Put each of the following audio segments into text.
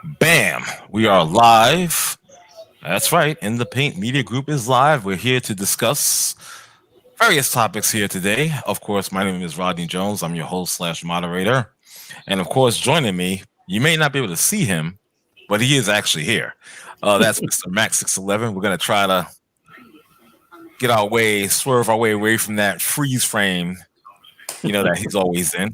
Bam! We are live. That's right. In the Paint Media Group is live. We're here to discuss various topics here today. Of course, my name is Rodney Jones. I'm your host slash moderator. And of course, joining me, you may not be able to see him, but he is actually here. That's Mr. Max 611. We're going to try to swerve our way away from that freeze frame, that he's always in.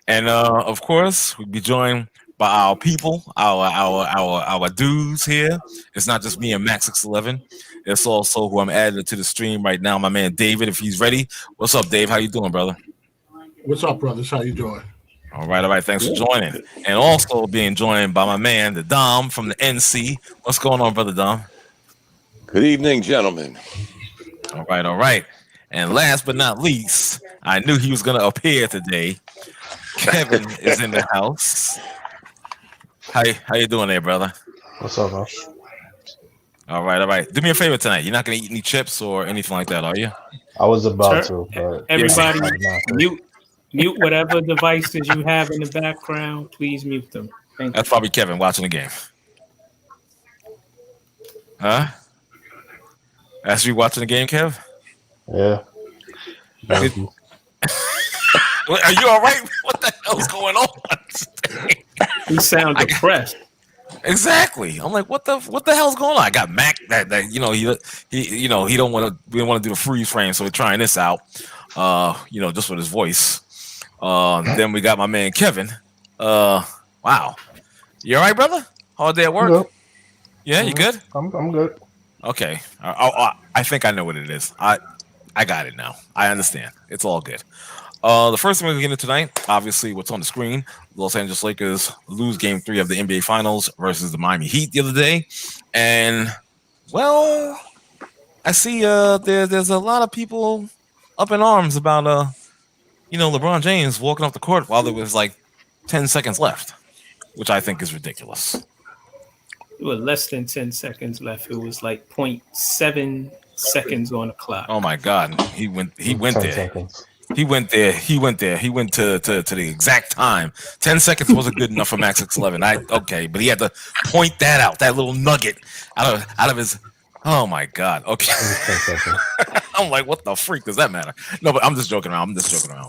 And of course, we'll be joined by our people, our dudes here. It's not just me and Max 611. It's also who I'm adding to the stream right now, my man David, if he's ready. What's up, Dave? How you doing, brother? What's up, brothers? How you doing? All right. Thanks for joining. And also being joined by my man, the Dom from the NC. What's going on, brother Dom? Good evening, gentlemen. All right. And last but not least, I knew he was going to appear today. Kevin is in the house. How you doing there, brother? What's up, man? All right. Do me a favor tonight. You're not going to eat any chips or anything like that, are you? I was about to, but everybody mute whatever devices you have in the background. Please mute them. That's probably Kevin watching the game. Huh? That's you watching the game, Kev? Yeah. Are you all right? What the hell's going on? You sound depressed. Exactly. I'm like, what the hell's going on? I got Mac that he don't want to. We don't want to do the freeze frame, so we're trying this out. Just with his voice. Then we got my man Kevin. Wow. You all right, brother? Hard day at work? Yeah, you good? I'm good. Okay. I think I know what it is. I got it now. I understand. It's all good. The first thing we're going to get into tonight, obviously, what's on the screen. Los Angeles Lakers lose Game 3 of the NBA Finals versus the Miami Heat the other day. And, well, I see there's a lot of people up in arms about, LeBron James walking off the court while there was, 10 seconds left, which I think is ridiculous. It was less than 10 seconds left. It was 0.7 seconds on the clock. Oh, my God. He went there. Seconds. He went there. He went to the exact time. 10 seconds wasn't good enough for Max 611. But he had to point that out, that little nugget out of his. Oh my God. Okay. I'm like, what the freak does that matter? No, but I'm just joking around.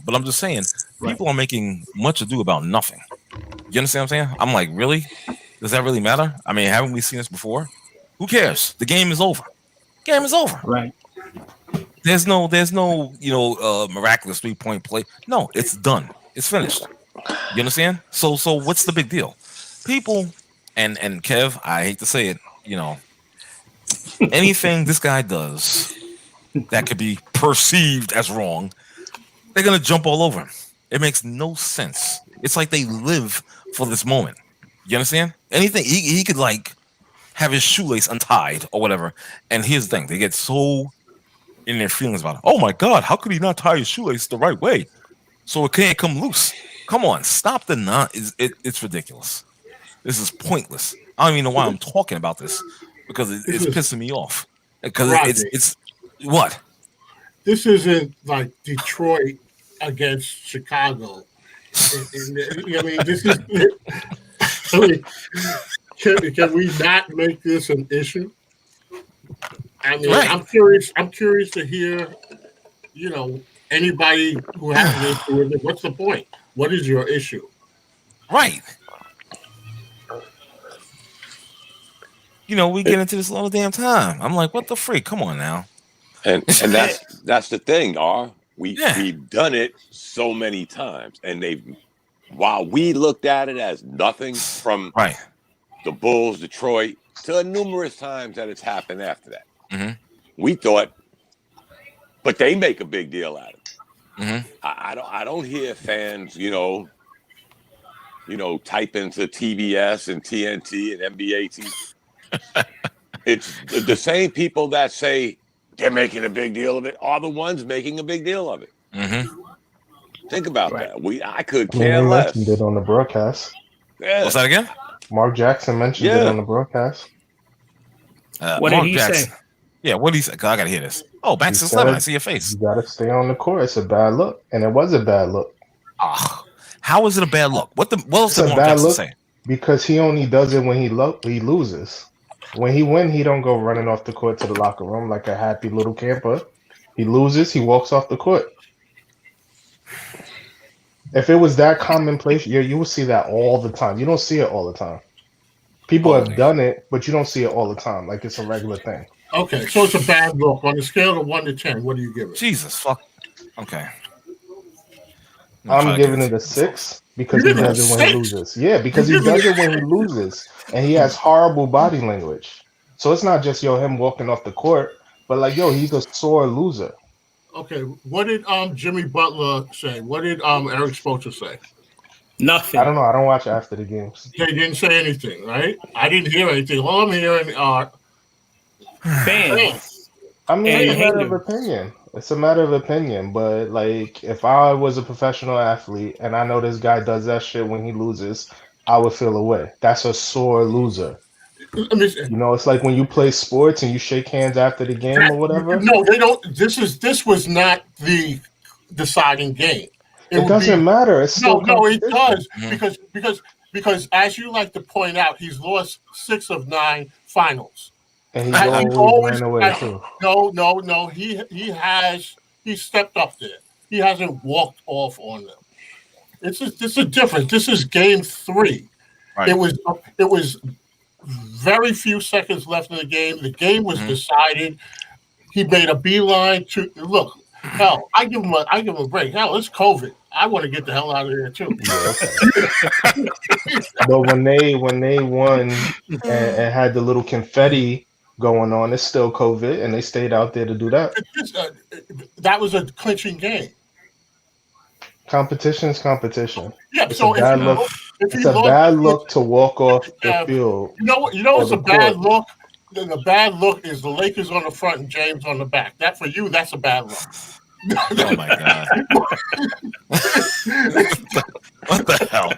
But I'm just saying, people are making much ado about nothing. You understand what I'm saying? I'm like, really? Does that really matter? I mean, haven't we seen this before? Who cares? The game is over. Game is over. Right. There's no miraculous 3-point play. No, it's done. It's finished. You understand? So what's the big deal? People and Kev, I hate to say it, anything this guy does that could be perceived as wrong, they're gonna jump all over him. It makes no sense. It's like they live for this moment. You understand? Anything he could have his shoelace untied or whatever. And here's the thing: they get so in their feelings about it. Oh my God, how could he not tie his shoelace the right way so it can't come loose? Come on, stop the knot. It's ridiculous. This is pointless. I don't even know why I'm talking about this because it's pissing me off. Because it's what? This isn't like Detroit against Chicago. This is. Can we not make this an issue? I mean, right. I'm curious to hear, anybody who has an issue with it. What's the point? What is your issue? Right. We get into this all the damn time. I'm like, what the freak? Come on now. And that's the thing, we've done it so many times, and while we looked at it as nothing from the Bulls, Detroit, to numerous times that it's happened after that. Mm-hmm. We thought, but they make a big deal out of it. Mm-hmm. I don't hear fans, type into TBS and TNT and NBA TV. It's the same people that say they're making a big deal of it are the ones making a big deal of it. Mm-hmm. Think about that. I could care less. Mentioned it on the broadcast. Yeah. What's that again? Mark Jackson mentioned it on the broadcast. What did he say? Yeah, what did he say? I gotta hear this. Oh, Max 611, I see your face. You gotta stay on the court. It's a bad look, and it was a bad look. How is it a bad look? What else did Mark Jackson say? Because he only does it when he loses. When he wins, he don't go running off the court to the locker room like a happy little camper. He loses, he walks off the court. If it was that commonplace, you would see that all the time. You don't see it all the time. People have done it, but you don't see it all the time. Like it's a regular thing. Okay, so it's a bad look. On a scale of 1 to 10, what do you give it? Jesus fuck. Okay. I'm giving it a 6 because he does it when he loses. Yeah, because he does it when he loses, and he has horrible body language. So it's not just him walking off the court, but like he's a sore loser. Okay, what did Jimmy Butler say? What did Eric Spoelstra say? Nothing. I don't know. I don't watch after the games. They didn't say anything, right? I didn't hear anything. All I'm hearing are fans. I mean, it's a matter of opinion. It's a matter of opinion, but like if I was a professional athlete and I know this guy does that shit when he loses, I would feel away. That's a sore loser. It's like when you play sports and you shake hands after the game or whatever. No, they don't. This was not the deciding game. It doesn't matter. It's still no, it does because as you like to point out, he's lost 6 of 9 finals. And he always ran away too. No. He stepped up there. He hasn't walked off on them. This is different. This is game 3. Right. It was very few seconds left in the game. The game was decided. He made a beeline to look. Hell, I give him a break. Hell, it's COVID. I want to get the hell out of here too. But when they won and had the little confetti going on, it's still COVID, and they stayed out there to do that. That was a clinching game. Competition's competition. Yeah, it's so a bad look. It's a bad look to walk off the field. You know, it's a bad look. The bad look is the Lakers on the front and James on the back. That for you, that's a bad look. Oh my god! What the hell?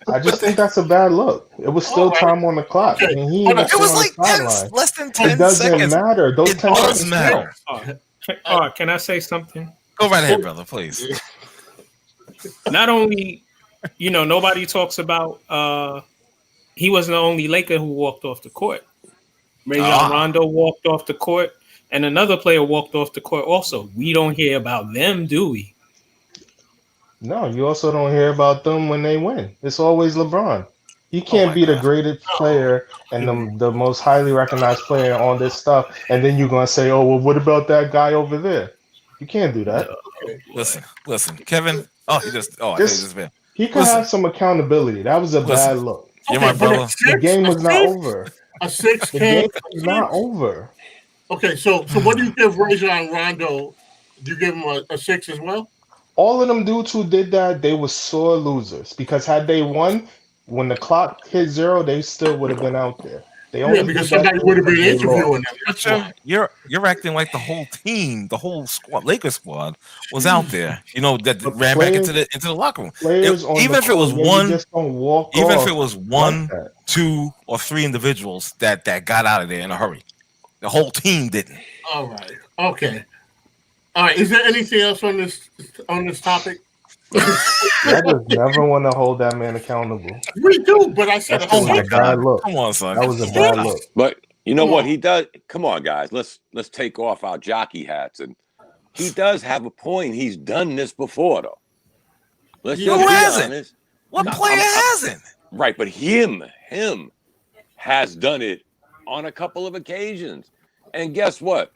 I just think that's a bad look. It was still time on the clock. Okay. And it was like less than 10 seconds. It doesn't matter. Those 10 does matter. Can I say something? Go right ahead, brother, please. Not only, nobody talks about he wasn't the only Laker who walked off the court. Rajon Rondo walked off the court, and another player walked off the court also. We don't hear about them, do we? No, you also don't hear about them when they win. It's always LeBron. He can't be the greatest player and the most highly recognized player on this stuff, and then you're going to say, oh, well, what about that guy over there? You can't do that. Listen, Kevin. He could have some accountability. That was a bad look. You're my brother. The game was not over. A 6 game is not over. Okay, so what do you give Rajon Rondo? Do you give him a 6 as well? All of them dudes who did that, they were sore losers because had they won, when the clock hit 0, they still would have been out there. Because somebody would have been interviewing them. That's why. You're acting like the whole team, the whole squad, Lakers squad, was out there. That ran back into the locker room. Even if it was one, 2, or 3 individuals that got out of there in a hurry, the whole team didn't. All right. Okay. All right. Is there anything else on this topic? I just never want to hold that man accountable. We do, but I said, "Oh my God, look! Come on, son. That was a bad look." But you know what he does? Come on, guys. Let's take off our jockey hats, and he does have a point. He's done this before, though. Let's just be honest. What player hasn't? Right, but him has done it on a couple of occasions, and guess what?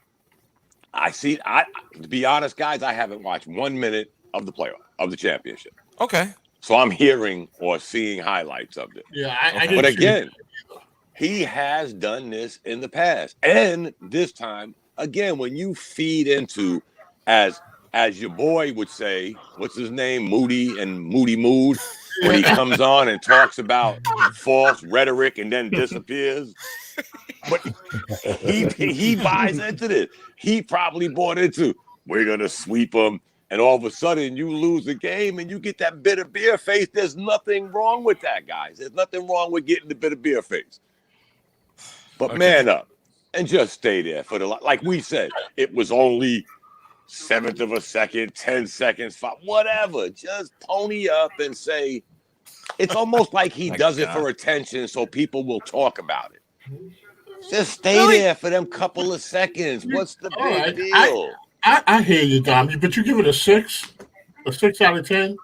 To be honest, guys, I haven't watched 1 minute of the playoff of the championship. Okay. So I'm hearing or seeing highlights of it. Yeah, I didn't. But again, he has done this in the past. And this time, again, when you feed into, as your boy would say, what's his name? Moody and Moody Mood, when he comes on and talks about false rhetoric and then disappears. But he buys into this. He probably bought into, we're going to sweep them. And all of a sudden, you lose the game and you get that bitter beer face. There's nothing wrong with that, guys. There's nothing wrong with getting the bitter beer face. But man up and just stay there for like we said, it was only 1/7 of a second, 10 seconds, 5, whatever. Just pony up and say, It's almost like he does it for attention so people will talk about it. Just stay there for them couple of seconds. What's the big deal? I hear you, Dom, but you give it a 6 out of 10?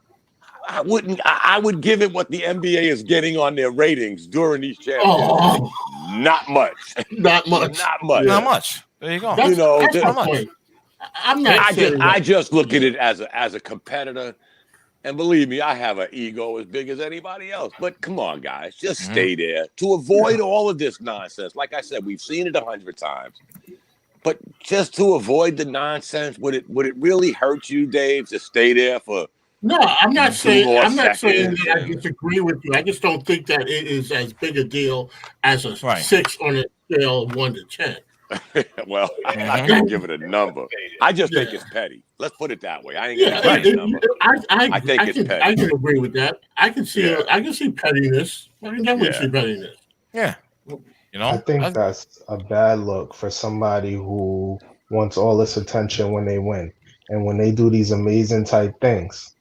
I wouldn't. I would give it what the NBA is getting on their ratings during these championships. Not much. Not much. Not much. Not much. There you go. That's not much. I'm not. I just look at it as a competitor, and believe me, I have an ego as big as anybody else. But come on, guys, just stay there to avoid all of this nonsense. Like I said, we've seen it 100 times. But just to avoid the nonsense, would it really hurt you, Dave, to stay there for? No, I'm not saying that I disagree with you. I just don't think that it is as big a deal as a 6 on a scale of 1 to 10. Well, I'm not gonna give it a number. I just think it's petty. Let's put it that way. I ain't gonna give it a number. I think it's petty. I can agree with that. I can see pettiness. I can definitely see pettiness. Yeah. I think that's a bad look for somebody who wants all this attention when they win. And when they do these amazing type things.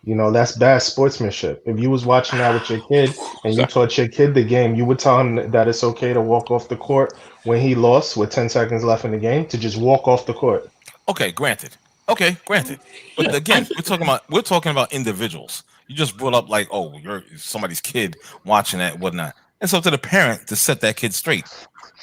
That's bad sportsmanship. If you was watching that with your kid and you taught your kid the game, you would tell him that it's okay to walk off the court when he lost with 10 seconds left in the game, to just walk off the court. Okay, granted. But again, we're talking about individuals. You just brought up like, oh, you're somebody's kid watching that, whatnot. It's up to the parent to set that kid straight.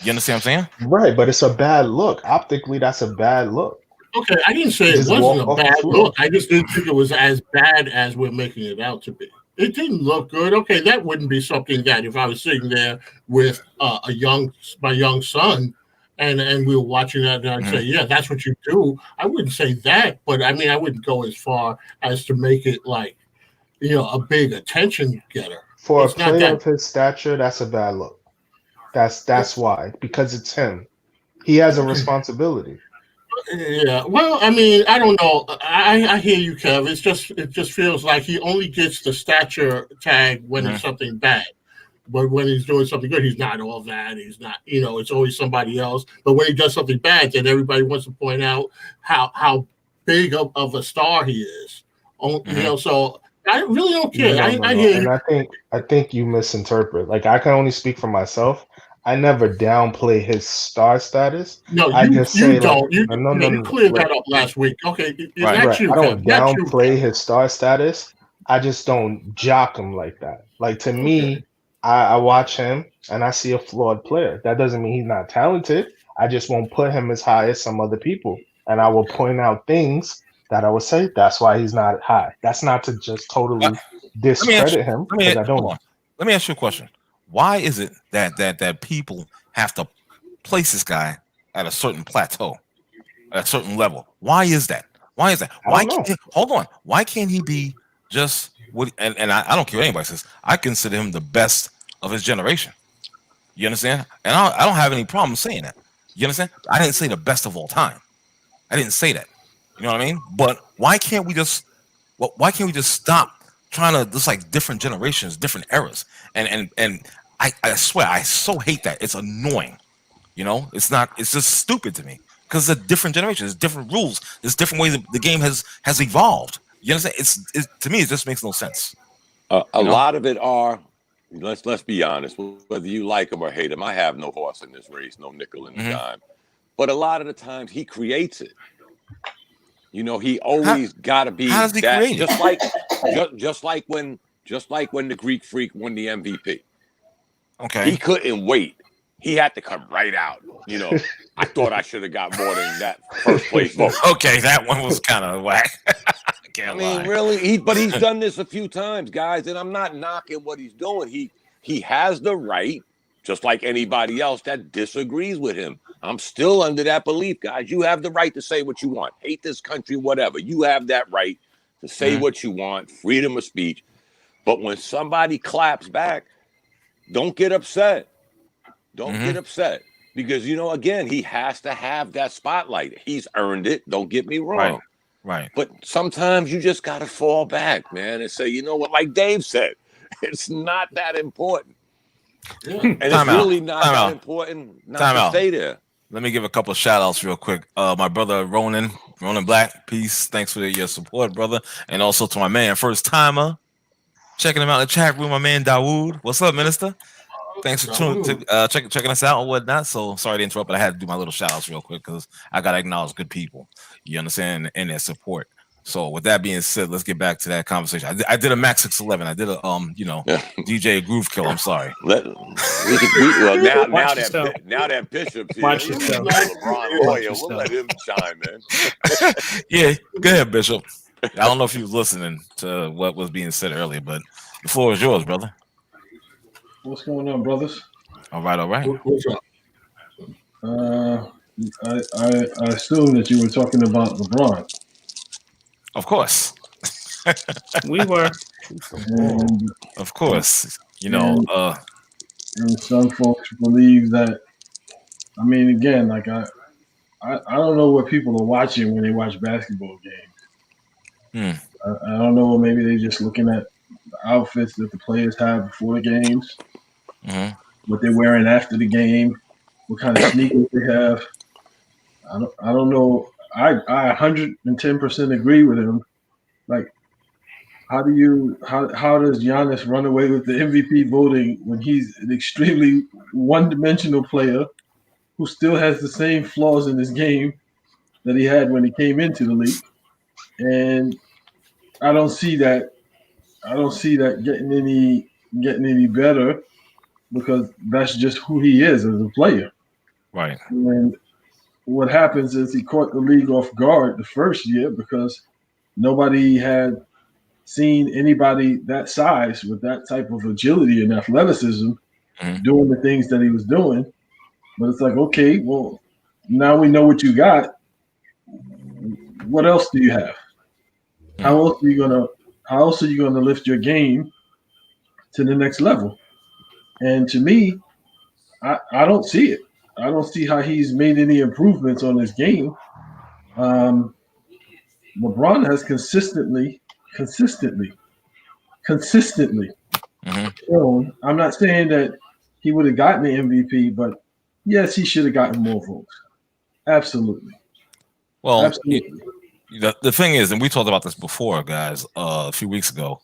You understand what I'm saying? Right, but it's a bad look. Optically, that's a bad look. Okay, I didn't say it wasn't a bad look. I just didn't think it was as bad as we're making it out to be. It didn't look good. Okay, that wouldn't be something that if I was sitting there with my young son and we were watching that and I'd say, yeah, that's what you do. I wouldn't say that, but I mean, I wouldn't go as far as to make it like, a big attention getter. For a player of his stature, that's a bad look. That's why, because it's him. He has a responsibility. Yeah, well, I mean, I don't know. I hear you, Kev. It just feels like he only gets the stature tag when it's something bad. But when he's doing something good, he's not all that. He's not, it's always somebody else. But when he does something bad, then everybody wants to point out how big of a star he is. So I really don't care. I hear you. And I think you misinterpret. Like, I can only speak for myself. I never downplay his star status. No, you don't. You cleared that up last week. Okay, right. I don't downplay his star status. I just don't jock him like that. Like, to me, I watch him and I see a flawed player. That doesn't mean he's not talented. I just won't put him as high as some other people. And I will point out things that I would say that's why he's not high. That's not to just totally discredit him. Let me ask you a question. Why is it that people have to place this guy at a certain plateau, at a certain level? Why is that? Why can't he be just what? And I don't care what anybody says. I consider him the best of his generation. You understand? And I don't have any problem saying that. You understand? I didn't say the best of all time. I didn't say that. You know what I mean? But why can't we just stop trying to just like different generations, different eras? And I swear, I so hate that. It's annoying. It's just stupid to me because it's a different generation. There's different rules. There's different ways the game has evolved. You understand? To me, it just makes no sense. A lot of it are, let's be honest, whether you like him or hate him, I have no horse in this race, no nickel in the dime. But a lot of the times he creates it. He always got to be that. Just like when the Greek Freak won the MVP. Okay. He couldn't wait. He had to come right out. I thought I should have got more than that first place vote. Okay, that one was kind of whack. I mean, really, but he's done this a few times, guys, and I'm not knocking what he's doing. He has the right, just like anybody else that disagrees with him. I'm still under that belief, guys. You have the right to say what you want. Hate this country, whatever. You have that right to say what you want, freedom of speech. But when somebody claps back, don't get upset. Don't get upset. Because, again, he has to have that spotlight. He's earned it. Don't get me wrong. Right. But sometimes you just got to fall back, man, and say, you know what, like Dave said, it's not that important. Yeah. And it's really not that important not to stay there. Let me give a couple of shout outs real quick. My brother Ronan Black, peace. Thanks for your support, brother. And also to my man, First Timer. Checking him out in the chat room, my man Dawood. What's up, Minister? Thanks for checking us out and whatnot. So sorry to interrupt, but I had to do my little shout outs real quick because I gotta acknowledge good people. You understand, and their support. So with that being said, let's get back to that conversation. I did a Max 611. I did a DJ Groove Kill. I'm sorry. Now that Bishop's here, LeBron lawyer, we'll let him chime in. Yeah, go ahead, Bishop. I don't know if you was listening to what was being said earlier, but the floor is yours, brother. What's going on, brothers? All right. What's up? I assume that you were talking about LeBron. Of course. We were. And, of course. And some folks believe that. I mean, again, like I don't know what people are watching when they watch basketball games. I don't know. Maybe they're just looking at the outfits that the players have before the games, what they're wearing after the game, what kind of sneakers they have. I don't know. I 110% agree with him. Like, how does Giannis run away with the MVP voting when he's an extremely one-dimensional player who still has the same flaws in his game that he had when he came into the league? And I don't see that getting any better because that's just who he is as a player. Right. And what happens is he caught the league off guard the first year because nobody had seen anybody that size with that type of agility and athleticism doing the things that he was doing. But it's like, okay, well, now we know what you got. What else do you have? How else are you gonna lift your game to the next level? And to me, I don't see it. I don't see how he's made any improvements on his game. LeBron has consistently shown. I'm not saying that he would have gotten the MVP, but yes, he should have gotten more votes. Absolutely. Well, absolutely. The thing is, and we talked about this before, guys, a few weeks ago.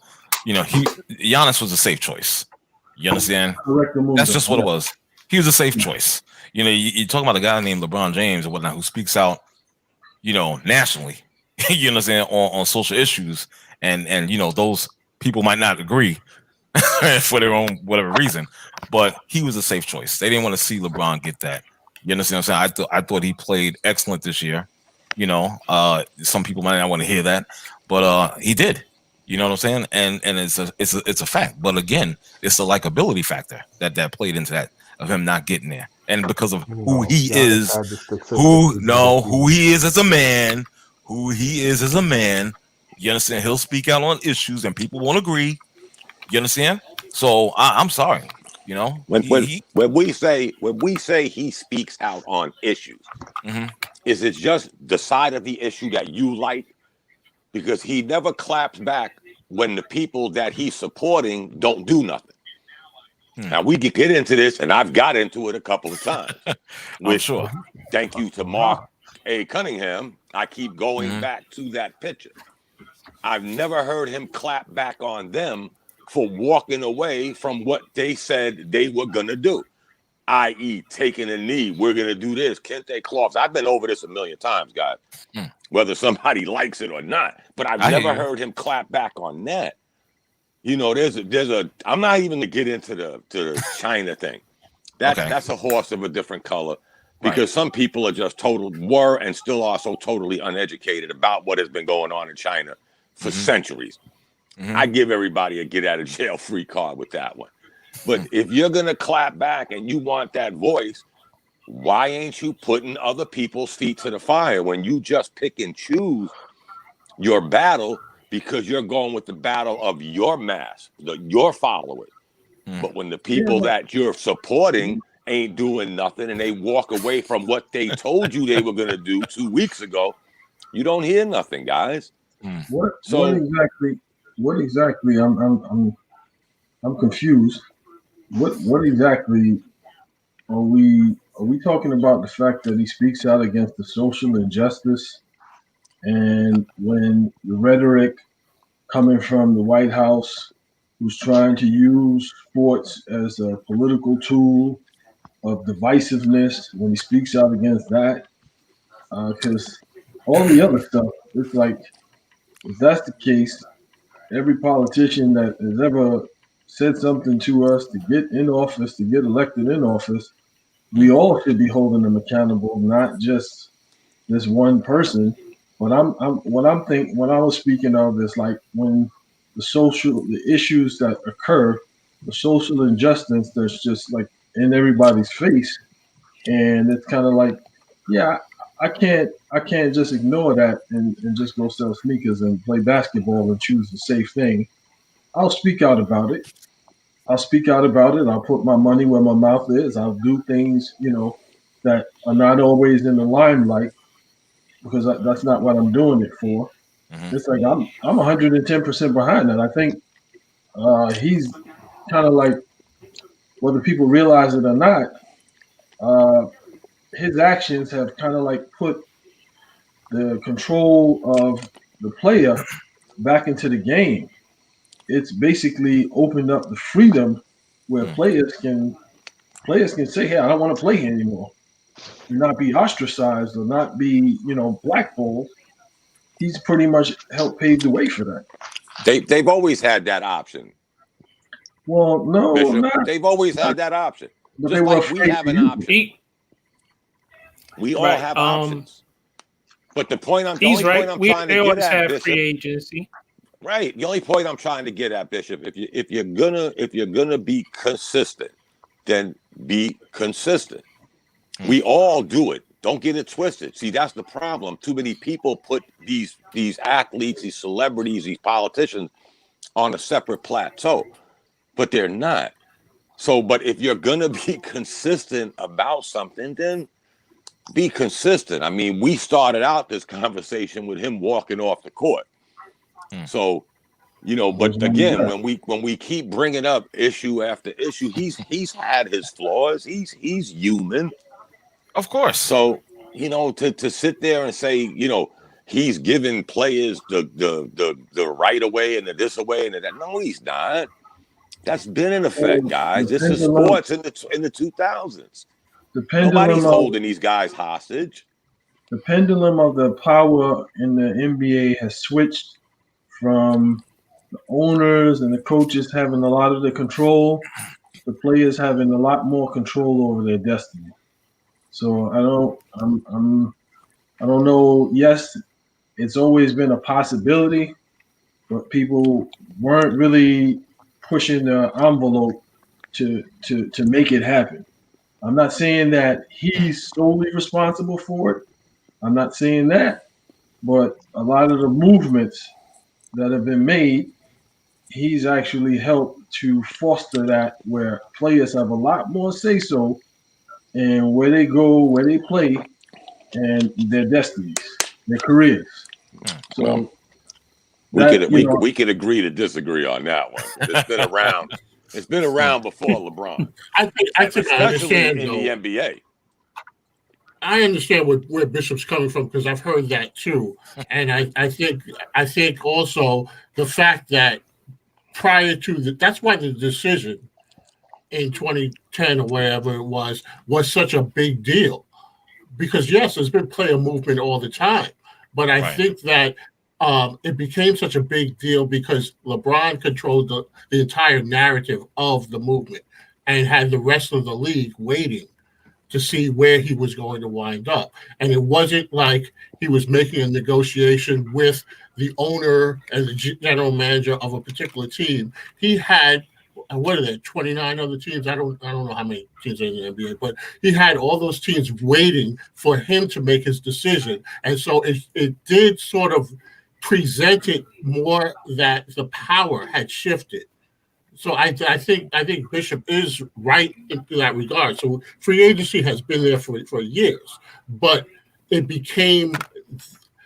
Giannis was a safe choice. You understand? That's just what it was. He was a safe choice. You talk about a guy named LeBron James or whatnot who speaks out, nationally. You understand, on social issues, and those people might not agree for their own whatever reason, but he was a safe choice. They didn't want to see LeBron get that. You understand what I'm saying? I thought he played excellent this year. Some people might not want to hear that, but he did. You know what I'm saying? And it's a fact. But again, it's the likability factor that played into that of him not getting there, and because of who he is, who he is as a man. Who he is as a man, you understand? He'll speak out on issues, and people won't agree. You understand? So I'm sorry. When we say he speaks out on issues, is it just the side of the issue that you like? Because he never claps back when the people that he's supporting don't do nothing. Now we can get into this, and I've got into it a couple of times. I'm sure. Thank you to Mark A. Cunningham. I keep going back to that picture. I've never heard him clap back on them for walking away from what they said they were going to do, i.e. taking a knee. We're going to do this. Kente Cloths. I've been over this a million times, guys, whether somebody likes it or not. But I've never heard him clap back on that. There's a I'm not even going to get into the China thing. That's a horse of a different color. Because some people are just were and still are so totally uneducated about what has been going on in China for centuries. I give everybody a get out of jail free card with that one. But if you're going to clap back and you want that voice, why ain't you putting other people's feet to the fire when you just pick and choose your battle because you're going with the battle of your mass, your followers? But when the people that you're supporting ain't doing nothing and they walk away from what they told you they were going to do 2 weeks ago, you don't hear nothing, guys. What exactly I'm confused. What exactly are we talking about? The fact that he speaks out against the social injustice, and when the rhetoric coming from the White House, who's trying to use sports as a political tool of divisiveness when he speaks out against that. Because all the other stuff, it's like, if that's the case, every politician that has ever said something to us to get in office, to get elected in office, we all should be holding them accountable, not just this one person. But what I was speaking of is like when the issues that occur, the social injustice that's just like in everybody's face, and it's kind of like, yeah, I can't just ignore that and just go sell sneakers and play basketball and choose the safe thing. I'll speak out about it. I'll put my money where my mouth is. I'll do things, that are not always in the limelight because that's not what I'm doing it for. Mm-hmm. It's like I'm 110% behind that. I think he's kind of like, whether people realize it or not, his actions have kind of like put the control of the player back into the game. It's basically opened up the freedom where players can say, "Hey, I don't want to play here anymore," and not be ostracized or not be, blackballed. He's pretty much helped pave the way for that. They've always had that option. Well, no, Bishop, they've always had that option. But just like we have an option. We all have options. But the point I'm trying to get at, Bishop, free agency. Right. The only point I'm trying to get at, Bishop, if you're gonna be consistent, then be consistent. We all do it. Don't get it twisted. See, that's the problem. Too many people put these athletes, these celebrities, these politicians on a separate plateau, but they're not. So, but if you're gonna be consistent about something, then be consistent. I mean, we started out this conversation with him walking off the court. So, but again, when we keep bringing up issue after issue, he's had his flaws. He's human, of course. So, to sit there and say, he's giving players the right away and the this away and that. No, he's not. That's been in effect, guys. This is sports in the 2000s. Nobody's holding these guys hostage. The pendulum of the power in the NBA has switched from the owners and the coaches having a lot of the control, the players having a lot more control over their destiny. So I don't know. Yes, it's always been a possibility, but people weren't really pushing the envelope to make it happen. I'm not saying that he's solely responsible for it. I'm not saying that, but a lot of the movements that have been made, he's actually helped to foster that, where players have a lot more say-so in where they go, where they play, and their destinies, their careers. So we could agree to disagree on that one. It's been around. It's been around before LeBron. I think I understand in the NBA. I understand where Bishop's coming from because I've heard that too, and I think also the fact that prior to that's why the decision in 2010 or wherever it was such a big deal, because yes, there's been player movement all the time, but I think that it became such a big deal because LeBron controlled the entire narrative of the movement and had the rest of the league waiting to see where he was going to wind up. And it wasn't like he was making a negotiation with the owner and the general manager of a particular team. He had, what are there, 29 other teams? I don't know how many teams are in the NBA, but he had all those teams waiting for him to make his decision. And so it did sort of present it more that the power had shifted. So I think Bishop is right in that regard. So free agency has been there for years, but it became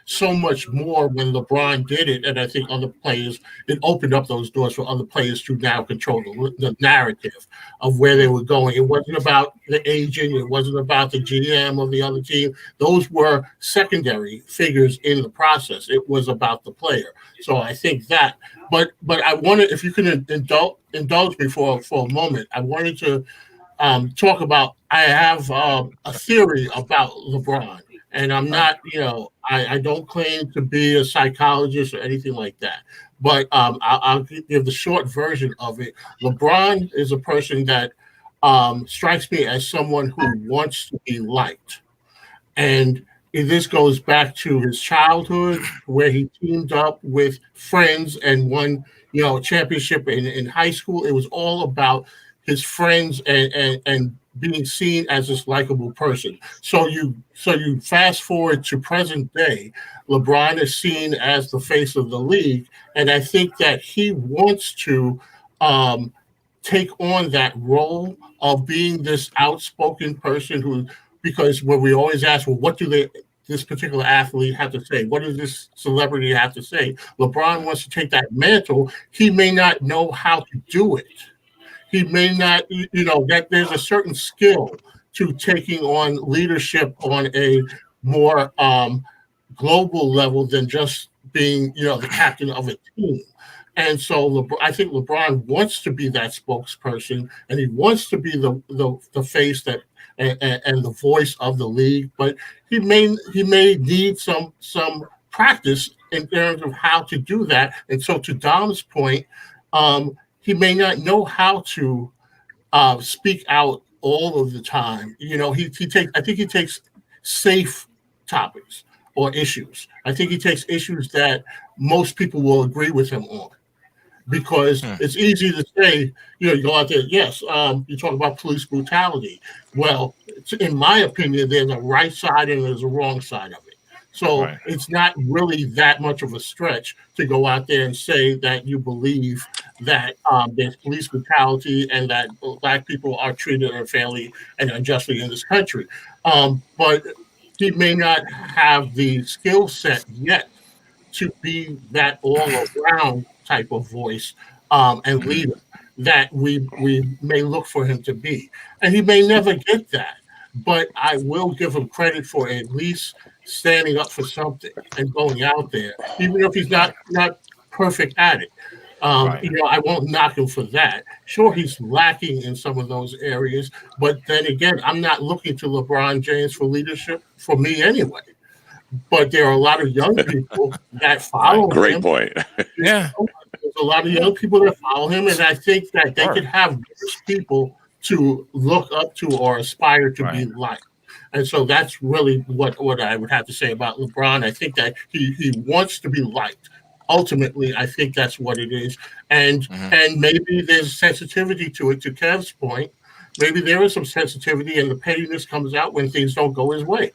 so much more when LeBron did it, and I think other players, it opened up those doors for other players to now control the narrative of where they were going. It wasn't about the agent, it wasn't about the GM of the other team. Those were secondary figures in the process. It was about the player. So I think that. But I wanted, if you can indulge me for a moment, I wanted to talk about. I have a theory about LeBron. And I'm not, I don't claim to be a psychologist or anything like that. But I'll give the short version of it. LeBron is a person that strikes me as someone who wants to be liked. And this goes back to his childhood, where he teamed up with friends and won, championship in high school. It was all about his friends and being seen as this likable person. So you fast forward to present day, LeBron is seen as the face of the league, and I think that he wants to take on that role of being this outspoken person because when we always ask, well, what do this particular athlete have to say? What does this celebrity have to say? LeBron wants to take that mantle. He may not know how to do it. He may not, that there's a certain skill to taking on leadership on a more global level than just being, the captain of a team. And so I think LeBron wants to be that spokesperson, and he wants to be the face that and the voice of the league. But he may need some practice in terms of how to do that. And so, to Dom's point, he may not know how to speak out all of the time. I think he takes safe topics or issues. I think he takes issues that most people will agree with him on, because it's easy to say, you go out there, yes, you talk about police brutality. Well, in my opinion, there's a right side and there's a wrong side of it. So It's not really that much of a stretch to go out there and say that you believe that there's police brutality and that Black people are treated unfairly and unjustly in this country. But he may not have the skill set yet to be that all-around type of voice and leader that we may look for him to be. And he may never get that, but I will give him credit for at least standing up for something and going out there, even if he's not perfect at it. I won't knock him for that. Sure, he's lacking in some of those areas, but then again, I'm not looking to LeBron James for leadership for me anyway. But there are a lot of young people that follow him. Great point. Yeah. There's a lot of young people that follow him, and I think that they could have those people to look up to or aspire to be like. And so that's really what I would have to say about LeBron. I think that he wants to be liked. Ultimately, I think that's what it is. And maybe there's sensitivity to it, to Kev's point. Maybe there is some sensitivity and the pettiness comes out when things don't go his way.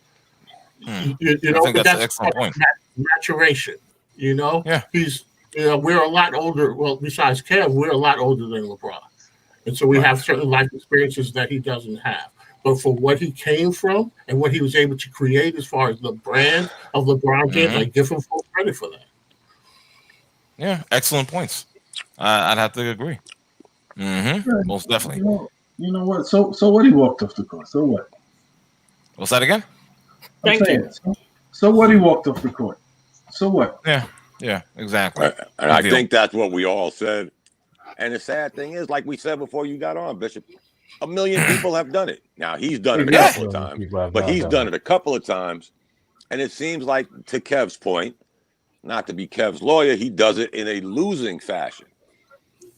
I think that's an excellent point. Maturation, Yeah. He's, we're a lot older. Well, besides Kev, we're a lot older than LeBron. And so we have certain life experiences that he doesn't have. But for what he came from and what he was able to create as far as the brand of LeBron James, I give him full credit for that. Yeah, excellent points. I'd have to agree. Most definitely. You know what? So what? He walked off the court. So what? What's that again? Thank you. So what? He walked off the court. So what? Yeah, exactly. And I think that's what we all said. And the sad thing is, like we said before you got on, Bishop, 1 million people have done it. Now, he's done it a couple of times, but he's done it a couple of times. And it seems like, to Kev's point, not to be Kev's lawyer, he does it in a losing fashion.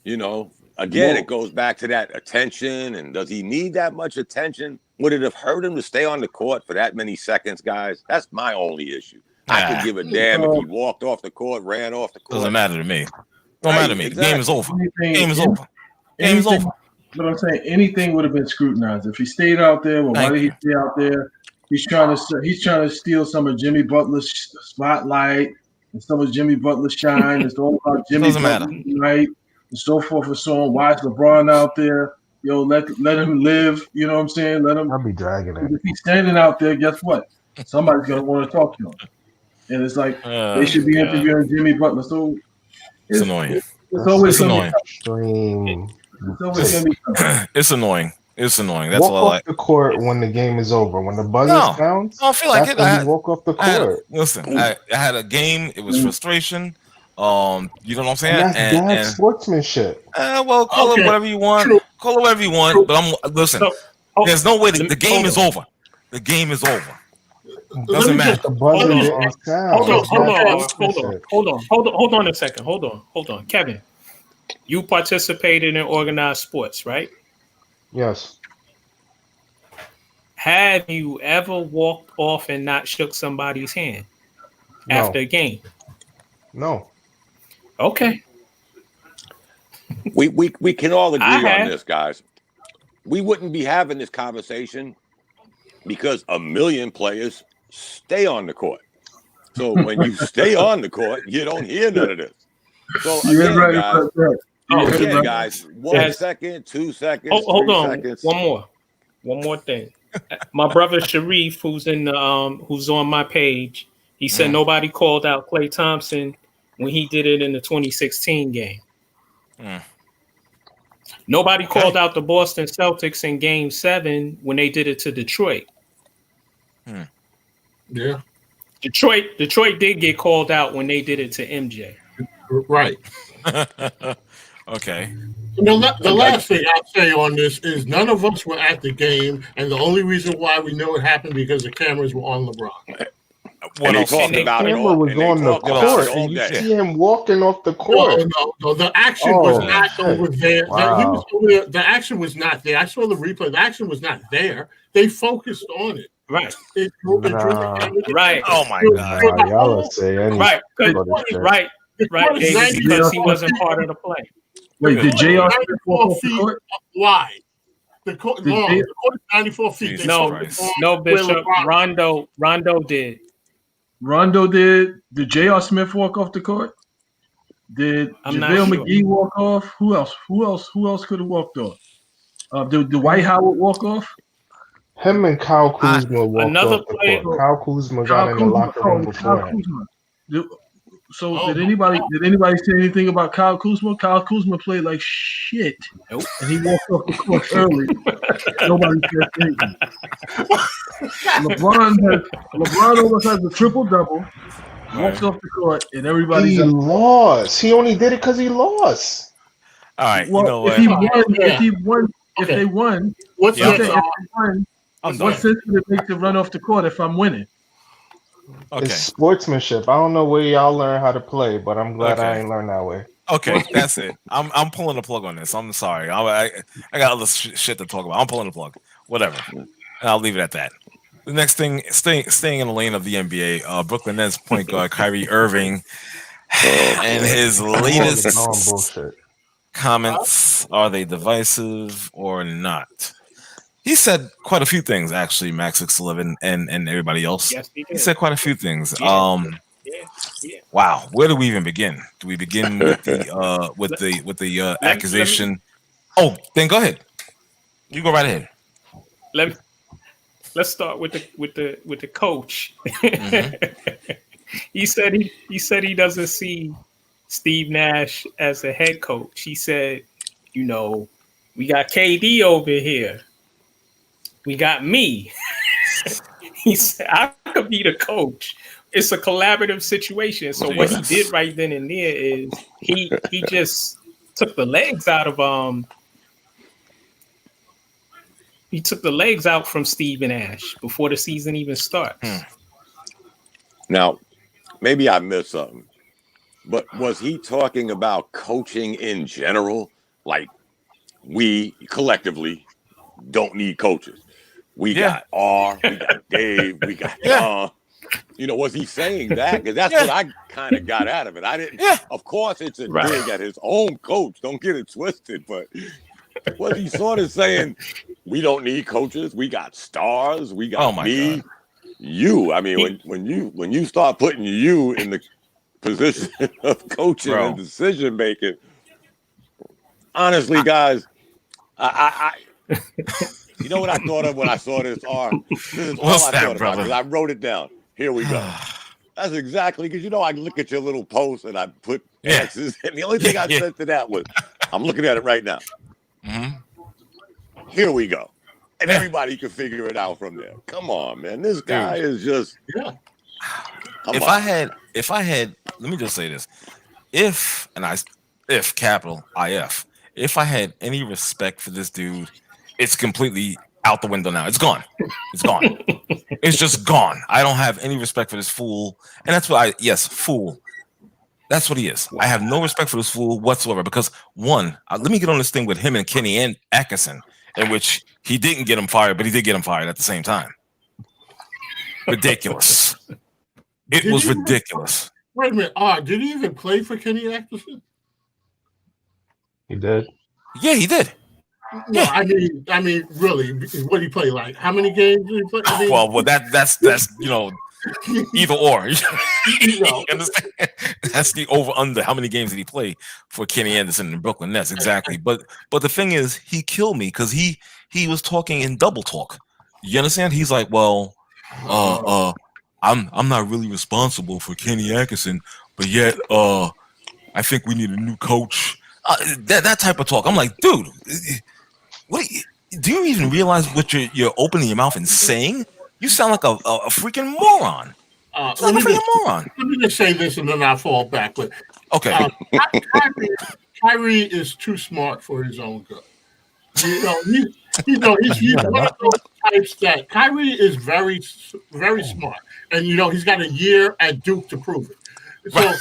Again, it goes back to that attention. And does he need that much attention? Would it have hurt him to stay on the court for that many seconds, guys? That's my only issue. I could give a damn if he walked off the court, ran off the court. Doesn't matter to me. Don't matter to me. Exactly. The game is over. Game is over. But I'm saying anything would have been scrutinized if he stayed out there. Well, why did he stay out there? He's trying to steal some of Jimmy Butler's spotlight and some of Jimmy Butler's shine. It's all about Jimmy Butler, right? And so forth and so on. Why is LeBron out there? Let him live. You know what I'm saying? Let him. I'll be dragging it. If he's standing out there, guess what? Somebody's gonna want to talk to him. and it's like they should be interviewing Jimmy Butler. So it's annoying. It's always annoying. Extreme. It's always gonna be tough. It's annoying. It's annoying. That's walk all off the court when the game is over. When the buzzer sounds, I don't feel like it. You walk off the court. I had a game. It was frustration. You know what I'm saying? And that's bad sportsmanship. Well, call it whatever you want. True. Call it whatever you want. But listen. There's no way the game is over. The game is over. Doesn't matter. Hold on a second. Hold on. Kevin, you participated in organized sports, right? Yes. Have you ever walked off and not shook somebody's hand after a game? No. Okay. We can all agree on this, guys. We wouldn't be having this conversation because a million players stay on the court. So when you stay on the court, you don't hear none of this. So again, guys, 1 second, 2 seconds, hold 3 on. seconds. One more thing. My brother Sharif, who's on my page, he said nobody called out Klay Thompson when he did it in the 2016 game. Nobody called out the Boston Celtics in Game 7 when they did it to Detroit. Yeah. Detroit did get called out when they did it to MJ. Right. Okay. The last thing I'll say on this is none of us were at the game, and the only reason why we know it happened because the cameras were on LeBron. And they talked about it all. Was on the court. And you see him walking off the court. No, the action was not over there. Wow. He was over there. The action was not there. I saw the replay. The action was not there. They focused on it. Right. Right. Oh my God. Y'all are saying right. Because he wasn't part of the play. Wait, did JR walk off the court? Why? The court is 94 feet. No, Bishop. Rondo did. Rondo did. Did J.R. Smith walk off the court? Did JaVale McGee walk off? Who else could have walked off? Did Dwight Howard walk off? Him and Kyle Kuzma walked off the court. Kyle Kuzma got in the locker room beforehand. Did anybody say anything about Kyle Kuzma? Kyle Kuzma played like shit. Nope. And he walked off the court early. Nobody said anything. LeBron almost has a triple-double, walks off the court, and everybody's lost. He only did it because he lost. All right, well, you know what? If they won, what sense would it make to run off the court if I'm winning? Okay. It's sportsmanship. I don't know where y'all learn how to play, but I'm glad I ain't learned that way. Okay, that's it. I'm pulling the plug on this. I'm sorry. I got other shit to talk about. I'm pulling the plug. Whatever. And I'll leave it at that. The next thing, staying in the lane of the NBA, Brooklyn Nets point guard Kyrie Irving and his latest comments, are they divisive or not? He said quite a few things, actually, Max 611 and everybody else. Yes, he said quite a few things. Wow, where do we even begin? Do we begin with the accusation? Then go ahead. You go right ahead. Let's start with the coach. Mm-hmm. He said he doesn't see Steve Nash as a head coach. He said, we got KD over here. We got me. He said, I could be the coach. It's a collaborative situation. So what he did right then and there is he just took the legs out of he took the legs out from Steve Nash before the season even starts. Now, maybe I missed something, but was he talking about coaching in general? Like we collectively don't need coaches. We got R, we got Dave, we got Don. Was he saying that? Because that's what I kind of got out of it. I didn't. Of course, it's a dig at his own coach. Don't get it twisted. But was he sort of saying we don't need coaches? We got stars. We got me, God. You. I mean, when you start putting you in the position of coaching and decision making, honestly, guys, I you know what I thought of when I saw this? This is all I thought about because I wrote it down. Here we go. That's exactly because I look at your little post and I put X's, and the only thing I said to that was, I'm looking at it right now. Here we go, and everybody can figure it out from there. Come on, man, this guy is just. If I had, let me just say this: if capital IF, if I had any respect for this dude, it's completely out the window now. It's gone. It's gone. It's just gone. I don't have any respect for this fool. And that's what fool. That's what he is. I have no respect for this fool whatsoever because one, let me get on this thing with him and Kenny and Atkinson, in which he didn't get him fired, but he did get him fired at the same time. Ridiculous. It was ridiculous. Wait a minute. Did he even play for Kenny Atkinson? He did. Yeah, he did. No, I mean, really, what did he play? Like, how many games did he play? Well, that's either or. You understand? That's the over under. How many games did he play for Kenny Anderson in Brooklyn Nets? Exactly. But the thing is, he killed me because he was talking in double talk. You understand? He's like, well, I'm not really responsible for Kenny Atkinson, but yet I think we need a new coach. That type of talk. I'm like, dude. What do you even realize what you're opening your mouth and saying? You sound like a freaking moron. Let me just say this and then I'll fall back. But okay, Kyrie is too smart for his own good. He's one of those types that Kyrie is very, very smart, and he's got a year at Duke to prove it. So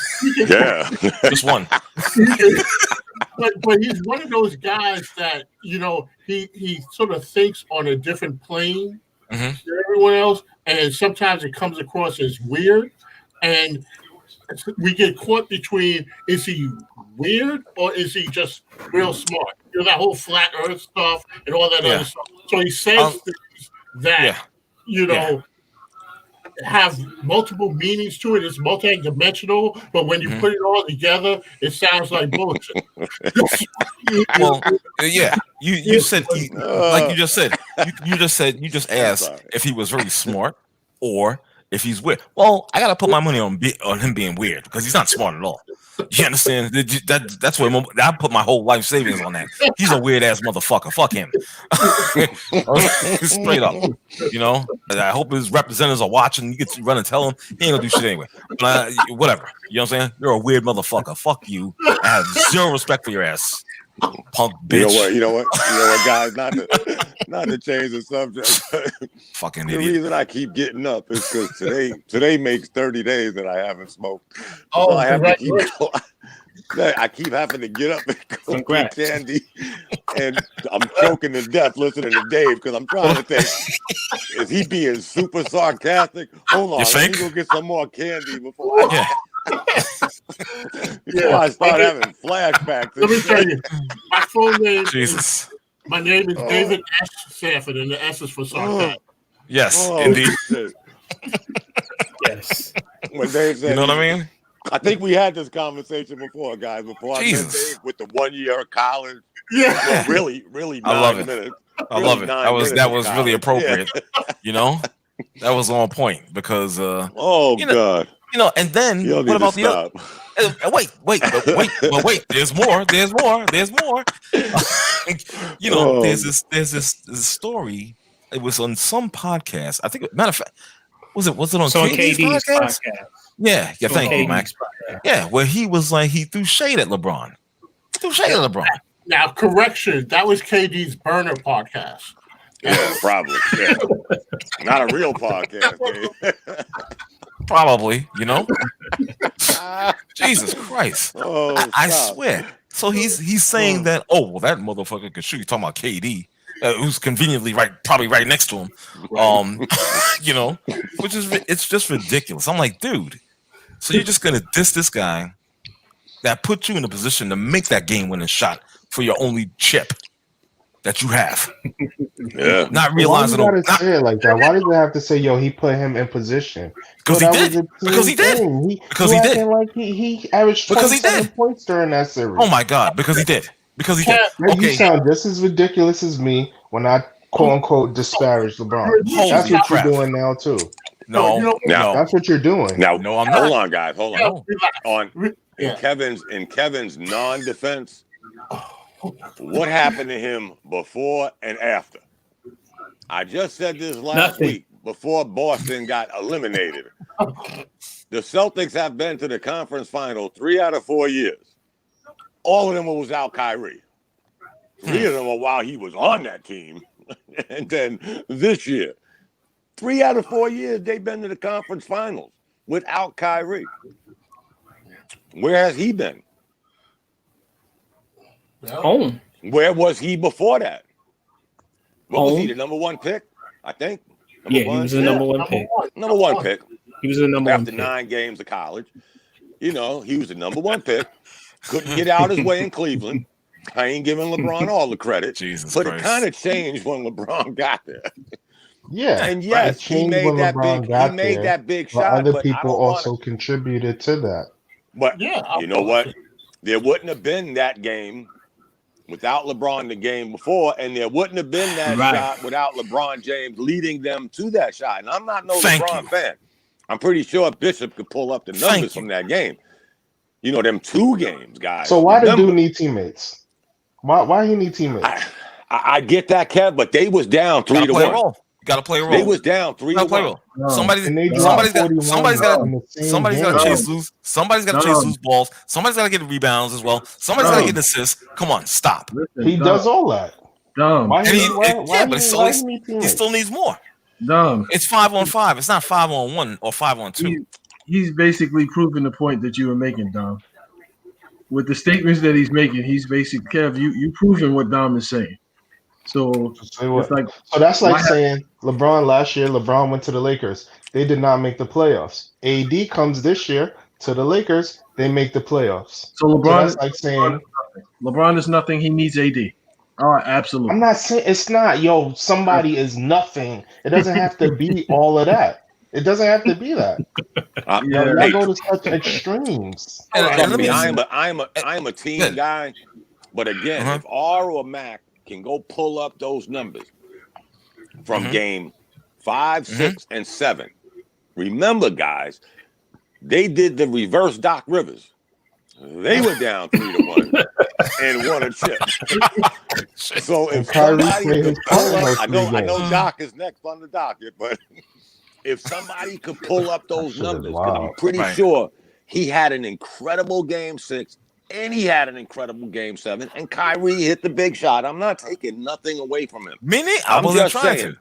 just one. But he's one of those guys that he sort of thinks on a different plane than everyone else, and sometimes it comes across as weird, and we get caught between: is he weird or is he just real smart? That whole flat Earth stuff and all that other stuff. So he says things that have multiple meanings to it. It's multi-dimensional, but when you put it all together, it sounds like bullshit. You said like you just said. You just asked if he was very smart or if he's weird. Well, I gotta put my money on him being weird because he's not smart at all. You understand? That's what I put my whole life savings on that. He's a weird ass motherfucker. Fuck him. Straight up. I hope his representatives are watching. You get to run and tell him he ain't gonna do shit anyway. But, whatever. You know what I'm saying? You're a weird motherfucker. Fuck you. I have zero respect for your ass. Punk bitch. You know what, guys? Not to change the subject. Fucking the idiot. reason I keep getting up is because today makes 30 days that I haven't smoked. Oh, so I keep having to get up and go get candy, and I'm choking to death listening to Dave because I'm trying to think: is he being super sarcastic? Hold on, let me go get some more candy before I start having flashbacks. Let me tell you, my full name. Jesus. My name is David S. Sanford, and the S is for sarcastic. Yes, indeed. Yes. When Dave said, you know what I mean? I think we had this conversation before, guys. Before I met Dave with the 1 year of college. Yeah. Well, really. I love it. Minutes. I love it. That was really appropriate. Yeah. That was on point because. God. And then what about the other? Wait. There's more. There's this story. It was on some podcast. I think, matter of fact, was it on KD's podcast? Yeah. Thank you, Max. Yeah, where he was like he threw shade at LeBron. Now, correction. That was KD's burner podcast. Yeah, probably. Yeah. Not a real podcast. Probably, Jesus Christ. I swear. So he's saying that, that motherfucker could shoot. You're talking about KD, who's conveniently probably right next to him. Which is, it's just ridiculous. I'm like, dude, so you're just gonna diss this guy that put you in a position to make that game-winning shot for your only chip that you have. Yeah. Not realizing why you gotta say it like that? Why does it have to say, he put him in position? Because he did. Because he did. Because he did. Like he averaged 27 points during that series. Oh my God! Because he did. Okay. You sound just as ridiculous as me when I quote unquote disparage LeBron. That's what you're doing now too. No, that's what you're doing. Now, no, I'm not. Hold on, guys. Hold on. Yeah. In Kevin's non-defense, what happened to him before and after? I just said this last week before Boston got eliminated. The Celtics have been to the conference final 3 out of 4 years. All of them were without Kyrie. 3 of them were while he was on that team. And then this year, 3 out of 4 years, they've been to the conference finals without Kyrie. Where has he been? Home. Where was he before that? What was he, the number 1 pick? I think. He was the number 1 pick. Number 1 pick. He was the number 1 after pick. 9 games of college. You know, he was the number 1 pick. Couldn't get out his way in Cleveland. I ain't giving LeBron all the credit. But it kind of changed when LeBron got there. Yeah, and yes, he made that big shot. Other people also contributed to that. But you know what? There wouldn't have been that game without LeBron the game before, and there wouldn't have been that shot without LeBron James leading them to that shot. And I'm not no LeBron fan. I'm pretty sure Bishop could pull up the numbers from that game. You know, them 2 games, guys. So why do dude need teammates? Why he need teammates? I get that, Kev, but they was down 3-1. You got to play a role. They was down 3-1. Somebody's got to chase loose. Somebody's got to chase loose balls. Somebody's got to get rebounds as well. Somebody's got to get assists. Come on, stop. He does all that. Dumb. He still needs more. Dumb. It's 5-on-5. It's not 5-on-1 or 5-on-2. He's basically proving the point that you were making, Dom. With the statements that he's making, he's basically, Kev, you proving what Dom is saying. So it's like, that's like saying LeBron last year, LeBron went to the Lakers. They did not make the playoffs. AD comes this year to the Lakers, they make the playoffs. So that's like saying LeBron is nothing, he needs AD. All right, absolutely. I'm not saying it's not, somebody is nothing. It doesn't have to be all of that. It doesn't have to be that. I go to such extremes. I'm a team guy, but again, if R or Mac can go pull up those numbers from game 5, 6, and 7. Remember, guys, they did the reverse Doc Rivers. They were down 3-1 and won a chip. So if somebody could pull up, I know Doc is next on the docket, but if somebody could pull up those numbers, because I'm pretty sure he had an incredible game 6 and he had an incredible game 7, and Kyrie hit the big shot. I'm not taking nothing away from him. I'm just saying,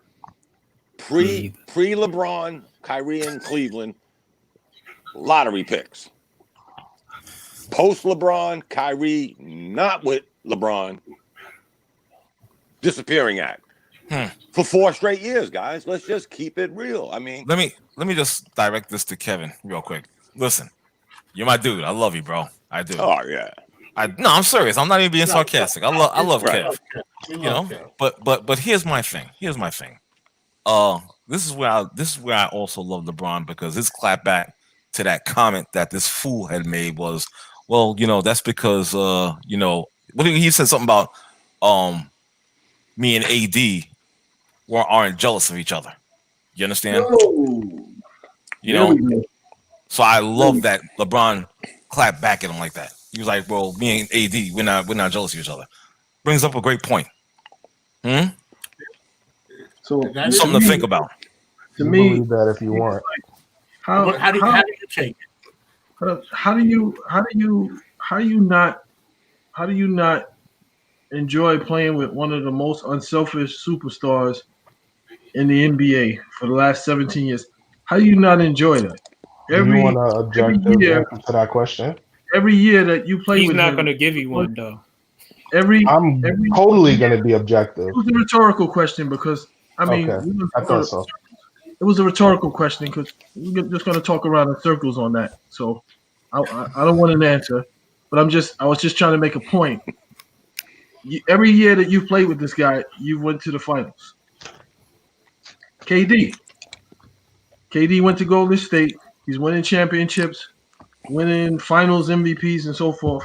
pre-LeBron, Kyrie in Cleveland, lottery picks. Post-LeBron, Kyrie, not with LeBron, disappearing act. For 4 straight years, guys. Let's just keep it real. I mean, let me just direct this to Kevin real quick. Listen, you're my dude. I love you, bro. I do. Oh yeah. I'm serious. I'm not even being sarcastic. I love Kev. You know, but here's my thing. This is where I also love LeBron, because his clap back to that comment that this fool had made was, well, that's because what he said something about me and AD aren't jealous of each other. You understand? So I love that LeBron clapped back at him like that. He was like, well, me and AD, we're not jealous of each other. Brings up a great point. So something to think about. To me, believe that if you want. How do you take it? How do you not enjoy playing with one of the most unselfish superstars in the NBA for the last 17 years? How do you not enjoy that? You want to objective answer to that question? Every year that you play with him, he's not going to give you one, though. I'm totally going to be objective. It was a rhetorical question because, I thought so. It was a rhetorical question because we're just going to talk around in circles on that. So I don't want an answer, but I was just trying to make a point. Every year that you played with this guy, you went to the finals. KD went to Golden State. He's winning championships, winning finals MVPs and so forth.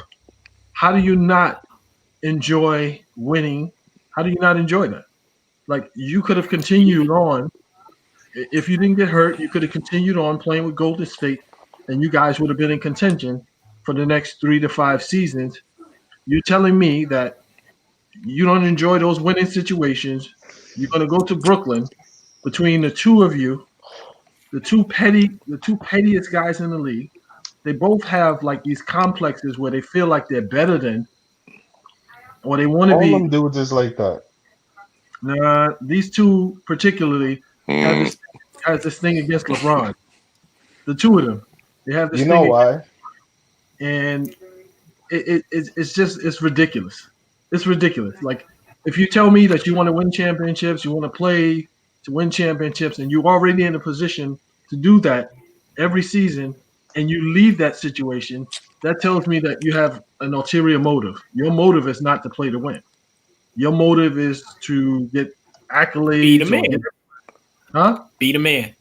How do you not enjoy winning? How do you not enjoy that? Like, you could have continued on if you didn't get hurt, you could have continued on playing with Golden State, and you guys would have been in contention for the next 3 to 5 seasons. You're telling me that you don't enjoy those winning situations. You're going to go to Brooklyn between the two of you, the two pettiest guys in the league. They both have like these complexes where they feel like they're better than, or they want to be. All them dudes is like that. These two particularly has this thing against LeBron. The two of them, they have this. You know why? And it's ridiculous. It's ridiculous. Like if you tell me that you want to win championships, you want to play to win championships, and you're already in a position to do that every season, and you leave that situation, that tells me that you have an ulterior motive. Your motive is not to play to win. Your motive is to get accolades. Be the man. Be the man.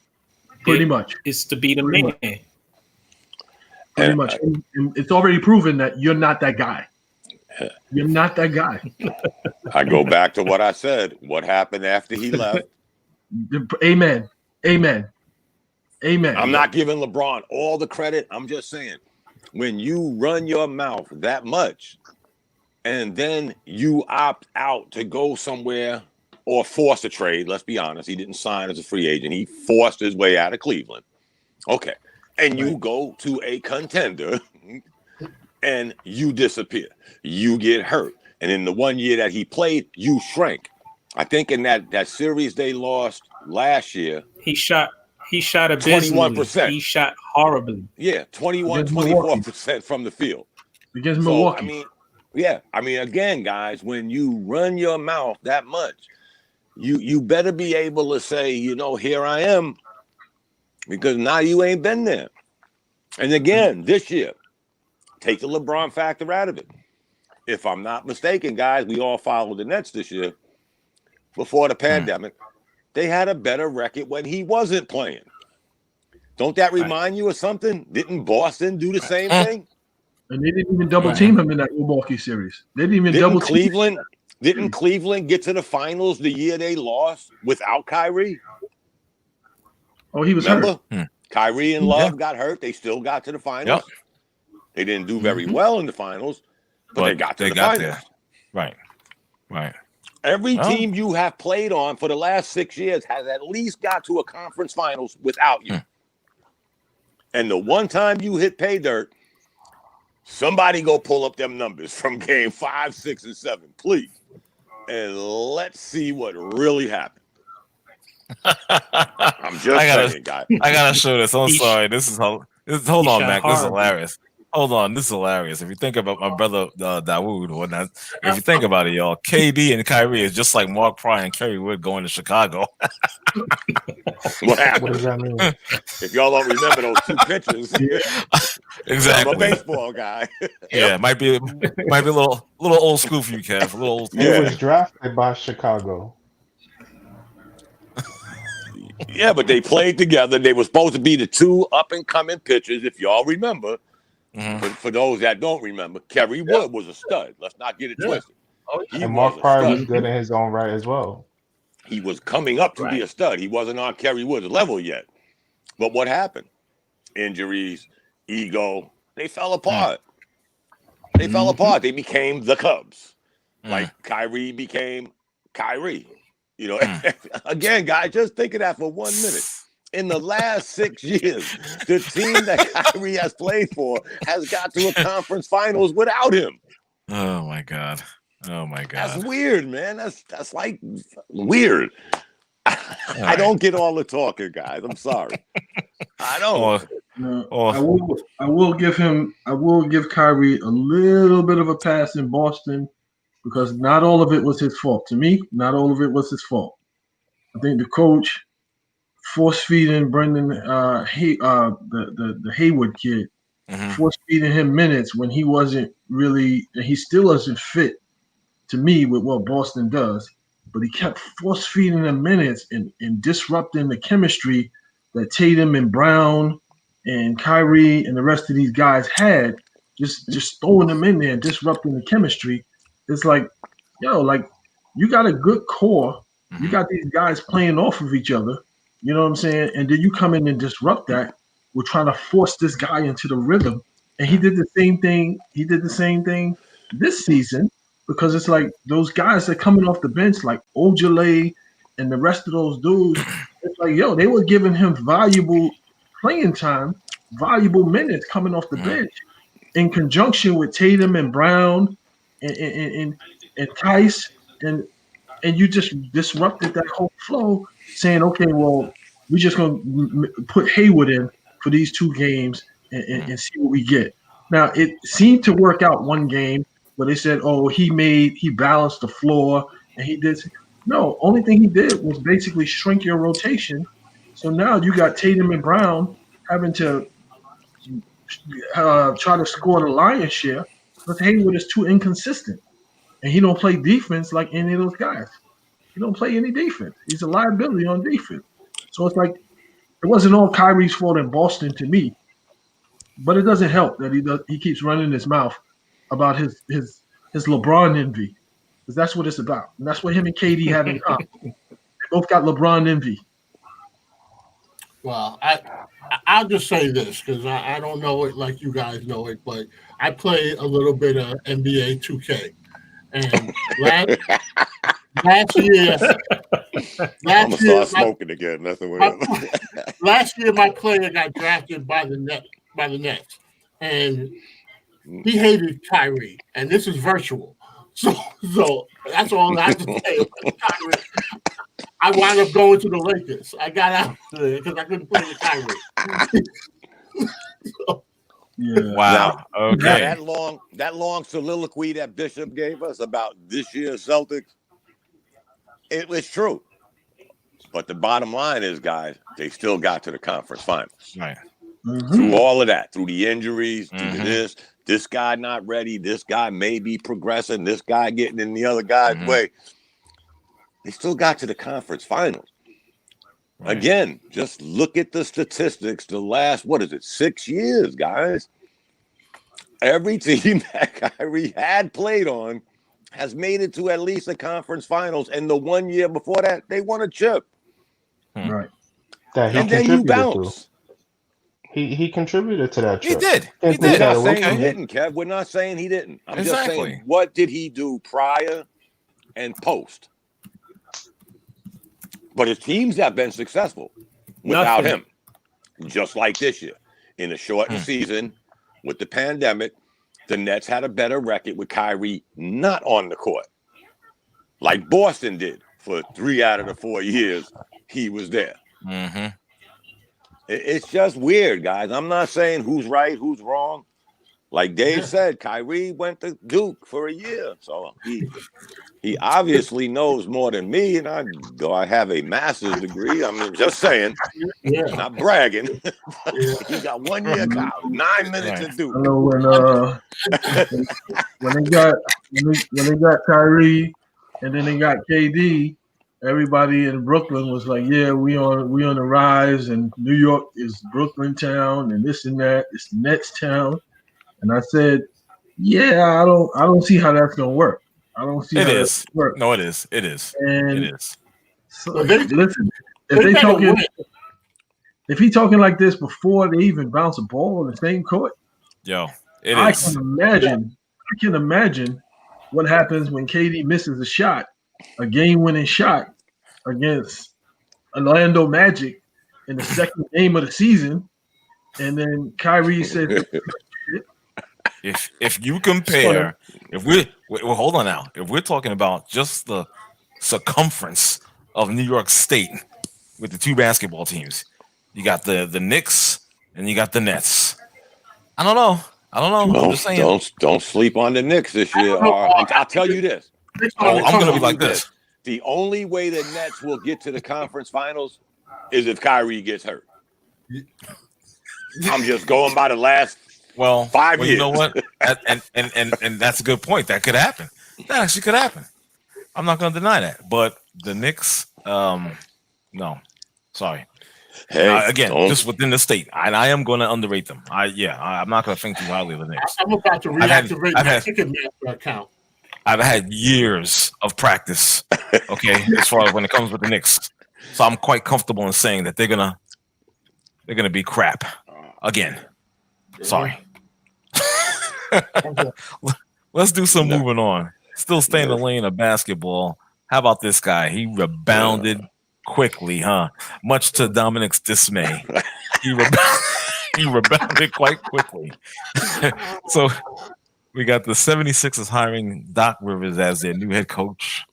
Pretty much. It's to be the man. Pretty much. And it's already proven that you're not that guy. You're not that guy. I go back to what I said. What happened after he left? Amen. Amen. Amen. I'm not giving LeBron all the credit. I'm just saying, when you run your mouth that much and then you opt out to go somewhere or force a trade, let's be honest, he didn't sign as a free agent. He forced his way out of Cleveland. Okay. And you go to a contender and you disappear. You get hurt. And in the 1 year that he played, you shrank. I think in that series they lost last year, he shot abysmally. 21%. He shot horribly. Yeah, 24% from the field. Against Milwaukee. I mean, again, guys, when you run your mouth that much, you better be able to say, here I am, because now you ain't been there. And again, this year, take the LeBron factor out of it. If I'm not mistaken, guys, we all followed the Nets this year. Before the pandemic, they had a better record when he wasn't playing. Don't that remind you of something? Didn't Boston do the same thing? And they didn't even double team him in that Milwaukee series. They didn't even double team. Didn't Cleveland get to the finals the year they lost without Kyrie? Oh, he was hurt. Kyrie and Love got hurt. They still got to the finals. Yep. They didn't do very well in the finals, but they got to the finals. There. Right. Every team you have played on for the last 6 years has at least got to a conference finals without you. And the one time you hit pay dirt, somebody go pull up them numbers from game 5, 6, and 7, please. And let's see what really happened. I'm just saying, guys. I gotta show this. I'm sorry. Hold on, Mac. This is hilarious. Hold on, this is hilarious. If you think about my brother Dawood or whatnot, if you think about it, y'all, KD and Kyrie is just like Mark Pryor and Kerry Wood going to Chicago. What happened? What does that mean? If y'all don't remember those two pictures, exactly. I'm a baseball guy. Yeah, might be a little old school for you, Kev. A little old school. He was drafted by Chicago. Yeah, but they played together. They were supposed to be the two up-and-coming pitchers, if y'all remember. For those that don't remember, Kerry Wood was a stud. Let's not get it twisted. And Mark Pryor was good in his own right as well. He was coming up to be a stud. He wasn't on Kerry Wood's level yet. But what happened? Injuries, ego. They fell apart. They fell apart. They became the Cubs. Like Kyrie became Kyrie. Again, guys, just think of that for 1 minute. In the last 6 years, the team that Kyrie has played for has got to a conference finals without him. Oh my God. That's weird, man. That's like weird. I don't get all the talking, guys. I'm sorry. I don't. I will give Kyrie a little bit of a pass in Boston because not all of it was his fault. To me, not all of it was his fault. I think the coach force feeding Brendan the Hayward kid, force feeding him minutes when he wasn't really, he still doesn't fit to me with what Boston does, but he kept force feeding him minutes and disrupting the chemistry that Tatum and Brown and Kyrie and the rest of these guys had, just throwing them in there and disrupting the chemistry. It's like, you got a good core. You got these guys playing off of each other. You know what I'm saying? And then you come in and disrupt that. We're trying to force this guy into the rhythm. And he did the same thing. He did the same thing this season because it's like those guys that are coming off the bench, like Ojale and the rest of those dudes, it's like, yo, they were giving him valuable playing time, valuable minutes coming off the bench in conjunction with Tatum and Brown and Tice. And you just disrupted that whole flow saying, okay, well, we're just going to put Hayward in for these 2 games and see what we get. Now, it seemed to work out one game where they said, oh, he balanced the floor and he did. No, only thing he did was basically shrink your rotation. So now you got Tatum and Brown having to try to score the lion's share because Hayward is too inconsistent. And he don't play defense like any of those guys. He don't play any defense. He's a liability on defense. So it's like it wasn't all Kyrie's fault in Boston to me, but it doesn't help that he keeps running his mouth about his LeBron envy, because that's what it's about, and that's what him and KD have in common. They both got LeBron envy. Well, I'll just say this because I don't know it like you guys know it, but I play a little bit of NBA 2K, and last year, I'm gonna start smoking again. Nothing with last year, my player got drafted by the Nets, and he hated Kyrie, and this is virtual. So that's all I have to say about Kyrie. I wound up going to the Lakers. I got out of there because I couldn't play with Kyrie. Yeah. Wow. Now, okay. That long soliloquy that Bishop gave us about this year's Celtics, it was true. But the bottom line is, guys, they still got to the conference finals. Right. Through all of that, through the injuries, through this guy not ready, this guy may be progressing, this guy getting in the other guy's way. They still got to the conference finals. Right. Again, just look at the statistics the last, 6 years, guys? Every team that Kyrie had played on has made it to at least the conference finals. And the 1 year before that, they won a chip. Right. And then you bounce. He contributed to that trip. He did. We're not saying he didn't, Kev. We're not saying he didn't. I'm just saying, what did he do prior and post? But his teams have been successful without him. Just like this year. In a shortened season, with the pandemic, the Nets had a better record with Kyrie not on the court. Like Boston did for 3 out of the 4 years he was there. It's just weird, guys. I'm not saying who's right, who's wrong. Like Dave said, Kyrie went to Duke for a year. So he obviously knows more than me. And I have a master's degree. I mean, just saying, not bragging. He got 1 year college, 9 minutes at Duke. I know when they got Kyrie and then they got KD, everybody in Brooklyn was like, "Yeah, we on the rise, and New York is Brooklyn town, and this and that. It's the Nets town." And I said, "Yeah, I don't see how that's gonna work. I don't see it how is. That's gonna work." No, it is. It is. And it is. So, listen, if he talking like this before they even bounce a ball on the same court, I can imagine what happens when KD misses a shot, a game-winning shot against Orlando Magic in the second game of the season, and then Kyrie said, if you compare, hold on now. If we're talking about just the circumference of New York State with the 2 basketball teams, you got the Knicks and you got the Nets. I don't know. I'm just saying. Don't sleep on the Knicks this year. I'll tell you this. I'm going to be like this. The only way the Nets will get to the conference finals is if Kyrie gets hurt. I'm just going by the last 5 years. You know what? And that's a good point. That could happen. That actually could happen. I'm not going to deny that. But the Knicks, no. Sorry. Hey, again, just within the state, and I am going to underrate them. I'm not going to think too highly of the Knicks. I'm about to reactivate my Ticketmaster account. I've had years of practice, okay, as far as when it comes with the Knicks. So I'm quite comfortable in saying that they're gonna be crap again. Sorry. Let's do some moving on. Still stay in the lane of basketball. How about this guy? He rebounded quickly, huh? Much to Dominic's dismay. He rebounded quite quickly. So we got the 76ers hiring Doc Rivers as their new head coach.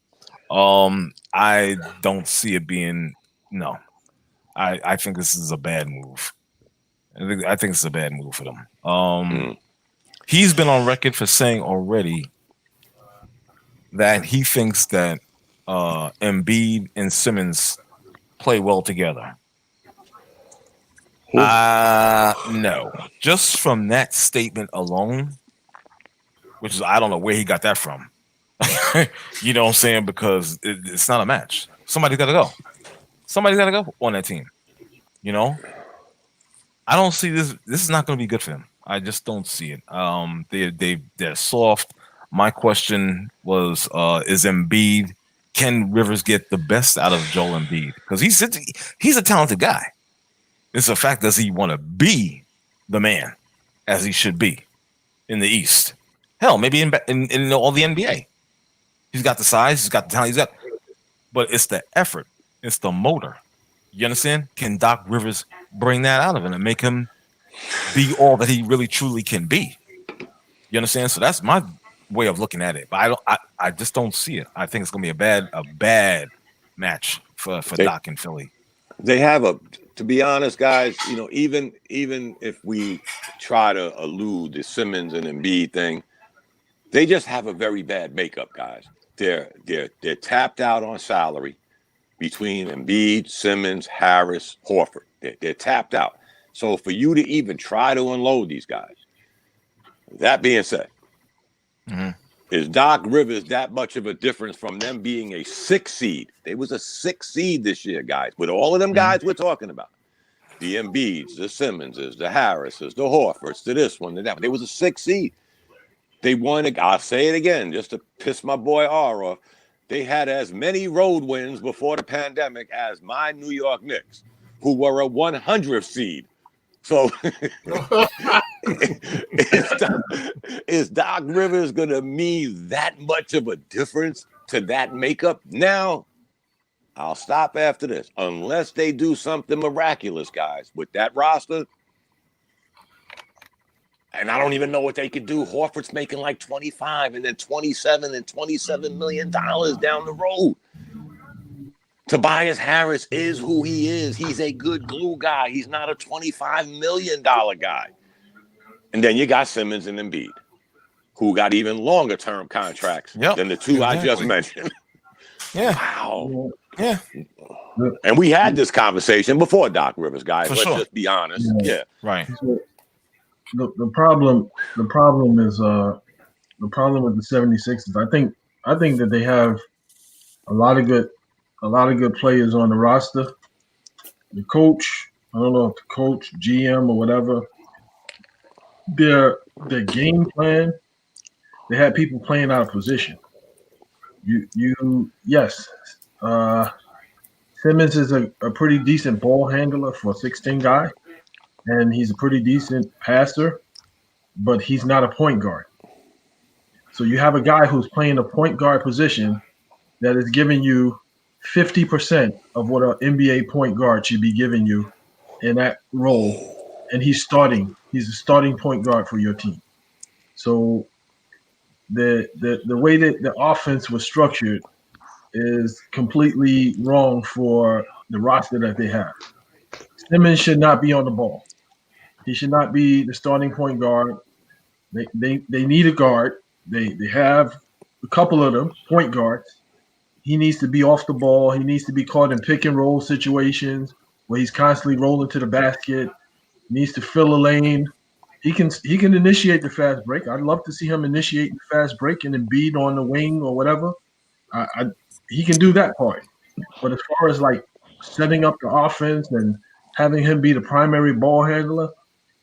I don't see it being I think this is a bad move. I think it's a bad move for them. He's been on record for saying already that he thinks that Embiid and Simmons play well together. No. Just from that statement alone, which is I don't know where he got that from. You know what I'm saying? Because it's not a match. Somebody's got to go. Somebody's got to go on that team. You know? I don't see this. This is not going to be good for them. I just don't see it. They're soft. My question was, is Embiid? Can Rivers get the best out of Joel Embiid? Because he's a talented guy. It's a fact, does he want to be the man as he should be in the East? Hell, maybe in all the NBA. He's got the size, he's got the talent, but it's the effort, it's the motor. You understand? Can Doc Rivers bring that out of him and make him be all that he really truly can be? You understand? So that's my way of looking at it. But I just don't see it. I think it's gonna be a bad match for Doc in Philly. They have to be honest, guys, you know, even if we try to elude the Simmons and Embiid thing, they just have a very bad makeup, guys. They're tapped out on salary between Embiid, Simmons, Harris, Horford. They're tapped out. So for you to even try to unload these guys, that being said, is Doc Rivers that much of a difference from them being a 6 seed? They was a 6 seed this year, guys, with all of them guys we're talking about. The Embiids, the Simmonses, the Harrises, the Horfords, to this one, to that one. They was a 6 seed. They won, I'll say it again, just to piss my boy R off. They had as many road wins before the pandemic as my New York Knicks, who were a 100th seed. So is Doc Rivers going to mean that much of a difference to that makeup? Now, I'll stop after this. Unless they do something miraculous, guys, with that roster. And I don't even know what they could do. Horford's making like 25 and then 27 and $27 million down the road. Tobias Harris is who he is. He's a good glue guy. He's not a $25 million guy. And then you got Simmons and Embiid, who got even longer term contracts than the two I just mentioned. Yeah. Wow. Yeah. And we had this conversation before Doc Rivers, guys. Let's just be honest. Yeah. Right. The problem is the problem with the 76ers. I think that they have a lot of good players on the roster. The coach, I don't know if the coach, GM or whatever, their game plan, they had people playing out of position. Yes. Simmons is a pretty decent ball handler for a 6'10" guy. And he's a pretty decent passer, but he's not a point guard. So you have a guy who's playing a point guard position that is giving you 50% of what an NBA point guard should be giving you in that role. And he's starting. He's a starting point guard for your team. So the way that the offense was structured is completely wrong for the roster that they have. Simmons should not be on the ball. He should not be the starting point guard. They need a guard. They have a couple of them, point guards. He needs to be off the ball. He needs to be caught in pick and roll situations where he's constantly rolling to the basket. He needs to fill a lane. He can initiate the fast break. I'd love to see him initiate the fast break and then Embiid on the wing or whatever. He can do that part. But as far as like setting up the offense and having him be the primary ball handler,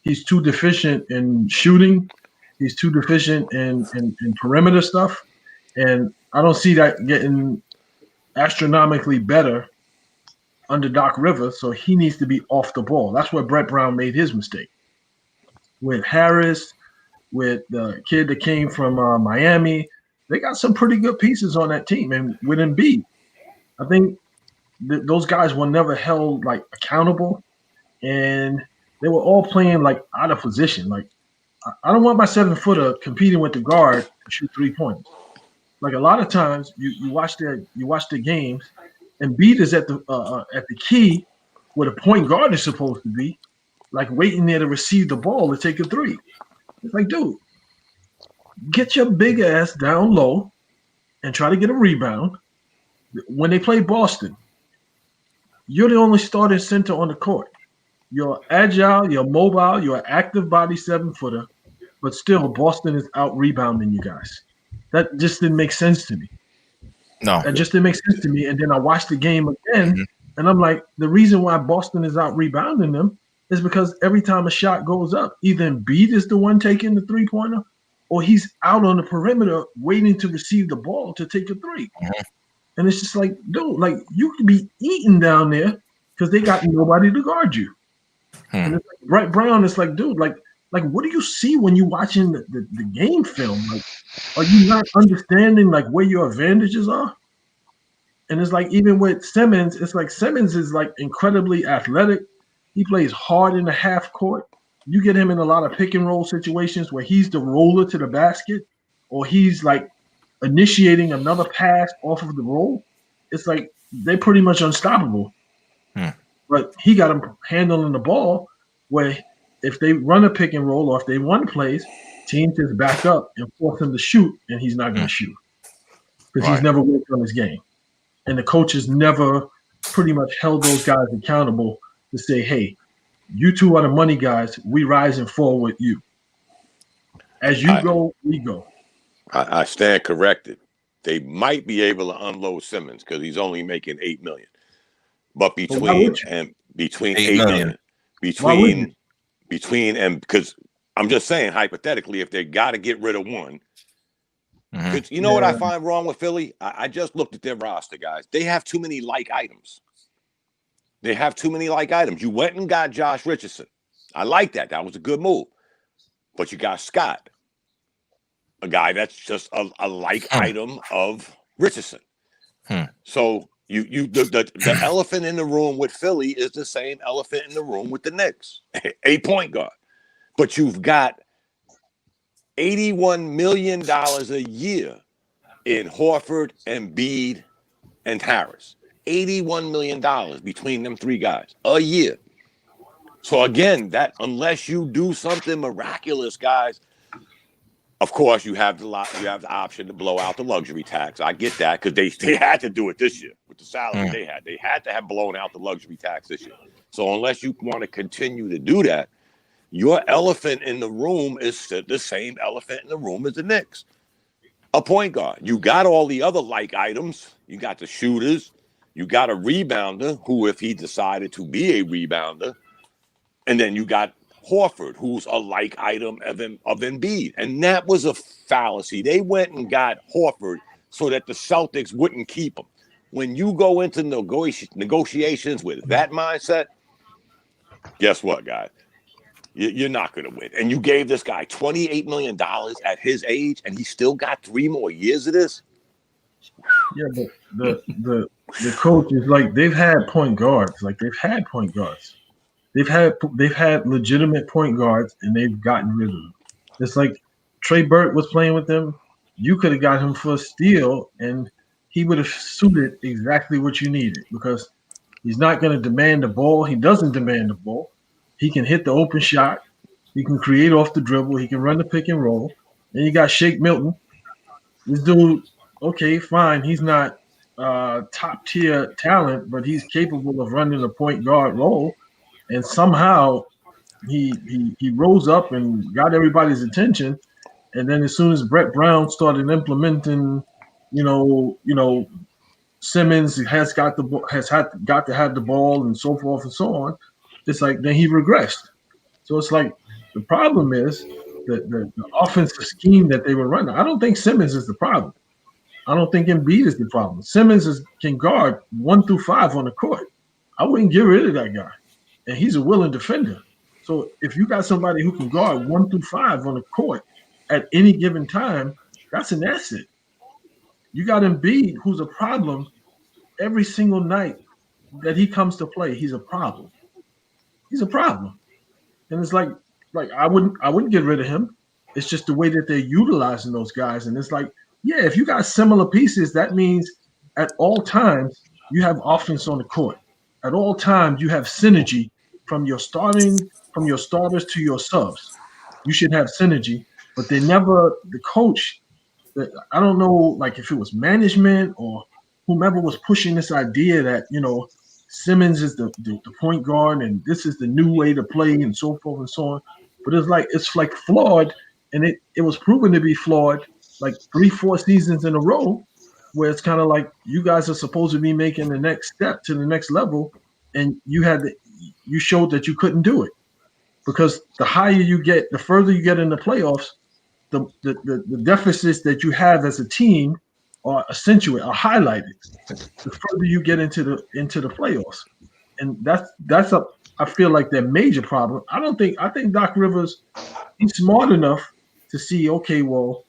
he's too deficient in shooting. He's too deficient in perimeter stuff. And I don't see that getting astronomically better under Doc Rivers, so he needs to be off the ball. That's where Brett Brown made his mistake. With Harris, with the kid that came from Miami, they got some pretty good pieces on that team. And with Embiid, I think those guys were never held like accountable, and they were all playing like out of position. Like, I don't want my 7-footer competing with the guard to shoot 3-pointers. Like, a lot of times you watch the games, and Embiid is at the key where the point guard is supposed to be, like waiting there to receive the ball to take a three. It's like, dude, get your big ass down low and try to get a rebound. When they play Boston, you're the only starting center on the court. You're agile, you're mobile, you're an active body 7-footer, but still Boston is out rebounding you guys. That just didn't make sense to me. No. That just didn't make sense to me. And then I watched the game again, and I'm like, the reason why Boston is out rebounding them is because every time a shot goes up, either Embiid is the one taking the 3-pointer, or he's out on the perimeter waiting to receive the ball to take a three. And it's just like, dude, like, you could be eating down there because they got nobody to guard you. And it's like, Brett Brown is like, dude, like what do you see when you're watching the game film? Like, are you not understanding like where your advantages are? And it's like, even with Simmons, it's like Simmons is like incredibly athletic. He plays hard in the half court. You get him in a lot of pick and roll situations where he's the roller to the basket, or he's like initiating another pass off of the roll. It's like they're pretty much unstoppable. But he got him handling the ball where if they run a pick and roll or if they run plays, teams just back up and force him to shoot, and he's not going to shoot because he's never worked on his game. And the coaches never pretty much held those guys accountable to say, hey, you two are the money guys. We rise and fall with you. As you go, we go. I stand corrected. They might be able to unload Simmons because he's only making $8 million. But between $8 million, because I'm just saying hypothetically, if they got to get rid of one, because you know what I find wrong with Philly? I just looked at their roster, guys. They have too many like items. You went and got Josh Richardson. I like that. That was a good move. But you got Scott, a guy that's just a like item of Richardson. So the elephant in the room with Philly is the same elephant in the room with the Knicks, a point guard. But you've got $81 million a year in Horford, Embiid, and Harris. $81 million between them three guys a year. So again, that unless you do something miraculous, guys, of course you have the option to blow out the luxury tax. I get that because they had to do it this year with the salary they had. They had to have blown out the luxury tax this year. So unless you want to continue to do that, your elephant in the room is the same elephant in the room as the Knicks. A point guard. You got all the other like items. You got the shooters. You got a rebounder who, if he decided to be a rebounder, and then you got Horford, who's a like item of Embiid. And that was a fallacy. They went and got Horford so that the Celtics wouldn't keep him. When you go into negotiations with that mindset, guess what, guys? You're not going to win. And you gave this guy $28 million at his age, and he still got 3 more years of this? Yeah, but the coach is like, they've had point guards. Like, they've had point guards. They've had legitimate point guards, and they've gotten rid of them. It's like Trey Burke was playing with them. You could have got him for a steal, and he would have suited exactly what you needed because he's not going to demand the ball. He doesn't demand the ball. He can hit the open shot. He can create off the dribble. He can run the pick and roll. Then you got Shake Milton. This dude, okay, fine. He's not top tier talent, but he's capable of running a point guard role. And somehow he rose up and got everybody's attention. And then as soon as Brett Brown started implementing, Simmons has got to have the ball and so forth and so on, it's like then he regressed. So it's like the problem is the offensive scheme that they were running. I don't think Simmons is the problem. I don't think Embiid is the problem. Simmons can guard 1 through 5 on the court. I wouldn't get rid of that guy. And he's a willing defender. So if you got somebody who can guard 1 through 5 on the court at any given time, that's an asset. You got Embiid, who's a problem every single night that he comes to play. He's a problem. He's a problem. And it's like I wouldn't get rid of him. It's just the way that they're utilizing those guys. And it's like, yeah, if you got similar pieces, that means at all times you have offense on the court. At all times you have synergy from your starters to your subs. You should have synergy, but they never, the coach, I don't know, like if it was management or whomever was pushing this idea that, Simmons is the point guard and this is the new way to play and so forth and so on. But it's like flawed, and it was proven to be flawed like 3-4 seasons in a row, where it's kind of like you guys are supposed to be making the next step to the next level, and you showed that you couldn't do it. Because the higher you get, the further you get in the playoffs, the deficits that you have as a team are accentuated, are highlighted. The further you get into the playoffs, and I feel like their major problem. I think Doc Rivers, he's smart enough to see, okay, well,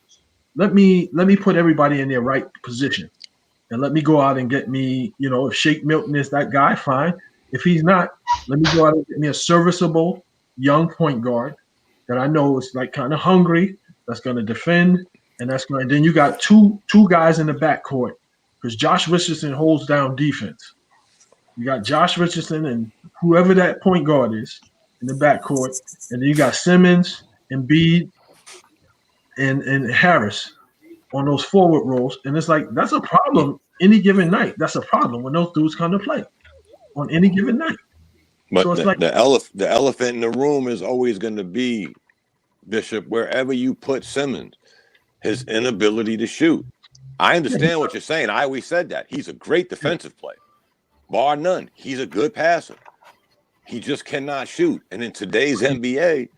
let me put everybody in their right position, and let me go out and get me, if Shake Milton is that guy, fine. If he's not, let me go out and get me a serviceable young point guard that I know is like kind of hungry, that's going to defend, and then you got two guys in the backcourt, because Josh Richardson holds down defense. You got Josh Richardson and whoever that point guard is in the backcourt, and then you got Simmons, Embiid, and Harris on those forward roles. And it's like, that's a problem any given night. That's a problem when those dudes come to play on any given night. But so it's the elephant in the room is always going to be, Bishop, wherever you put Simmons, his inability to shoot. I understand what you're saying. I always said that. He's a great defensive player. Bar none. He's a good passer. He just cannot shoot. And in today's NBA,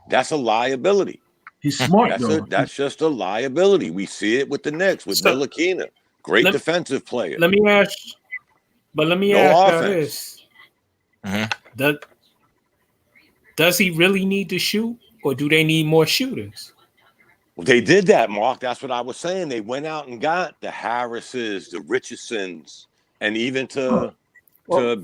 that's a liability. He's smart, that's just a liability. We see it with the Knicks, with Ntilikina. Great defensive player. Let me ask this. Mm-hmm. Does he really need to shoot, or do they need more shooters? Well, they did that, Mark. That's what I was saying. They went out and got the Harrises, the Richardsons, and even to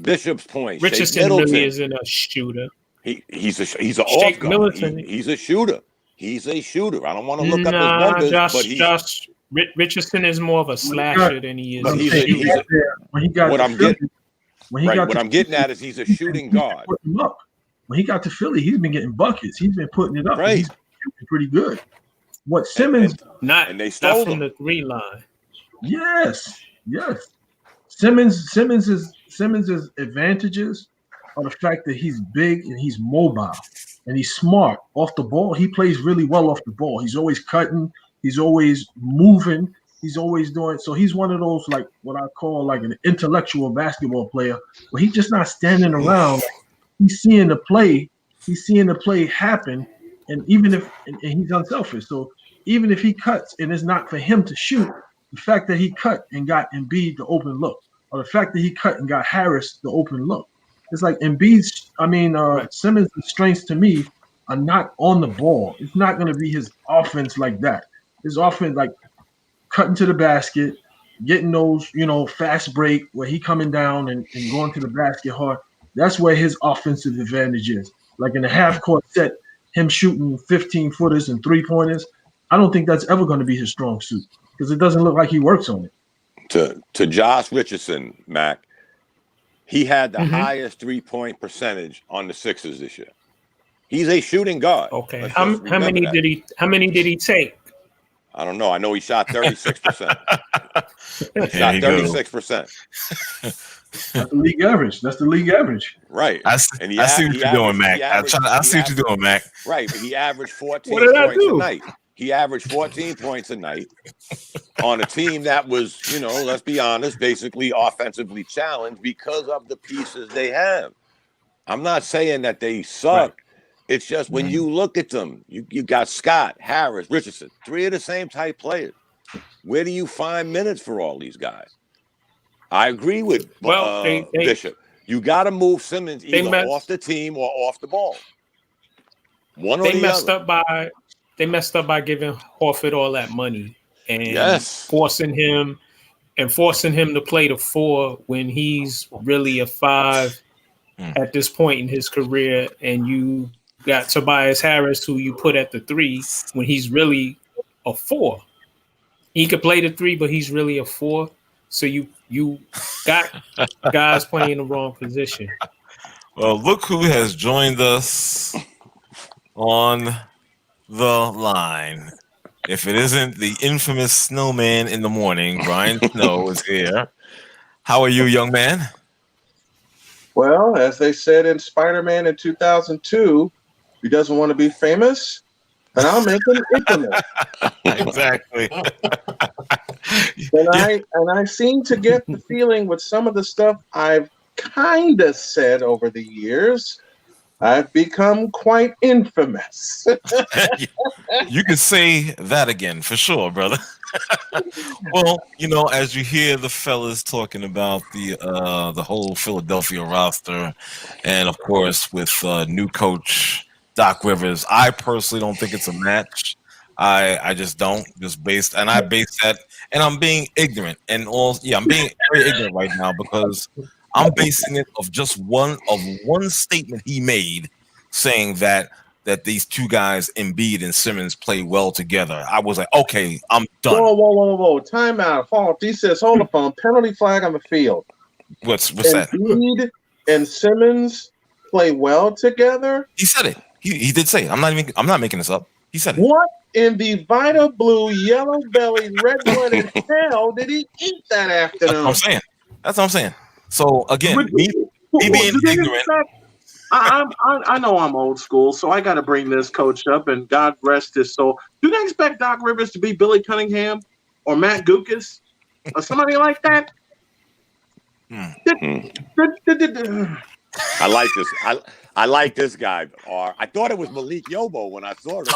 Bishop's point, Richardson really isn't a shooter. He's an off guard. He's a shooter. He's a shooter. I don't want to look up his numbers, but Josh Richardson is more of a slasher than he is. What I'm getting at is he's a shooting guard. When he got to Philly, he's been getting buckets. He's been putting it up. Right. He's pretty good. What Simmons and they stole from the 3 line. Yes. Simmons' advantages are the fact that he's big and he's mobile and he's smart off the ball. He plays really well off the ball. He's always cutting. He's always moving. He's always doing. So he's one of those, like what I call like an intellectual basketball player, where he's just not standing around. He's seeing the play. He's seeing the play happen, and even if and he's unselfish. So even if he cuts and it's not for him to shoot, the fact that he cut and got Embiid the open look, or the fact that he cut and got Harris the open look, it's like Simmons' strengths to me are not on the ball. It's not going to be his offense like that. His offense, like cutting to the basket, getting those, fast break where he coming down and going to the basket hard. That's where his offensive advantage is. Like in the half court set, him shooting 15-footers and 3-pointers, I don't think that's ever going to be his strong suit, because it doesn't look like he works on it. To Josh Richardson, Mac, he had the highest 3-point percentage on the Sixers this year. He's a shooting guard. Okay. How many did he take? I don't know. I know he shot 36%. He shot 36%. That's the league average. Right. I see what you're doing, Mac. I see what you're doing, Mac. Right. But he averaged 14 points a night. He averaged 14 points a night on a team that was, let's be honest, basically offensively challenged because of the pieces they have. I'm not saying that they suck. Right. It's just when you look at them, you got Scott, Harris, Richardson, 3 of the same type players. Where do you find minutes for all these guys? I agree with Bishop. You got to move Simmons either off the team or off the ball. One or the other. They messed up by giving Horford all that money and forcing him to play the 4 when he's really a 5 at this point in his career, and you got Tobias Harris, who you put at the 3 when he's really a 4. He could play the 3, but he's really a 4. So you got guys playing the wrong position. Well, look who has joined us on the line. If it isn't the infamous snowman in the morning, Brian Snow is here. How are you, young man? Well, as they said in Spider-Man in 2002, he doesn't want to be famous, and I'll make him infamous. Exactly. And I seem to get the feeling with some of the stuff I've kind of said over the years, I've become quite infamous. You can say that again for sure, brother. Well, as you hear the fellas talking about the whole Philadelphia roster, and of course with new coach Doc Rivers, I personally don't think it's a match. I just don't. I base that, and I'm being ignorant, and I'm being very ignorant right now because I'm basing it of just one statement he made, saying that these two guys, Embiid and Simmons, play well together. I was like, okay, I'm done. Whoa! Time out. He says, hold up, on penalty flag on the field. What's that? Embiid and Simmons play well together. He said it. He did say it. I'm not making this up. He said it. What in the Vita Blue, yellow belly, red blooded hell did he eat that afternoon? That's what I'm saying. So again, me being ignorant. I know I'm old school, so I got to bring this coach up, and God rest his soul. Do they expect Doc Rivers to be Billy Cunningham or Matt Guokas or somebody like that? I like this. I like this guy. I thought it was Malik Yobo when I saw it.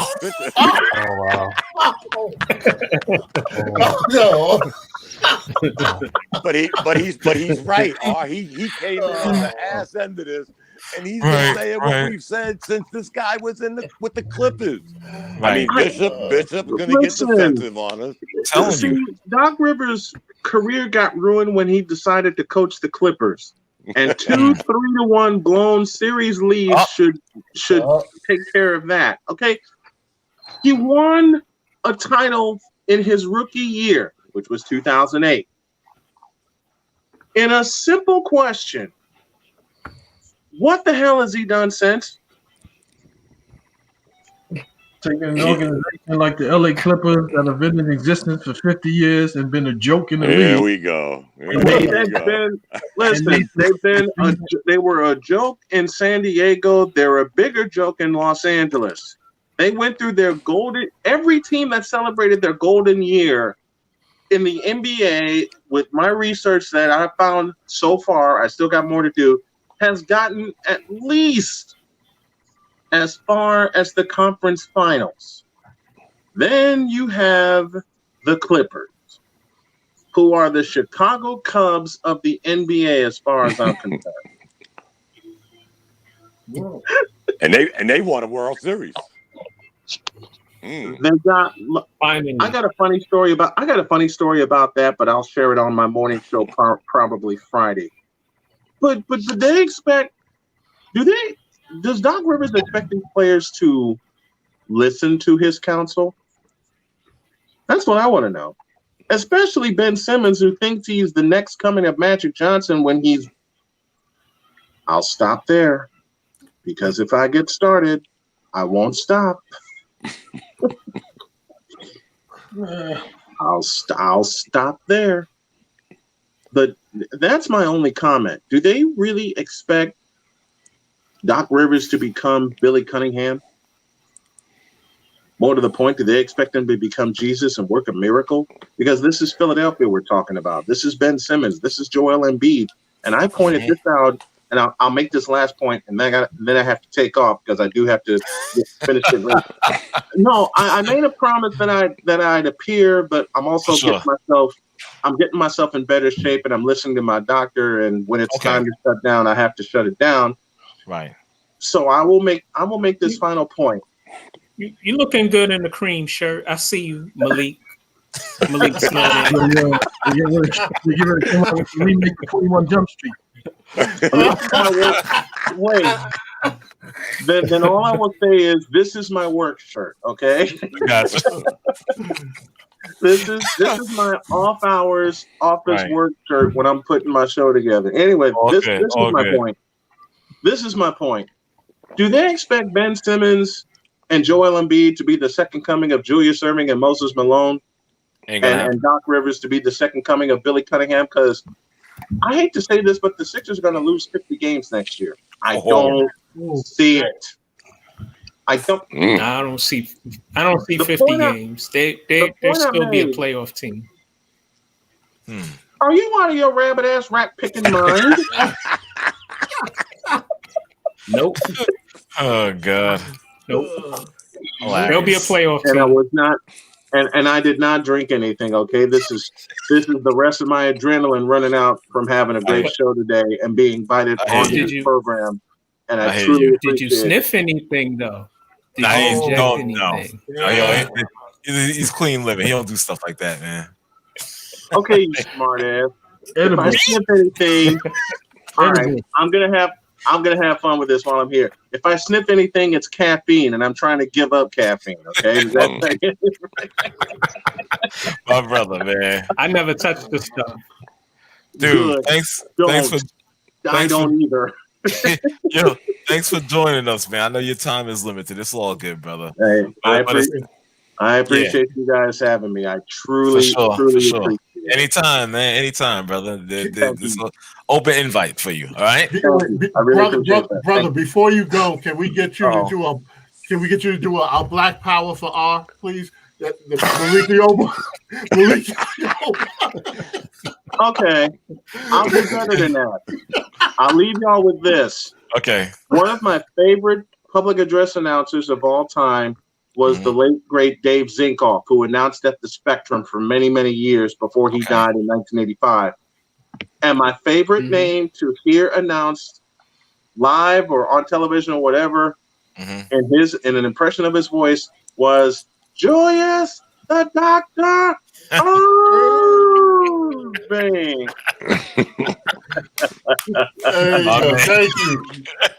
No. But he's right. He came in on the ass end of this, and he's been saying what we've said since this guy was with the Clippers. Right. I mean, Bishop going to get defensive on us. Doc Rivers' career got ruined when he decided to coach the Clippers. And 2-3-1 blown series leads should take care of that. Okay, he won a title in his rookie year, which was 2008. In a simple question, what the hell has he done since? Taking an organization like the LA Clippers that have been in existence for 50 years and been a joke in the league. There we go. They were a joke in San Diego. They're a bigger joke in Los Angeles. They went through every team that celebrated their golden year in the NBA, with my research that I found so far, I still got more to do, has gotten at least as far as the conference finals. Then you have the Clippers, who are the Chicago Cubs of the NBA, as far as I'm concerned. and they won a World Series. They got. I got a funny story about that, but I'll share it on my morning show probably Friday. But do they expect? Does Doc Rivers expect these players to listen to his counsel? That's what I want to know. Especially Ben Simmons, who thinks he's the next coming of Magic Johnson when he's... I'll stop there, because if I get started, I won't stop. I'll stop there. But that's my only comment. Do they really expect Doc Rivers to become Billy Cunningham? More to the point, do they expect him to become Jesus and work a miracle? Because this is Philadelphia we're talking about. This is Ben Simmons. This is Joel Embiid. And I pointed this out, and I'll make this last point, and then I have to take off because I do have to finish it. No, I made a promise that I'd appear, but I'm also getting myself I'm getting myself in better shape, and I'm listening to my doctor. And when it's time to shut down, I have to shut it down. Right. So I will make this final point. You looking good in the cream shirt. I see you, Malik. Malik Snowden. You're going to come out and remake the 21 Jump Street. Wait. Then all I will say is this is my work shirt, okay? Gotcha. This is my off hours office work shirt when I'm putting my show together. Anyway, this is my point. This is my point. Do they expect Ben Simmons and Joel Embiid to be the second coming of Julius Irving and Moses Malone, and Doc Rivers to be the second coming of Billy Cunningham? Because I hate to say this, but the Sixers are going to lose 50 games next year. I don't see it. I don't see 50 games. They'll still be a playoff team. Are you out of your rabbit ass rat picking mind? Nope. Oh God. Nope. There'll be a playoff team. And I was not, and I did not drink anything. Okay, this is the rest of my adrenaline running out from having a great show today and being invited on this program. And I truly did you sniff anything though? No. He's clean living. He don't do stuff like that, man. Okay, you smart ass. If I sniff anything, all right, I'm gonna have fun with this while I'm here. If I sniff anything, it's caffeine, and I'm trying to give up caffeine. Okay, my brother, man. I never touched this stuff, dude. Thanks for. I don't either. Yo, thanks for joining us, man. I know your time is limited. It's all good, brother. Hey, I appreciate you guys having me. I truly appreciate it. Anytime, man. Anytime, brother. There's an open invite for you. All right, brother. Before you go, can we get you to do a Black Power for R, please? Okay, I'll do better than that. I'll leave y'all with this. Okay. One of my favorite public address announcers of all time was the late, great Dave Zinkoff, who announced at the Spectrum for many, many years before he died in 1985. And my favorite name to hear announced live or on television or whatever, in an impression of his voice was Julius the Doctor Irving.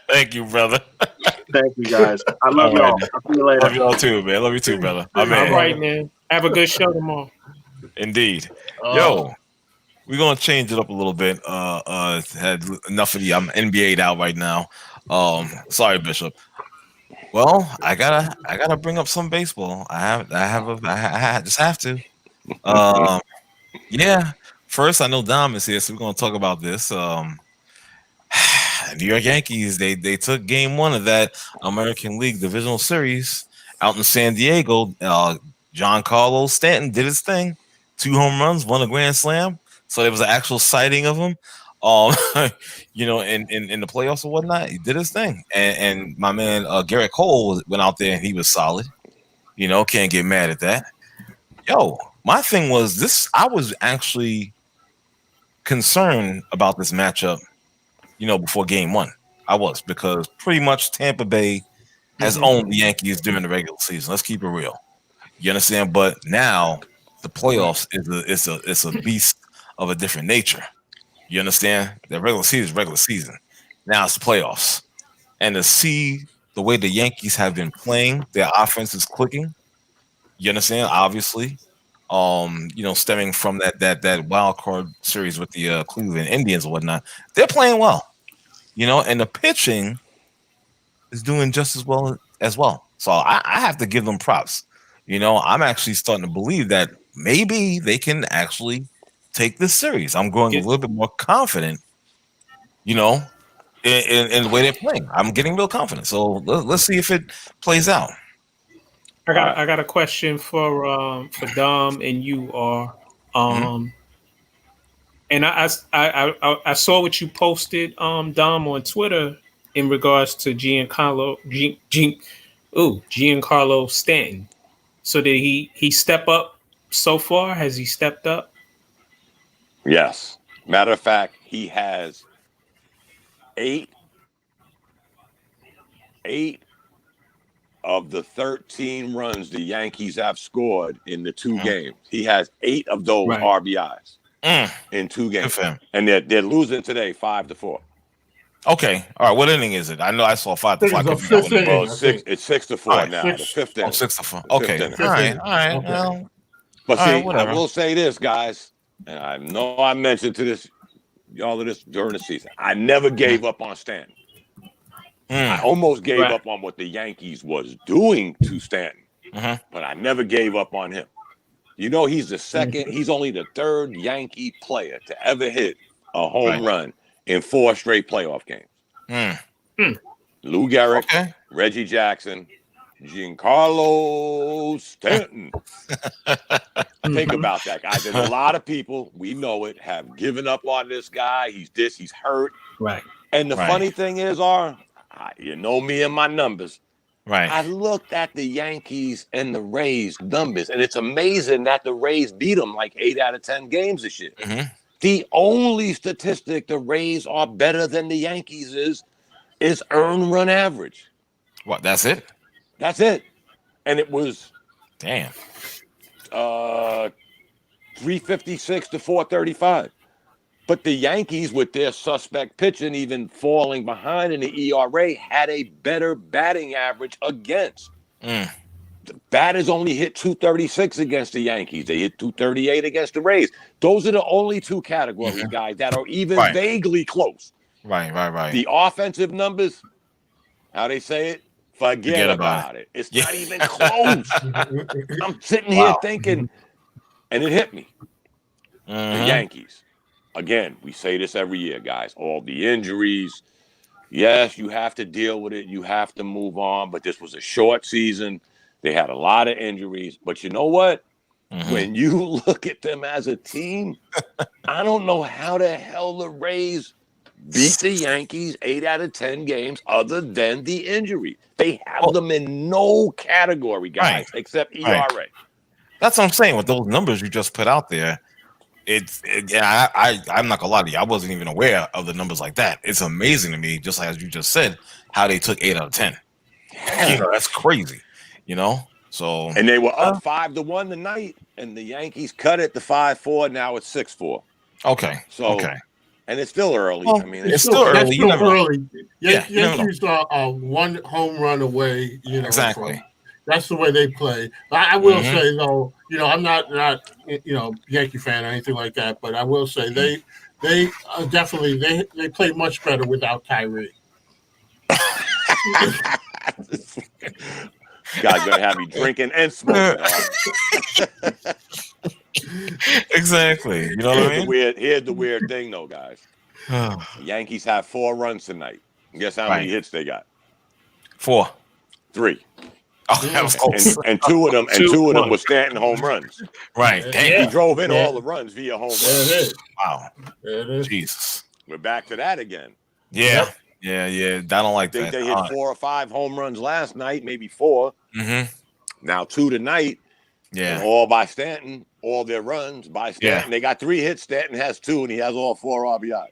Thank you, brother. Thank you, guys. I love y'all. I'll see you later. Love y'all too, man. Love you too, brother. All right, man. Have a good show tomorrow. Indeed. Yo, we're gonna change it up a little bit. Had enough of I'm NBA'd out right now. Sorry, Bishop. Well, I gotta bring up some baseball. I just have to. Yeah. First, I know Dom is here, so we're gonna talk about this. New York Yankees, they took game 1 of that American League Divisional Series out in San Diego. Giancarlo Stanton did his thing. 2 home runs, won a grand slam. So there was an actual sighting of him. In the playoffs or whatnot. He did his thing. And my man Garrett Cole went out there and he was solid. Can't get mad at that. Yo, my thing was this. I was actually concerned about this matchup, before game 1. I was, because pretty much Tampa Bay has owned the Yankees during the regular season. Let's keep it real. You understand? But now the playoffs is a beast of a different nature. You understand? The regular season is regular season. Now it's the playoffs. And to see the way the Yankees have been playing, their offense is clicking. You understand? Obviously. Stemming from that wild card series with the Cleveland Indians and whatnot, they're playing well, and the pitching is doing just as well. So I have to give them props. I'm actually starting to believe that maybe they can actually take this series. I'm growing a little bit more confident, in the way they're playing. I'm getting real confident. So let's see if it plays out. I got a question for Dom and you are and I saw what you posted Dom on Twitter in regards to Giancarlo Stanton. So did he step up so far? Has he stepped up? Yes. Matter of fact, he has eight of the 13 runs the Yankees have scored in the two games. He has 8 of those RBIs in 2 games. And they're losing today 5-4. Okay. All right. What inning is it? I know I saw 5-5. It's 6-4 now. The 5th inning. 6-4. Okay. All right. Okay. Well, but see, I will say this, guys, and I know I mentioned all of this during the season. I never gave up on Stanton. I almost gave up on what the Yankees was doing to Stanton, but I never gave up on him. You know, he's only the 3rd Yankee player to ever hit a home run in 4 straight playoff games. Lou Gehrig, Reggie Jackson, Giancarlo Stanton. Think about that, guys. And a lot of people, we know it, have given up on this guy. He's hurt. Right. And the funny thing is, you know me and my numbers. Right. I looked at the Yankees and the Rays numbers, and it's amazing that the Rays beat them like 8 out of 10 games this year. The only statistic the Rays are better than the Yankees is earned run average. What? That's it? That's it. And it was 356 to 435. But the Yankees, with their suspect pitching, even falling behind in the ERA, had a better batting average against. The batters only hit 236 against the Yankees. They hit 238 against the Rays. Those are the only 2 categories, guys, that are even vaguely close. Right. The offensive numbers, how they say it, forget about it. It's not even close. I'm sitting here thinking, and it hit me. The Yankees. Again, we say this every year, guys. All the injuries. Yes, you have to deal with it. You have to move on. But this was a short season. They had a lot of injuries. But you know what? When you look at them as a team, I don't know how the hell the Rays beat the Yankees 8 out of 10 games other than the injury. They have them in no category, guys, except ERA. That's what I'm saying. With those numbers you just put out there, I'm not gonna lie to you. I wasn't even aware of the numbers like that. It's amazing to me, just as you just said, how they took 8 out of 10. You know, that's crazy. You know, so and they were up 5-1 tonight, and the Yankees cut it to 5-4. Now it's 6-4. Okay. So and it's still early. Well, I mean, it's still early. It's still early. Yankees are 1 home run away. You know, exactly. That's the way they play. I will say though, you know, I'm not Yankee fan or anything like that, but I will say they definitely they play much better without Kyrie. Guy's gonna have me drinking and smoking. Exactly. You know what I mean? Here's the weird thing, though, guys. The Yankees have 4 runs tonight. Guess how many hits they got? 4. 3. Oh, that was close. And two of them were Stanton home runs. Right. He drove in all the runs via home runs. Wow. Jesus. We're back to that again. Yeah. Yeah. I don't like that. I think they hit 4 or 5 home runs last night, maybe 4. Now 2 tonight. Yeah. All by Stanton. All their runs by Stanton. Yeah. They got 3 hits. Stanton has 2, and he has all 4 RBI.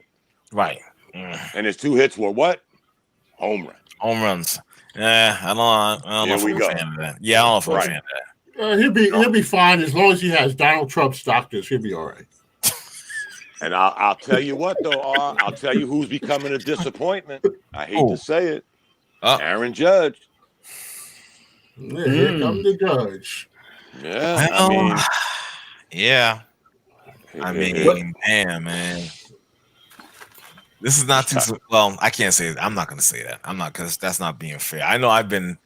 Right. And his 2 hits were what? Home runs. Home runs. Yeah, I don't know if I'm a fan of that. Yeah, I don't know if I'm a fan of that. He'll be fine as long as he has Donald Trump's doctors. He'll be all right. And I'll tell you what, though, I'll tell you who's becoming a disappointment. I hate to say it. Aaron Judge. Yeah, here comes the Judge. Yeah, I mean, damn, man. This is not too well. I can't say. I'm not going to say that. I'm not, because that's not being fair. I know I've been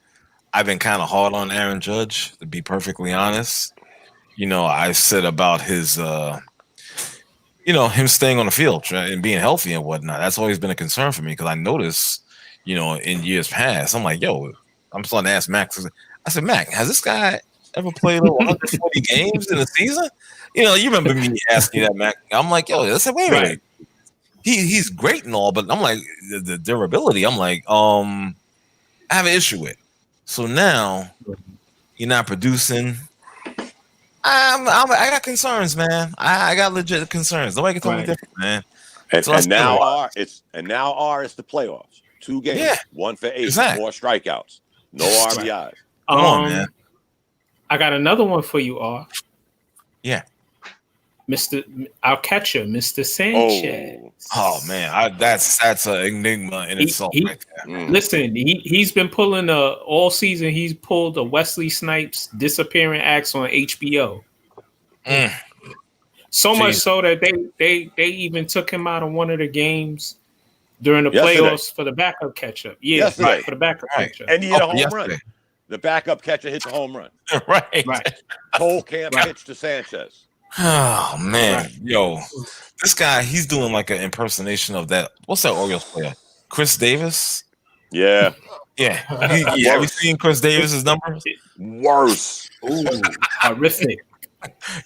kind of hard on Aaron Judge, to be perfectly honest. You know, I said about his, him staying on the field and being healthy and whatnot. That's always been a concern for me, because I noticed, in years past, I'm like, I'm starting to ask Max. I said, Mac, has this guy ever played over 140 games in a season? You remember me asking that, Mac. I'm like, I said, wait a minute. He's great and all, but I'm like, the durability, I'm like, I have an issue with. So now you're not producing. I got concerns, man. I got legit concerns. Nobody can tell me different, man. And now it's the playoffs. 2 games, 1 for 8, 4 strikeouts, no RBIs. Come on, man. I got another one for you, R. Yeah. Our catcher, Mr. Sanchez. Oh man, that's an enigma in itself. Right there. Listen, he's been pulling all season. He's pulled a Wesley Snipes disappearing acts on HBO. So much so that they even took him out of one of the games during the playoffs for the backup catcher. Yeah, for the backup catcher, and he hit a home run. The backup catcher hits a home run. right. Cole can't pitch to Sanchez. Oh man, yo, this guy, he's doing like an impersonation of that. What's that Orioles player? Chris Davis? Yeah. Have you seen Chris Davis's numbers? Worse. Ooh, horrific.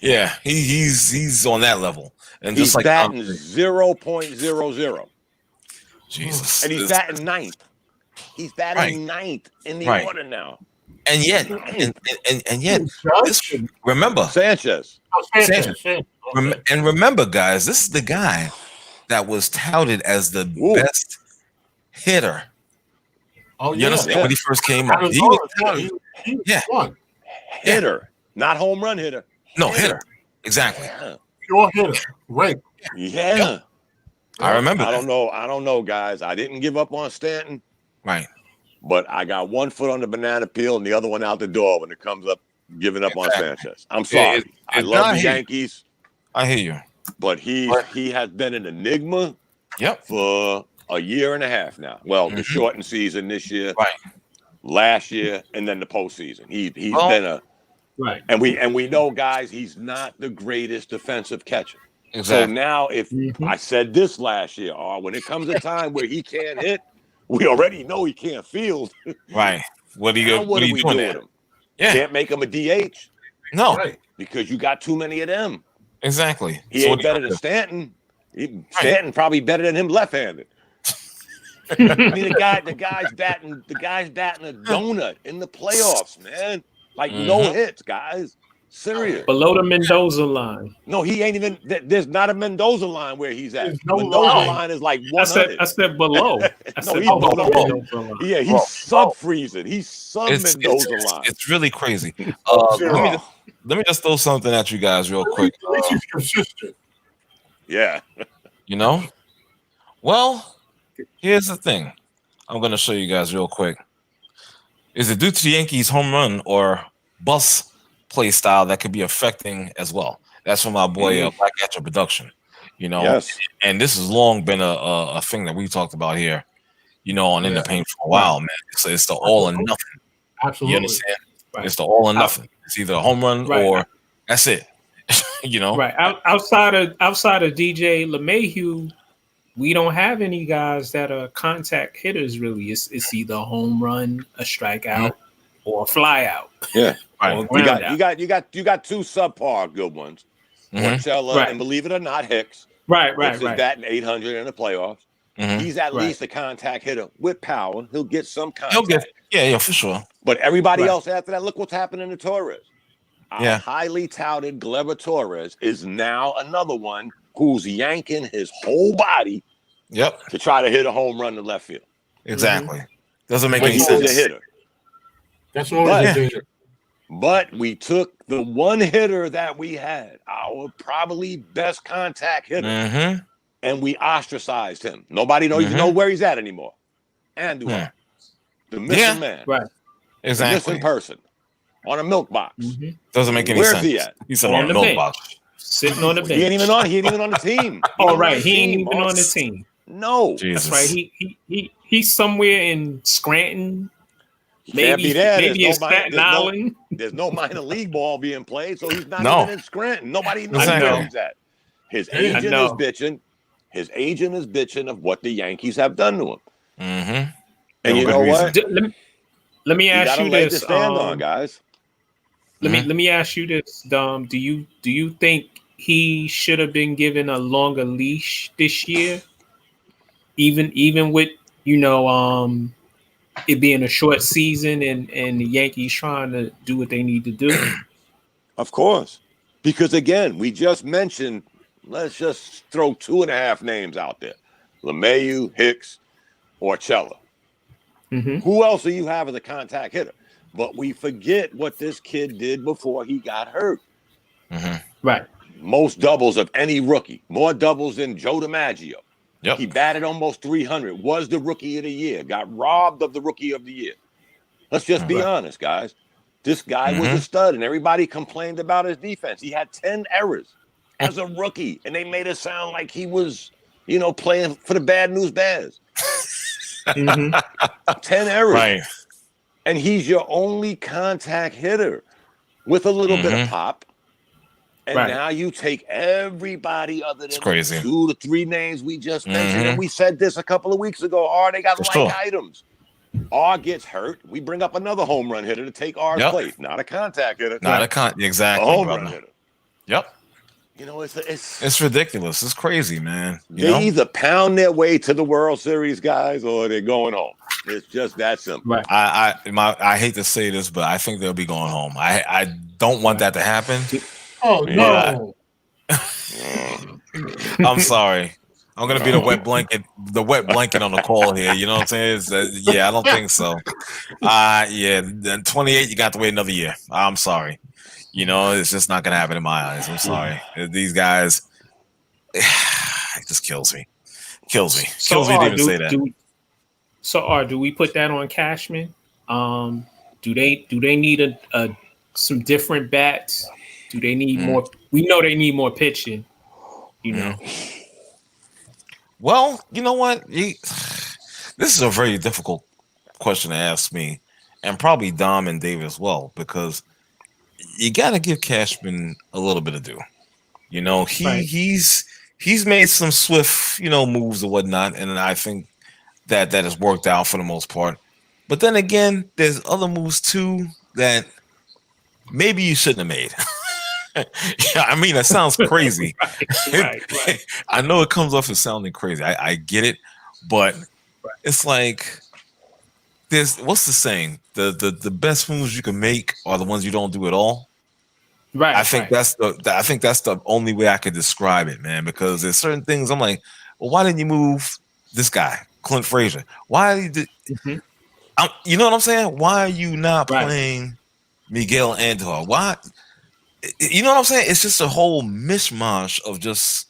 Yeah, he's on that level. And he's just like batting 0.00. Jesus. And he's batting 9th. He's batting 9th in the order now. And yet, remember Sanchez. And remember, guys, this is the guy that was touted as the best hitter. Oh, you understand when he first came up? He was hitter, not home run hitter. No, hitter. Exactly. Pure hitter. Right. Yeah. I remember. I don't know, guys. I didn't give up on Stanton. Right. But I got one foot on the banana peel and the other one out the door when it comes up giving up on Sanchez. I'm sorry. I love the Yankees. I hear you. But he has been an enigma for a year and a half now. Well, the shortened season this year, last year, and then the postseason. He's been a and we know, guys, he's not the greatest defensive catcher. Exactly. So now if I said this last year, when it comes a time where he can't hit, we already know he can't field. Right. What are you doing with him? Yeah. Can't make him a DH. No. Because you got too many of them. Exactly. He ain't better than Stanton. Stanton probably better than him left-handed. I mean, the guy's batting a donut in the playoffs, man. Like no hits, guys. Serious. Below the Mendoza line. No, he ain't even. There's not a Mendoza line where he's at. Mendoza line is like 100. I said below. He's below. Yeah, he's sub-freezing. He's sub-Mendoza line. It's really crazy. Let me just throw something at you guys real quick. He's consistent. Yeah. You know? Well, here's the thing. I'm going to show you guys real quick. Is it due to the Yankees' home run or bus play style that could be affecting as well? That's from my boy Black Catcher Production. You know, and this has long been a thing that we talked about here, you know, on In the Paint for a while, man. It's the all or nothing. Absolutely. You understand? It's the all or nothing. It's either a home run or that's it. You know? Right. Outside of DJ LeMahieu, we don't have any guys that are contact hitters really. It's either a home run, a strikeout, or a fly out. Yeah. Right. You got two subpar good ones. Porcello and, believe it or not, Hicks. Right. Is batting 800 in the playoffs. He's at least a contact hitter with power. He'll get some contact. Yeah, for sure. But everybody else after that, look what's happening to Torres. Our highly touted Gleyber Torres is now another one who's yanking his whole body to try to hit a home run to left field. Exactly. Doesn't make any sense. He's a hitter. That's always a danger. But we took the one hitter that we had, our probably best contact hitter, and we ostracized him. Nobody knows even know where he's at anymore. And the missing man. Right. Exactly. The missing person on a milk box. Doesn't make any sense. Where's he at? He's on a milk box. Sitting on the bench. He ain't even on the team. He ain't even on the team. No. Jesus. That's right. He's somewhere in Scranton. Can't be there. Maybe in Staten Island. There's no minor league ball being played, so he's not even in Scranton. Nobody knows where he's at. His agent is bitching. His agent is bitching of what the Yankees have done to him. And you know what? Let me ask you this. Stand on, guys. Let me ask you this, Dom. Do you think he should have been given a longer leash this year? Even with, it being a short season and the Yankees trying to do what they need to do? Of course. Because again, we just mentioned, let's just throw 2.5 names out there: LeMahieu, Hicks, or Chella. Mm-hmm. Who else do you have as a contact hitter? But we forget what this kid did before he got hurt. Mm-hmm. Right. Most doubles of any rookie, more doubles than Joe DiMaggio. Yep. He batted almost 300, was the rookie of the year, got robbed of the rookie of the year. Let's just be honest, guys. This guy was a stud, and everybody complained about his defense. He had 10 errors as a rookie, and they made it sound like he was, playing for the Bad News Bears. 10 errors. Right. And he's your only contact hitter with a little bit of pop. And now you take everybody other than the 2 to 3 names we just mentioned. And we said this a couple of weeks ago. They got items. R gets hurt. We bring up another home run hitter to take R's place. Not a contact hitter. Exactly. A home run hitter. Yep. It's ridiculous. It's crazy, man. They either pound their way to the World Series, guys, or they're going home. It's just that simple. Right. I hate to say this, but I think they'll be going home. I don't want that to happen. Oh no! I'm sorry. I'm gonna be the wet blanket on the call here. You know what I'm saying? I don't think so. Then 28, you got to wait another year. I'm sorry. It's just not gonna happen in my eyes. I'm sorry. These guys, it just kills me. Kills me to even say that. Do we put that on Cashman? Do they need some different bats? Do they need more? We know they need more pitching. Well, you know what? This is a very difficult question to ask me, and probably Dom and Dave as well, because you got to give Cashman a little bit of due. He's made some swift, moves or whatnot, and I think that has worked out for the most part. But then again, there's other moves too that maybe you shouldn't have made. That sounds crazy. Right. I know it comes off as sounding crazy. I get it, but it's like what's the saying? The best moves you can make are the ones you don't do at all. Right. I think that's the only way I could describe it, man. Because there's certain things I'm like, well, why didn't you move this guy, Clint Frazier? Why did you know what I'm saying? Why are you not playing Miguel Andujar? Why? You know what I'm saying? It's just a whole mishmash of just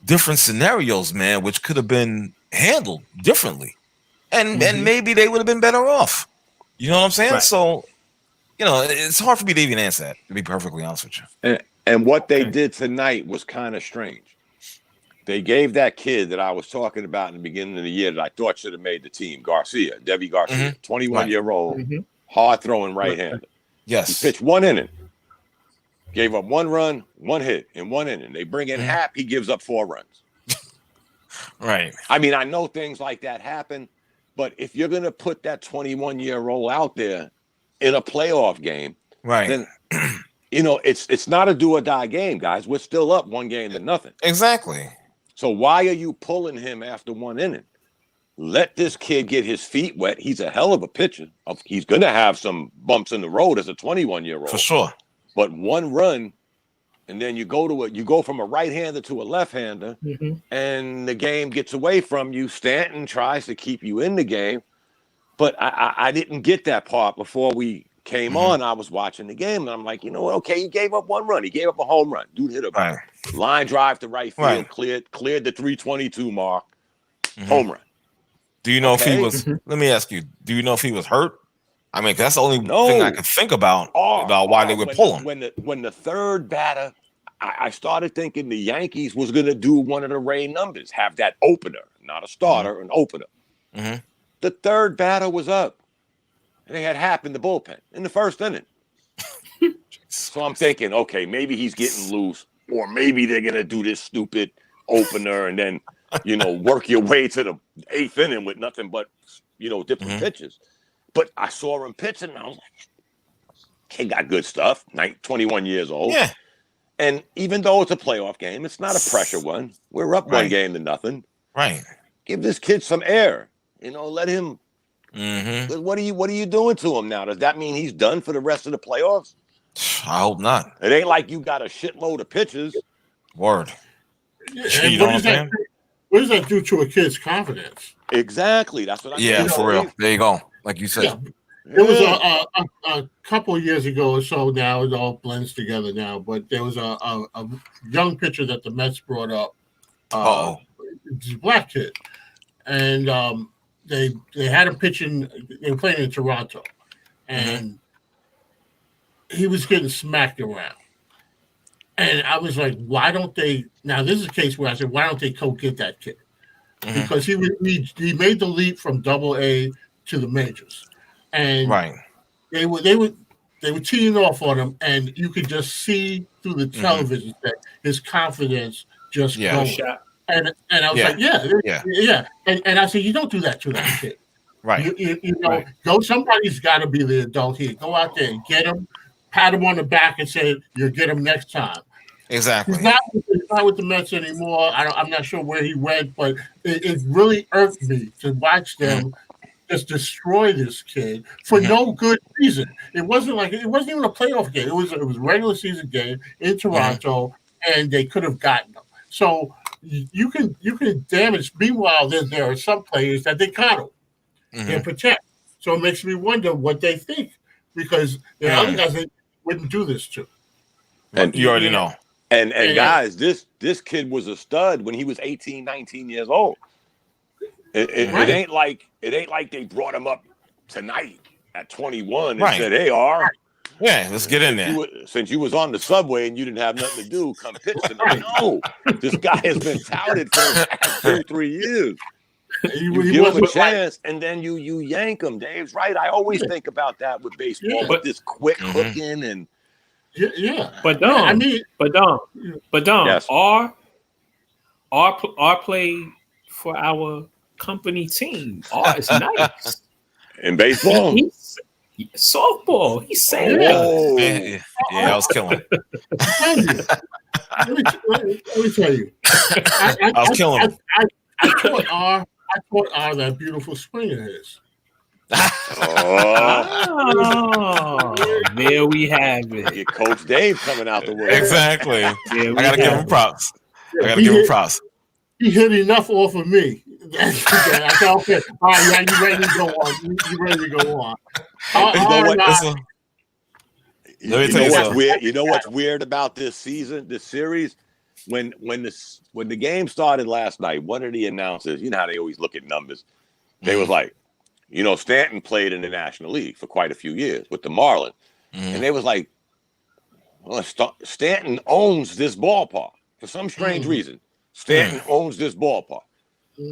different scenarios, man, which could have been handled differently. And maybe they would have been better off. You know what I'm saying? Right. So, it's hard for me to even answer that, to be perfectly honest with you. And what they did tonight was kind of strange. They gave that kid that I was talking about in the beginning of the year that I thought should have made the team, Debbie Garcia, 21-year-old, hard-throwing right-hander. Yes. He pitched 1 inning. Gave up 1 run, 1 hit in 1 inning. They bring in Hap, he gives up 4 runs. Right. I know things like that happen, but if you're going to put that 21-year-old out there in a playoff game, then it's not a do or die game, guys. We're still up 1 game to nothing. Exactly. So why are you pulling him after 1 inning? Let this kid get his feet wet. He's a hell of a pitcher. He's going to have some bumps in the road as a 21-year-old. For sure. But 1 run, and then you go from a right-hander to a left-hander, and the game gets away from you. Stanton tries to keep you in the game, but I didn't get that part before we came on. I was watching the game, and I'm like, okay, he gave up 1 run. He gave up a home run. Dude hit a line drive to right field, cleared the 322 mark, home run. Do you know if he was? Let me ask you. Do you know if he was hurt? That's the only thing I could think about why they would pull him. When the third batter, I started thinking the Yankees was going to do one of the Ray numbers, have that opener, not a starter, an opener. The third batter was up, and they had Hap in the bullpen in the first inning. So I'm thinking, okay, maybe he's getting loose, or maybe they're going to do this stupid opener and then, work your way to the 8th inning with nothing but, different pitches. But I saw him pitching, and I was like, he got good stuff, 21 years old. Yeah. And even though it's a playoff game, it's not a pressure one. We're up 1 game to nothing. Right. Give this kid some air. Let him. What are you doing to him now? Does that mean he's done for the rest of the playoffs? I hope not. It ain't like you got a shitload of pitches. Word. And what does that do to a kid's confidence? Exactly. That's what I mean. Yeah, for real. There you go. Like you said. Yeah. There was a couple of years ago or so now, it all blends together now, but there was a young pitcher that the Mets brought up. It's a black kid. And they had him pitching, they were playing in Toronto. And he was getting smacked around. And I was like, why don't they? Now, this is a case where I said, why don't they go get that kid? Because he made the leap from Double-A to the majors. And they were teeing off on him, and you could just see through the television that his confidence just going. And I was like, yeah. And I said, you don't do that to that kid. Right. You know, go. Somebody's got to be the adult here. Go out there and get him, pat him on the back, and say, you'll get him next time. Exactly. He's not with the Mets anymore. I'm not sure where he went, but it really irked me to watch them just destroy this kid for no good reason. It wasn't even a playoff game. It was a regular season game in Toronto, and they could have gotten them. So you can damage. Meanwhile, there are some players that they coddle and protect. So it makes me wonder what they think, because the other guys they wouldn't do this to. And you already know. And guys, this kid was a stud when he was 18, 19 years old. It ain't like they brought him up tonight at 21 and said, "Hey, R, let's get in there." Since you was on the subway and you didn't have nothing to do, come pitch tonight. No, this guy has been touted for 2-3 years. You give him a chance, and then you yank him. Dave's right. I always think about that with baseball, but this quick hooking and But Dom, yes. our play for our company team. Is nice in baseball. Softball. He's saying yeah, I was killing. Let me tell you. I was killing him. I taught R that beautiful swing of his. There we have it. Get Coach Dave coming out the way. Exactly. I gotta give him props. He hit enough off of me. I said, okay, all right, you ready to go on? You ready to go on? You know what's weird about this season, this series? When the game started last night, one of the announcers, you know how they always look at numbers, they was like, Stanton played in the National League for quite a few years with the Marlins. And they was like, well, Stanton owns this ballpark for some strange reason. Stanton owns this ballpark.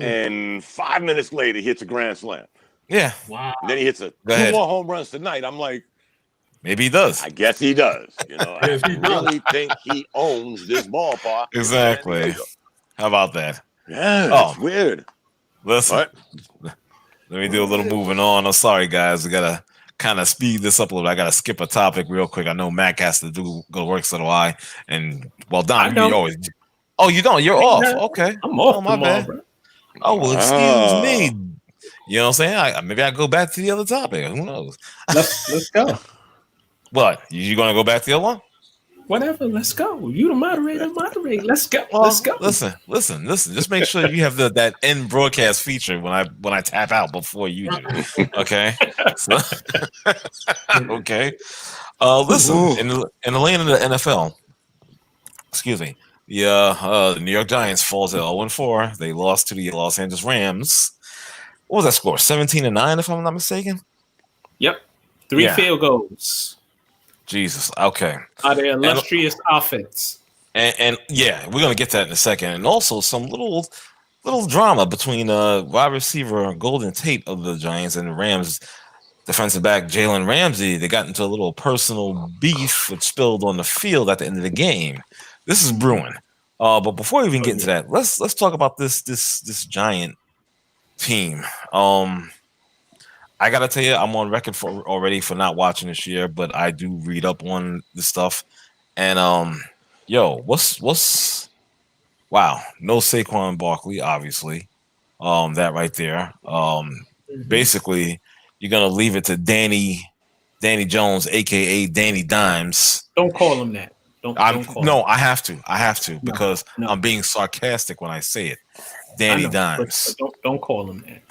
And 5 minutes later, he hits a grand slam. Yeah. Wow. And then he hits two more home runs tonight. I'm like, maybe he does. I guess he does. I really think he owns this ballpark. Exactly. How about that? Yeah, it's weird. Listen, let me do a little moving on. I'm sorry, guys. We got to kind of speed this up a little bit. I got to skip a topic real quick. I know Mac has to go to work, so do I. And, Don, you always... Oh, you don't? You're off. Okay. I'm off my bad. Bro. Oh, well, excuse me. You know what I'm saying? Maybe I go back to the other topic. Who knows? Let's go. What? You going to go back to the other one? Whatever. Let's go. You the moderator. Moderate. Let's go. Well, let's go. Listen. Just make sure you have that end broadcast feature when I tap out before you do. Okay. Okay. Listen. In the lane of the NFL. Excuse me. The New York Giants falls at 0-4. They lost to the Los Angeles Rams. What was that score? 17-9, if I'm not mistaken. Yep. 3 field goals. Jesus. Okay. Out of illustrious offense. And we're gonna get to that in a second. And also some little drama between wide receiver Golden Tate of the Giants and the Rams defensive back Jalen Ramsey. They got into a little personal beef which spilled on the field at the end of the game. This is brewing. But before we even get into that, let's talk about this Giant team. I gotta tell you, I'm on record already for not watching this year, but I do read up on this stuff. And what's wow, no Saquon Barkley, obviously. That right there. Basically, you're gonna leave it to Danny Danny Jones, aka Danny Dimes. Don't call him that. Don't call him. I have to because I'm being sarcastic when I say it. Danny Dimes. But don't call him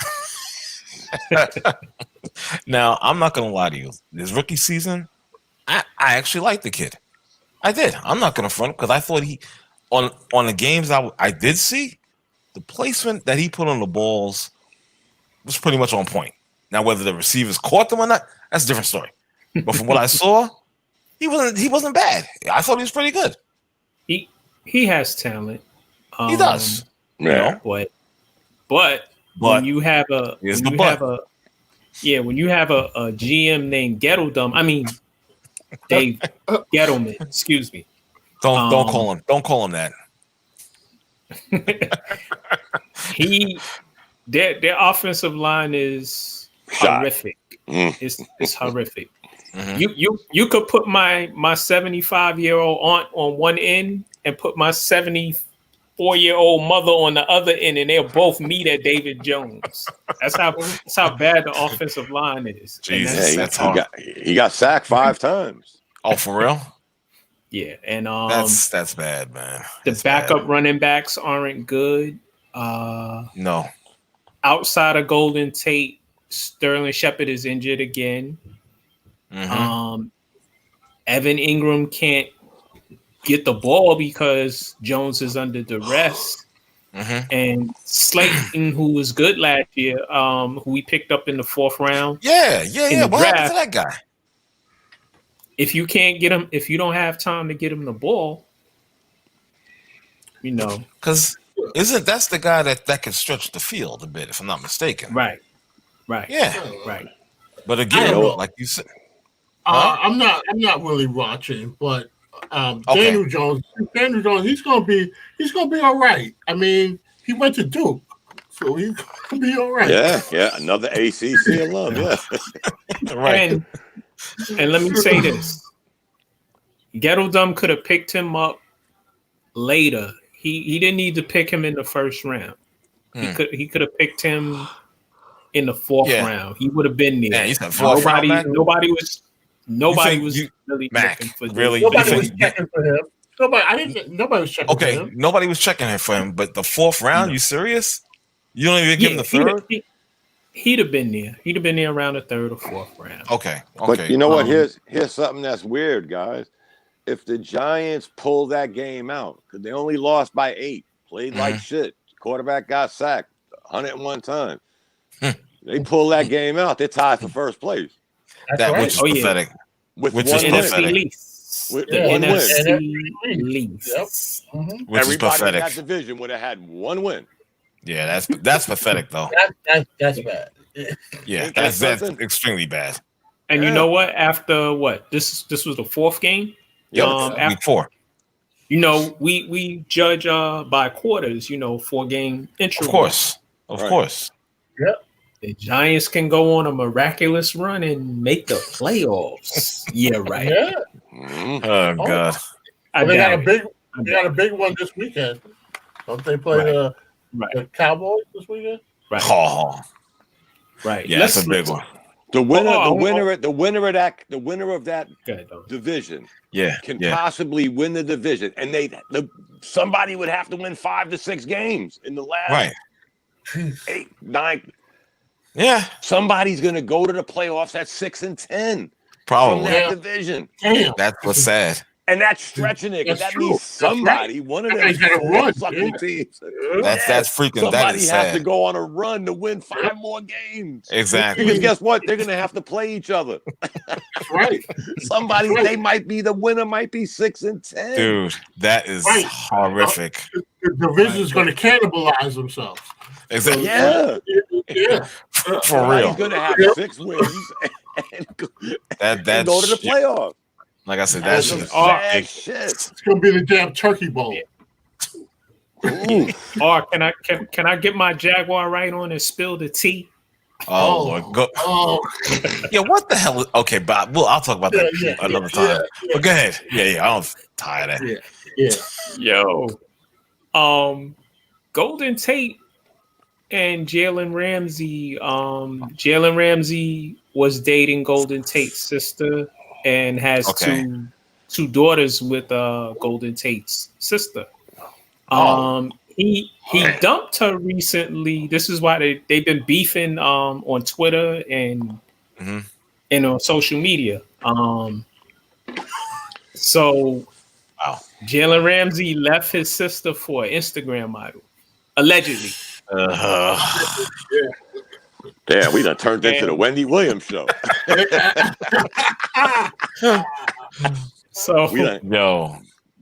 that. Now, I'm not gonna lie to you. This rookie season, I actually liked the kid. I did. I'm not gonna front because I thought he on the games I did see, the placement that he put on the balls was pretty much on point. Now, whether the receivers caught them or not, that's a different story. But from what I saw, he wasn't bad. I thought he was pretty good. He has talent. He does. Yeah. But when you have a GM named Gettledum, Dave Gettleman, excuse me. Don't call him that. Their offensive line is horrific. It's horrific. Mm-hmm. You could put my 75-year-old aunt on one end and put my 74-year-old mother on the other end, and they'll both meet at David Jones. That's how bad the offensive line is. Jesus, that's hard. He got sacked 5 times. Oh, for real? Yeah, and that's bad, man. The backup running backs aren't good. No. Outside of Golden Tate, Sterling Shepard is injured again. Mm-hmm. Evan Ingram can't get the ball because Jones is under duress. Mm-hmm. And Slayton, who was good last year, who we picked up in the 4th round. Yeah. What happened to that guy? If you can't get him, if you don't have time to get him the ball, because that's the guy that can stretch the field a bit, if I'm not mistaken. Right. Yeah. Right. But again, like you said, I'm not really watching, but Daniel Jones, he's gonna be all right. I mean, he went to Duke, so he's gonna be all right. Yeah, another ACC alum. Yeah, right. And let me say this: Gettledum could have picked him up later. He didn't need to pick him in the 1st round. He could have picked him in the 4th round. He would have been there. Yeah, he's a 4th round. Nobody was really looking for him. Really? Nobody was checking for him. Nobody was checking for him. Nobody was checking for him. But the 4th round, you serious? You don't even give him the 3rd? He'd have been there. He'd have been there around the 3rd or 4th round. Okay. But you know what? Here's something that's weird, guys. If the Giants pull that game out, because they only lost by 8, played like shit, quarterback got sacked 101 times. They pull that game out, they're tied for 1st place. Which is pathetic. With which one is pathetic. With the one NFC least. Yep. Which Everybody is pathetic. in that division would have had 1 win. Yeah, that's pathetic though. That's bad. Yeah, that's extremely bad. And you know what? After what? This was the 4th game. Yep, week 4. We judge by quarters. 4-game interval. Of course. Yep. The Giants can go on a miraculous run and make the playoffs. Yeah, right. Yeah. Oh God. They got a big one this weekend. Don't they play the Cowboys this weekend? Right. Oh. Right. Yeah, that's a big one. The winner of that division can possibly win the division, and somebody would have to win 5 to 6 games in the last 8, 9. Yeah, somebody's gonna go to the playoffs at 6 and 10. Probably from that division. Damn. That's what's sad. And that's stretching it. Because that means somebody, one of them fucking teams. That's freaking. Somebody that is sad. has to go on a run to win 5 more games. Exactly. Because guess what? They're gonna have to play each other. Right. Somebody, they might be the winner, might be 6 and 10. Dude, that is horrific. The division is going to cannibalize themselves. Exactly. Yeah. For real. He's gonna have 6 wins and go to the playoffs. Like I said, that's shit. It's gonna be the damn turkey bowl. Or can I get my Jaguar right on and spill the tea? Oh Lord, go. Oh. Yeah, what the hell? Okay, Bob. Well, I'll talk about that another time. But go ahead. Yeah. I don't tired of that. Yeah. Yo. Golden Tate and Jalen Ramsey. Jalen Ramsey was dating Golden Tate's sister and has two daughters with Golden Tate's sister. He dumped her recently. This is why they've been beefing on Twitter and on social media. So Jalen Ramsey left his sister for an Instagram model, allegedly. Damn, we done turned into the Wendy Williams show. So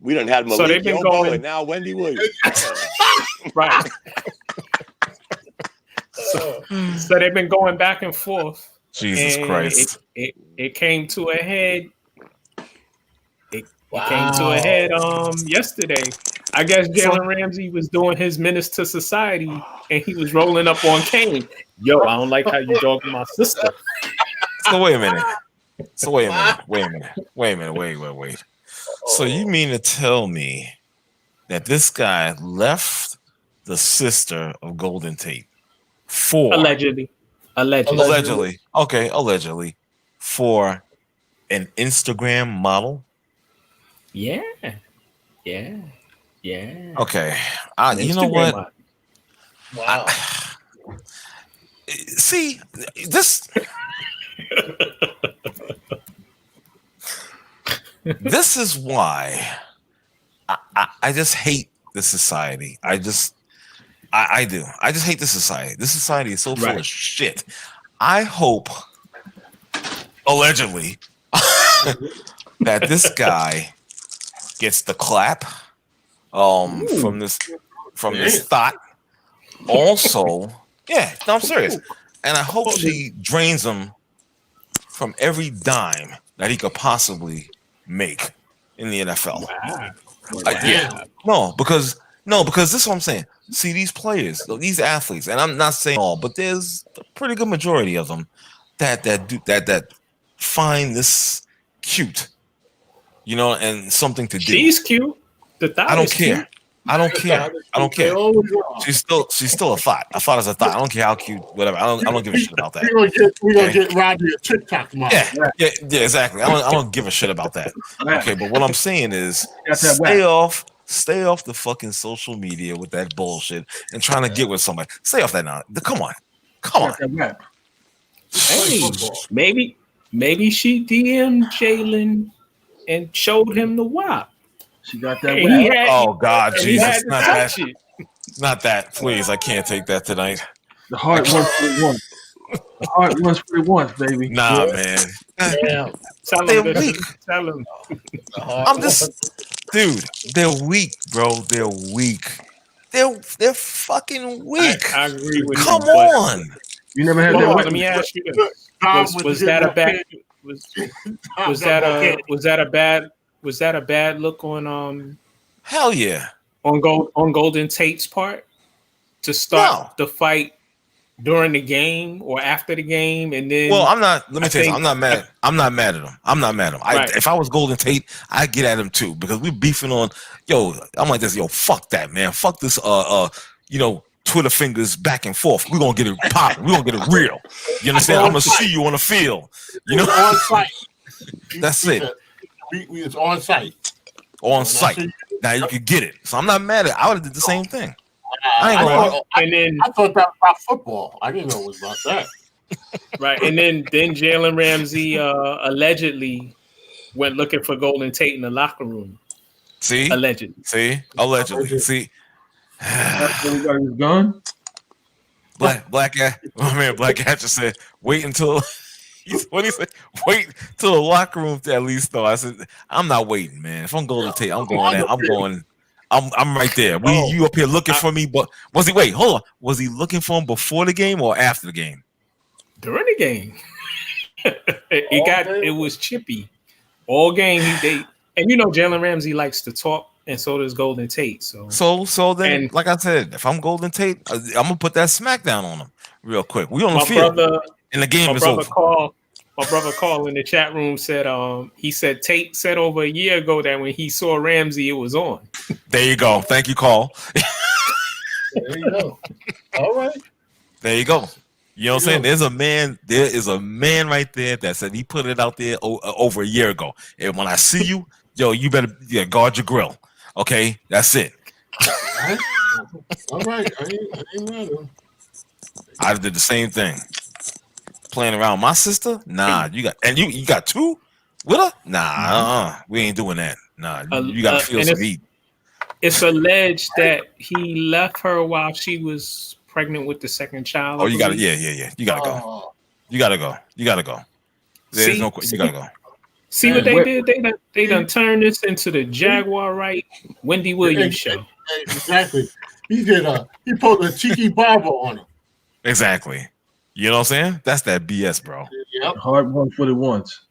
we done had Malik so they've been going, and now Wendy Williams. Right. So they've been going back and forth. Jesus Christ! It came to a head. It came to a head yesterday. I guess Jalen Ramsey was doing his menace to society, and he was rolling up on Kane. Yo, I don't like how you dogging my sister. So wait a minute. Wait. So you mean to tell me that this guy left the sister of Golden Tate for allegedly. Okay, allegedly for an Instagram model? Yeah. Okay. You know what? Model. Wow. See, this this is why I just hate this society. I do. I just hate this society. This society is so full of shit. I hope, allegedly, that this guy gets the clap from this thought. Also, I'm serious. And I hope she drains him from every dime that he could possibly make in the NFL. Wow. Because this is what I'm saying. See, these players, these athletes, and I'm not saying all, but there's a pretty good majority of them that find this cute, and something to do. She's cute. I don't care. I don't care. She's still a thought. A thought is a thought. I don't care how cute, whatever. I don't give a shit about that. We're gonna get Robbie a TikTok model. Yeah, exactly. I don't give a shit about that. Okay, but what I'm saying is stay off the fucking social media with that bullshit and trying to get with somebody. Stay off that now. Come on. Hey, maybe she DM'd Jalen and showed him the WAP. She got that. Oh God, Jesus! Not that. Not that. Please, I can't take that tonight. The heart wants what it wants. The heart wants what it wants, baby. Nah, man. Damn. They're weak. Tell him. I'm just, dude. They're weak, bro. They're weak. They're fucking weak. I agree with Come you. on. You never had that. Let me ask you this: was that a bad? Was that a bad look on Hell yeah. On Golden Tate's part to start the fight during the game or after the game, and then I'm not. Let me tell you, I'm not mad. I'm not mad at him. If I was Golden Tate, I'd get at him too because we're beefing on. I'm like this. Fuck that, man. Fuck this. Twitter fingers back and forth. We're gonna get it popping. We're gonna get it real. You understand? I'm gonna see you on the field. On site. That's it. It's on site. On site. Now you can get it. So I'm not mad at it. I would have did the same thing. I thought that was about football. I didn't know it was about that. Right. And then Jalen Ramsey allegedly went looking for Golden Tate in the locker room. See? Allegedly. See? See? Everybody's gone. Black Cat just said, wait until what he said? Wait till the locker room at least though. I said, I'm not waiting, man. If I'm Golden Tate, I'm going there. I'm right there. You up here looking for me, but hold on. Was he looking for him before the game or after the game? During the game. It was chippy. All game and Jalen Ramsey likes to talk, and so does Golden Tate. So then, like I said, if I'm Golden Tate, I'm gonna put that smackdown on him real quick. We on the field. And the game is over. My brother called in the chat room said he said Tate said over a year ago that when he saw Ramsey, it was on. There you go. Thank you, Call. There you go. All right. There you go. You know what I'm saying? There is a man right there that said he put it out there over a year ago. And when I see you, yo, you better guard your grill. Okay, that's it. All right, I ain't mad at him. I did the same thing. Playing around my sister? Nah, you got two with her? Nah, we ain't doing that. Nah, you gotta feel some heat. It's alleged that he left her while she was pregnant with the second child. Oh, you gotta, yeah. You gotta go. You gotta go. There's no, you gotta go. See what they did? They done turned this into the Jaguar right Wendy Williams show. Exactly. He put a cheeky barber on him. Exactly. You know what I'm saying? That's that BS, bro. Yep. Hard one for the once.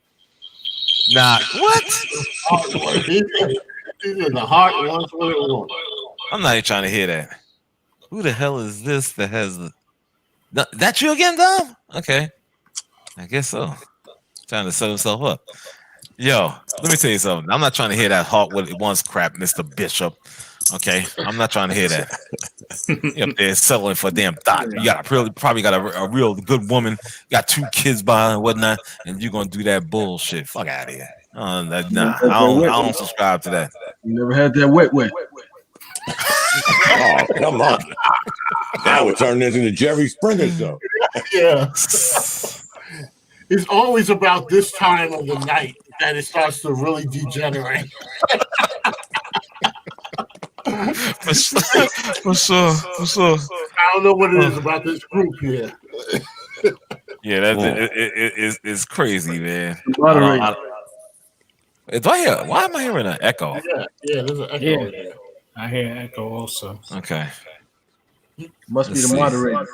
Nah, what? He's in the heart one for the once. I'm not even trying to hear that. Who the hell is this that has the? That you again, Dom? Okay, I guess so. Trying to set himself up. Yo, let me tell you something. I'm not trying to hear that heart what it wants crap, Mr. Bishop. Okay, I'm not trying to hear that. You up there settling for a damn thought. You probably got a real good woman, got 2 kids by her and whatnot, and you're gonna do that bullshit. Fuck out of here. Nah, I don't subscribe to that. You never had that wet. Oh, come on. Now we're turning this into Jerry Springer show. Yeah. It's always about this time of the night that it starts to really degenerate. For sure. I don't know what it is about this group here. Yeah, it's crazy, man. Why am I hearing an echo? Yeah, there's an echo there. I hear echo also. Okay. Must be the moderator.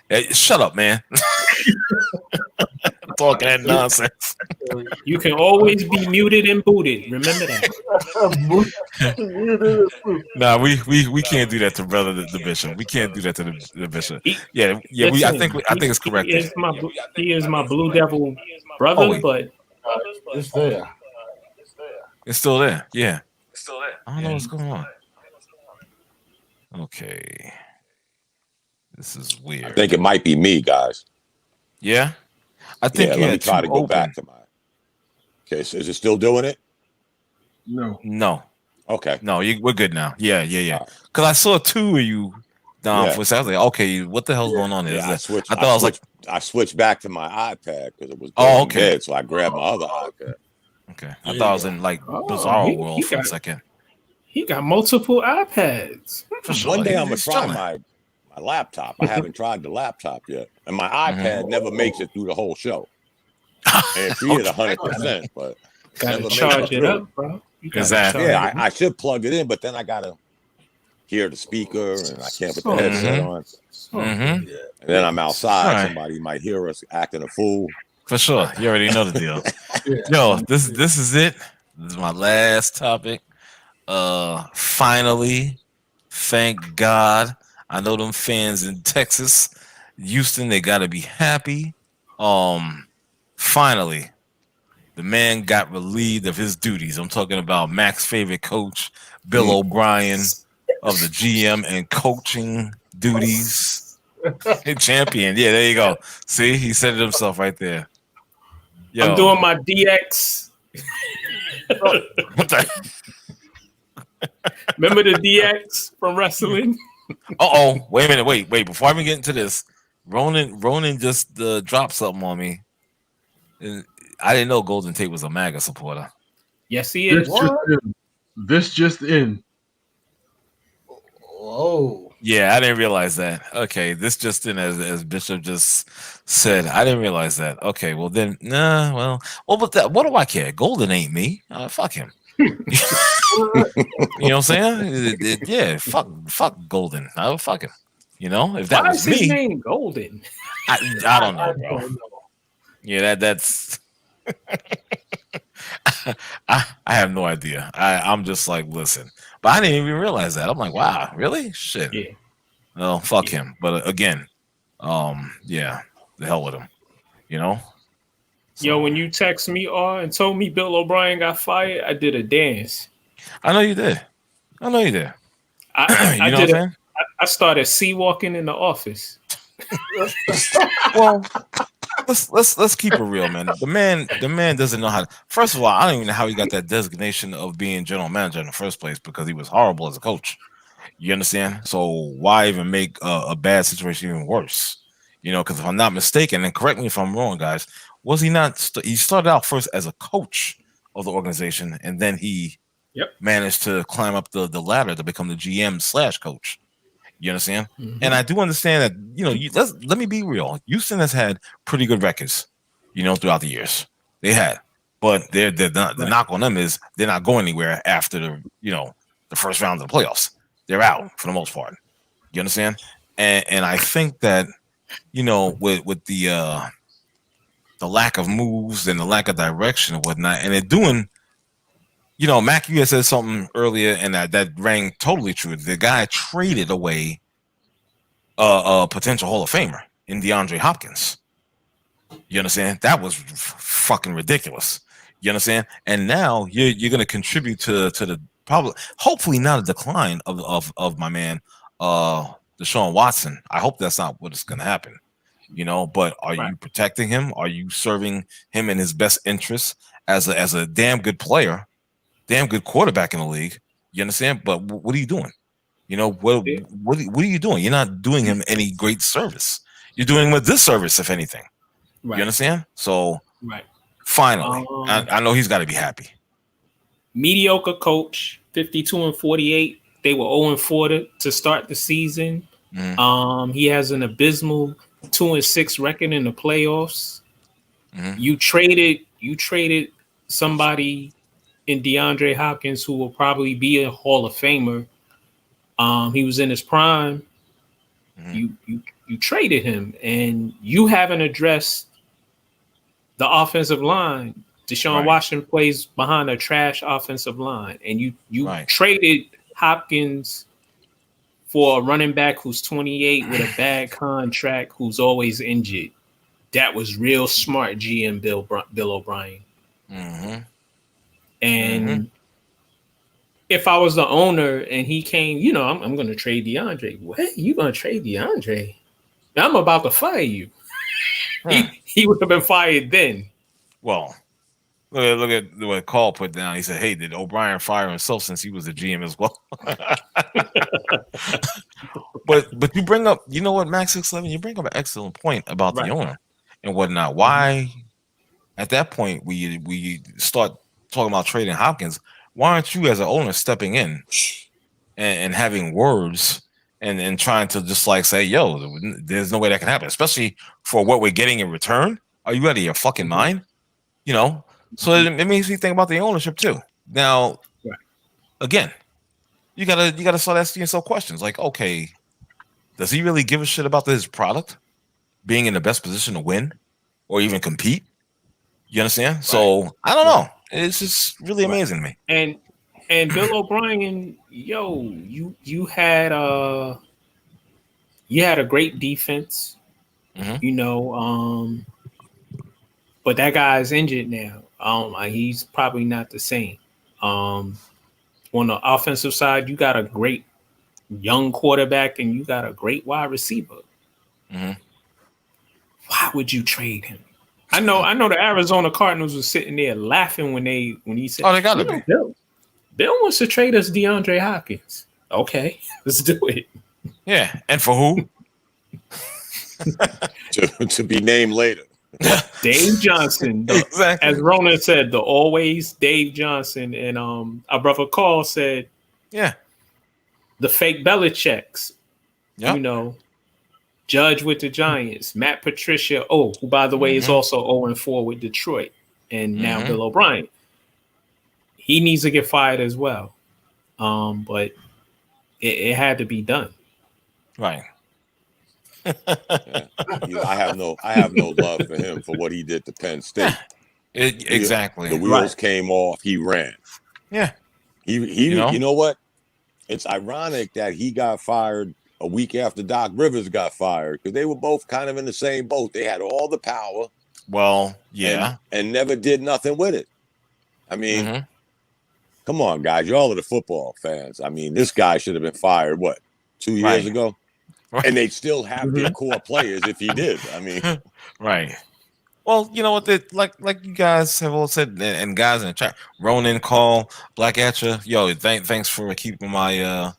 Hey, shut up, man. Talking that nonsense. You can always be muted and booted. Remember that. Nah, we can't do that to brother the bishop. We can't do that to the bishop. Yeah. Listen, I think it's correct. He is my Blue Devil brother, but it's there. It's still there. Yeah. It's still there. I don't know what's going on. Okay. This is weird. I think it might be me, guys. Yeah? I think let me try to go back to mine. Okay, so is it still doing it? No. Okay. No, we're good now. Yeah. Because I saw 2 of you down for a second. I was like, okay, what the hell's going on here? I switched back to my iPad because it was dead, so I grabbed my other iPad. Okay. I thought I was in like bizarre world for a second. He got multiple iPads. One day I'm gonna try my laptop. I haven't tried the laptop yet, and my iPad never makes it through the whole show. And she is 100%, but gotta charge it up, bro. Exactly. Yeah, I should plug it in, but then I gotta hear the speaker, and I can't put the headset on. And then I'm outside. Right. Somebody might hear us acting a fool. For sure, you already know the deal. Yo, this is it. This is my last topic. Finally, thank God. I know them fans in Texas, Houston, they gotta be happy. Finally, the man got relieved of his duties. I'm talking about Mac's favorite coach, Bill O'Brien, of the GM and coaching duties. Champion. Yeah, there you go. See, he said it himself right there. Yo. I'm doing my DX. What the? Remember the DX from wrestling? Wait a minute. Wait. Before I even get into this, Ronan just dropped something on me. And I didn't know Golden Tate was a MAGA supporter. Yes, he is. This just in. Oh. Yeah, I didn't realize that. Okay, this just in, as Bishop just said. I didn't realize that. Okay, well then, but that, what do I care? Golden ain't me. Fuck him. You know what I'm saying? Fuck Golden. Fuck him. You know, if that was me, his name Golden? I don't know, bro. Yeah, that's. I have no idea. I'm just like, listen, but I didn't even realize that. I'm like, wow, really? Shit. Yeah. No, fuck him. But again, the hell with him. You know. Yo, when you text me and told me Bill O'Brien got fired, I did a dance. I know you did. I started sea walking in the office. Well, let's keep it real, man. The man doesn't know how to. First of all, I don't even know how he got that designation of being general manager in the first place because he was horrible as a coach. You understand? So why even make a bad situation even worse? You know, because if I'm not mistaken, and correct me if I'm wrong, guys, was he not? He started out first as a coach of the organization, and then he managed to climb up the ladder to become the GM/coach. You understand? Mm-hmm. And I do understand that, you know, let me be real. Houston has had pretty good records, you know, throughout the years. They had. But the knock on them is they're not going anywhere after the first round of the playoffs. They're out for the most part. You understand? And I think that, you know, with the lack of moves and the lack of direction and whatnot, and they're doing, you know, Mac, you had said something earlier, and that rang totally true. The guy traded away a potential Hall of Famer in DeAndre Hopkins. You understand? That was fucking ridiculous. You understand? And now you're going to contribute to the probably, hopefully not a decline of my man, Deshaun Watson. I hope that's not what is going to happen. You know, but are you protecting him? Are you serving him in his best interests as a damn good player? Damn good quarterback in the league. You understand? But what are you doing? You know, what are you doing? You're not doing him any great service. You're doing him a disservice, if anything. Right. You understand? So, finally, I know he's got to be happy. Mediocre coach, 52-48. They were 0-4 to start the season. Mm-hmm. He has an abysmal 2-6 record in the playoffs. Mm-hmm. You traded somebody in DeAndre Hopkins, who will probably be a Hall of Famer. He was in his prime. Mm-hmm. You traded him, and you haven't addressed the offensive line. Deshaun Watson plays behind a trash offensive line, and you traded Hopkins for a running back who's 28 with a bad contract, who's always injured. That was real smart, GM Bill O'Brien. Mm-hmm. And if I was the owner and he came, you know, I'm going to trade DeAndre. What? You going to trade DeAndre? I'm about to fire you. He would have been fired then. Well, look at what Call put down. He said, "Hey, did O'Brien fire himself since he was the GM as well?" But you bring up, you know what, Max 611, you bring up an excellent point about the owner and whatnot. Why, at that point, we start talking about trading Hopkins? Why aren't you, as an owner, stepping in and having words and trying to just like say, "Yo, there's no way that can happen," especially for what we're getting in return? Are you out of your fucking mind? You know. So it makes me think about the ownership too. Now, again, you gotta start asking yourself questions like, okay, does he really give a shit about his product being in the best position to win or even compete? You understand? So I don't know. It's just really amazing to me. And Bill O'Brien, yo, you had a great defense, you know, but that guy's injured now. He's probably not the same. On the offensive side, you got a great young quarterback and you got a great wide receiver. Mm-hmm. Why would you trade him? I know the Arizona Cardinals were sitting there laughing when he said, "Oh, they gotta be." Bill wants to trade us DeAndre Hopkins. Okay, let's do it. Yeah, and for who? to be named later. Dave Johnson, exactly. As Ronan said, the always Dave Johnson, and our brother Carl said, the fake Belichick's, you know, Judge with the Giants, Matt Patricia, who by the way is also 0-4 with Detroit, and now Bill O'Brien. He needs to get fired as well, but it had to be done. Right. I have no love for him for what he did to Penn State. Exactly. The wheels came off. He ran. Yeah. He you know what? It's ironic that he got fired a week after Doc Rivers got fired because they were both kind of in the same boat. They had all the power. Well, yeah. And never did nothing with it. I mean, come on, guys. Y'all are the football fans. I mean, this guy should have been fired, 2 years ago? Right. And they'd still have their core players if he did. I mean, right. Well, you know what? Like you guys have all said, and guys in the chat, Ronan, Call, Black Atcha, yo, thanks for keeping my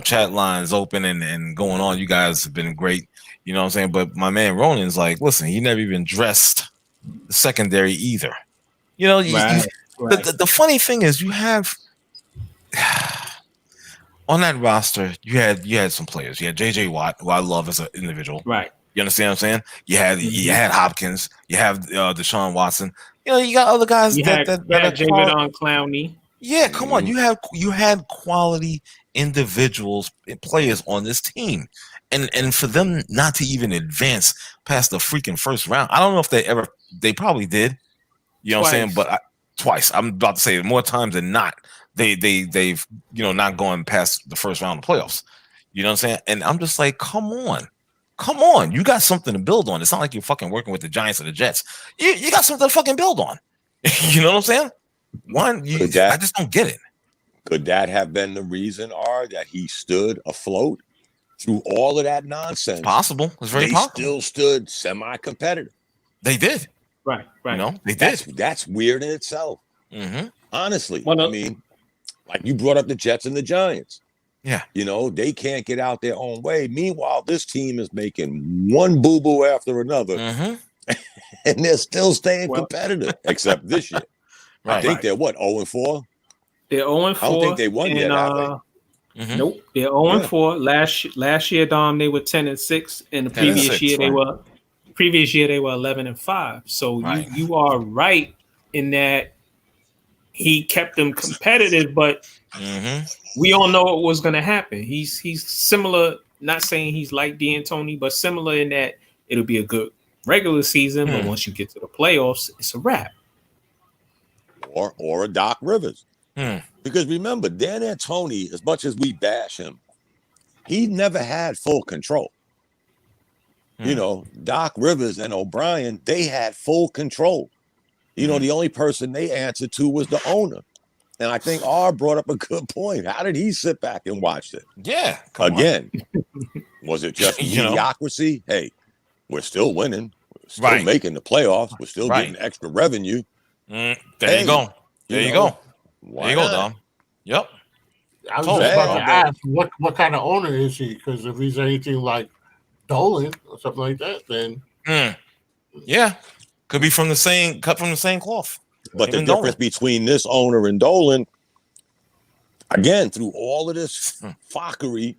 chat lines open and going on. You guys have been great. You know what I'm saying? But my man Ronan's like, listen, he never even dressed the secondary either. You know, the funny thing is you have on that roster, you had some players. You had JJ Watt, who I love as an individual. Right. You understand what I'm saying? You had Hopkins, you have Deshaun Watson. You know, you got other guys that David on Clowney. Yeah, come on. You had quality individuals, players on this team. And for them not to even advance past the freaking first round, I don't know if they probably did. You know what I'm saying? But twice. I'm about to say more times than not, they've not going past the first round of playoffs. You know what I'm saying? And I'm just like, come on. You got something to build on. It's not like you're fucking working with the Giants or the Jets. You got something to fucking build on. You know what I'm saying? I just don't get it. Could that have been the reason, that he stood afloat through all of that nonsense? It's possible. It's very possible. They still stood semi-competitive. They did. Right. You know, they did. That's weird in itself. Mm-hmm. Honestly. I mean, like you brought up the Jets and the Giants. Yeah. You know, they can't get out their own way. Meanwhile, this team is making one boo-boo after another. Mm-hmm. And they're still staying competitive, except this year. Right. I think they're 0-4? They're 0-4. I don't think they won yet, have they? Mm-hmm. Nope. They're 0-4. Last year, Dom, they were 10-6. And the previous year they were 11-5. So you are right in that he kept them competitive, but we all know what was going to happen. He's similar, not saying he's like D'Antoni, but similar in that it'll be a good regular season, but once you get to the playoffs, it's a wrap. Or a Doc Rivers. Because remember, Dan Antoni, as much as we bash him, he never had full control. You know, Doc Rivers and O'Brien, they had full control. You know, the only person they answered to was the owner. And I think R brought up a good point. How did he sit back and watch it? Yeah. Again, was it just mediocrity? Hey, we're still winning. We're still making the playoffs. We're still getting extra revenue. There you go. There you go, Dom. Yep. I was just about to ask, what kind of owner is he? Because if he's anything like Dolan or something like that, then yeah, could be cut from the same cloth. But the difference between this owner and Dolan, again, through all of this fuckery,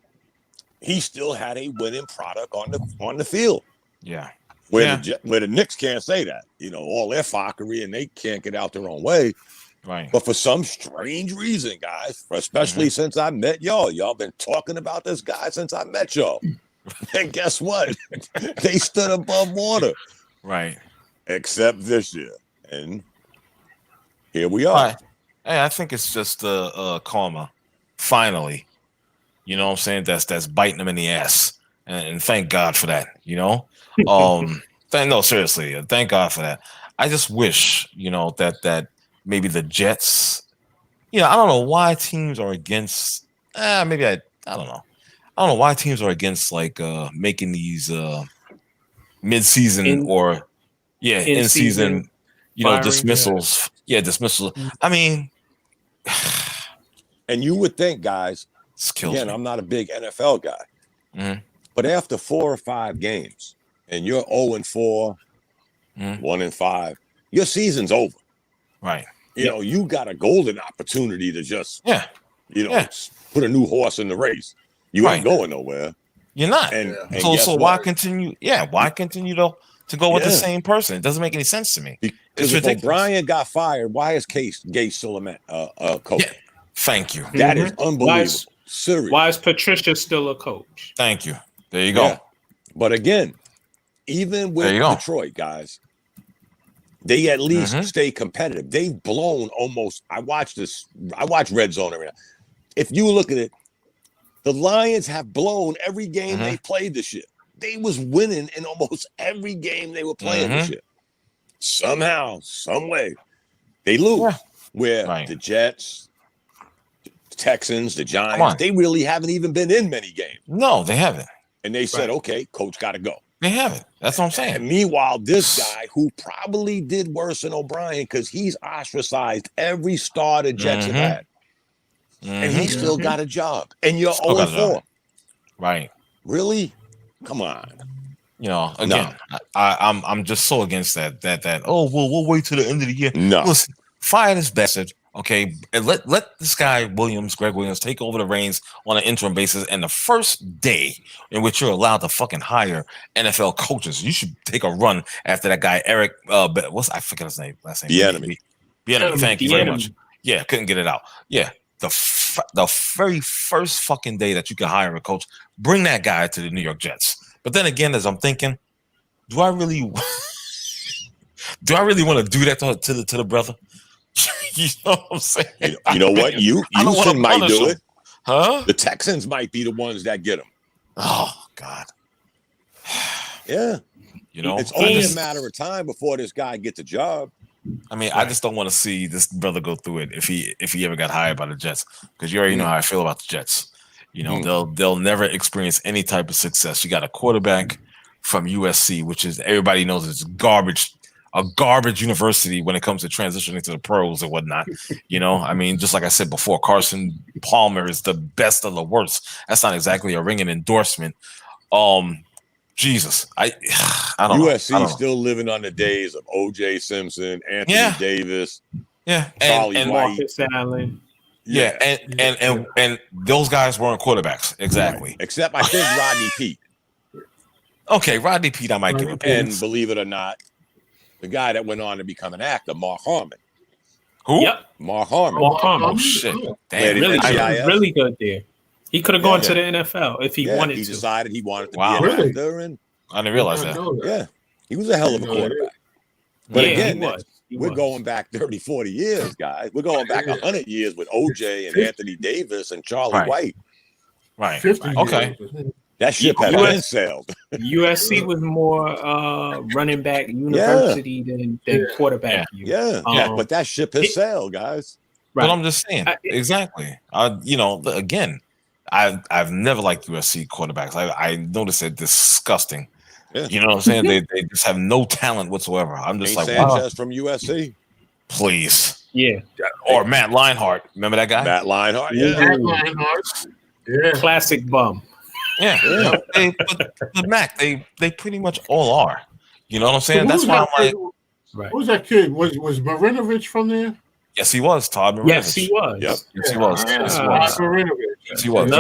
he still had a winning product on the field. Yeah. Where the Knicks can't say that, you know, all their fuckery and they can't get out their own way. Right. But for some strange reason, guys, especially since I met y'all been talking about this guy since I met y'all. And guess what? They stood above water. Right. Except this year. And here we are. Hey, I think it's just karma. Finally. You know what I'm saying? That's biting them in the ass. And thank God for that, you know? No, seriously, thank God for that. I just wish, you know, that maybe the Jets, you know, I don't know why teams are against I don't know. I don't know why teams are against like making these mid-season in-season, you know, dismissals. Yeah, dismissals. I mean, and you would think, guys, again, I'm not a big NFL guy, but after 4 or 5 games and you're 0-4, 1-5, your season's over. Right. You know, you got a golden opportunity to just, put a new horse in the race. You ain't going nowhere. You're not. And so why continue? Yeah, why continue to go with the same person? It doesn't make any sense to me. Because if O'Brien got fired, why is Gase still a coach? Yeah. Thank you. That is unbelievable. Serious. Why is Patricia still a coach? Thank you. There you go. Yeah. But again, even with Detroit, guys, they at least stay competitive. They've blown almost. I watch Red Zone every night. If you look at it, the Lions have blown every game they played this year. They was winning in almost every game they were playing this year. Somehow, some way, they lose. Yeah. Where the Jets, the Texans, the Giants, they really haven't even been in many games. No, they haven't. and they said, okay, coach got to go. They haven't. That's what I'm saying. And meanwhile, this guy who probably did worse than O'Brien because he's ostracized every star the Jets have had. And he still got a job. And you're 0-4. Right. Really? Come on. Again, I'm just so against that. We'll wait till the end of the year. No. Listen, fire this bastard. Okay, and let this guy Greg Williams, take over the reins on an interim basis. And the first day in which you're allowed to fucking hire NFL coaches, you should take a run after that guy Eric. I forget his name. Last name. Bieniemy. Thank you very much. Yeah, couldn't get it out. Yeah, the very first fucking day that you can hire a coach, bring that guy to the New York Jets. But then again, as I'm thinking, do I really want to do that to the brother? You know what I'm saying? You know what? Houston might do it. Huh? The Texans might be the ones that get him. Oh, God. Yeah. It's only a matter of time before this guy gets a job. I mean, I just don't want to see this brother go through it if he ever got hired by the Jets, because you already know how I feel about the Jets. They'll never experience any type of success. You got a quarterback from USC, which is, everybody knows, it's a garbage university when it comes to transitioning to the pros and whatnot. I mean, just like I said before, Carson Palmer is the best of the worst. That's not exactly a ringing endorsement. Jesus, I don't know. USC still living on the days of O.J. Simpson, Anthony Davis, Charlie White. Marcus Allen. Yeah, and those guys weren't quarterbacks, exactly. Right. Except I think Rodney Pete. Okay, Rodney Pete, I might give him. And believe it or not, the guy that went on to become an actor, Mark Harmon. Who? Yep. Mark Harmon. Oh shit! Damn, really good there. He could have gone to the NFL if he wanted to. He decided he wanted to be an actor, and I didn't realize that. Yeah, he was a hell of a quarterback. But again, we're going back 30, 40 years, guys. We're going back 100 years with OJ and Anthony Davis and Charlie White. Right. Okay. That ship had been sailed. USC was more running back university than quarterback. Yeah, but that ship has sailed, guys. Right. But I'm just saying, exactly. Again, I've never liked USC quarterbacks. I noticed they're disgusting. Yeah. You know what I'm saying? They just have no talent whatsoever. I'm just like, Sanchez from USC. Please. Yeah. Or Matt Leinart. Remember that guy? Matt Leinart. Yeah. Matt Leinart. Yeah. Classic bum. Yeah. But Mac, they pretty much all are. You know what I'm saying? That's why I'm like, right. Who's that kid? Was Marinovich from there? Yes, he was. Todd Marinovich. Yes, he was. Yep. Yes, he was. Yes, he was.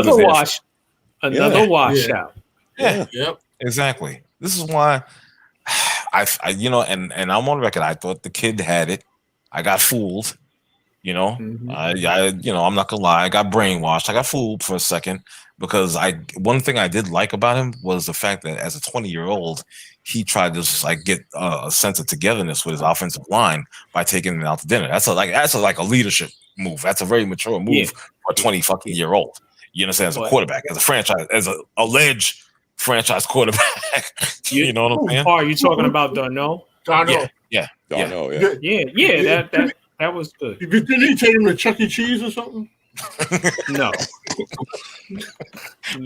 Another washout. Yeah. Yep. Exactly. This is why I and I'm on record. I thought the kid had it. I got fooled. I'm not gonna lie. I got brainwashed. I got fooled for a second because one thing I did like about him was the fact that as a 20-year-old, he tried to just get a sense of togetherness with his offensive line by taking it out to dinner. That's a leadership move. That's a very mature move for a 20-fucking-year-old. You understand? As a quarterback, as a franchise, as an alleged franchise quarterback. You know what I'm saying? Are you talking about Darno? Darno. Yeah. That was good. Didn't he take him to Chuck E. Cheese or something? No.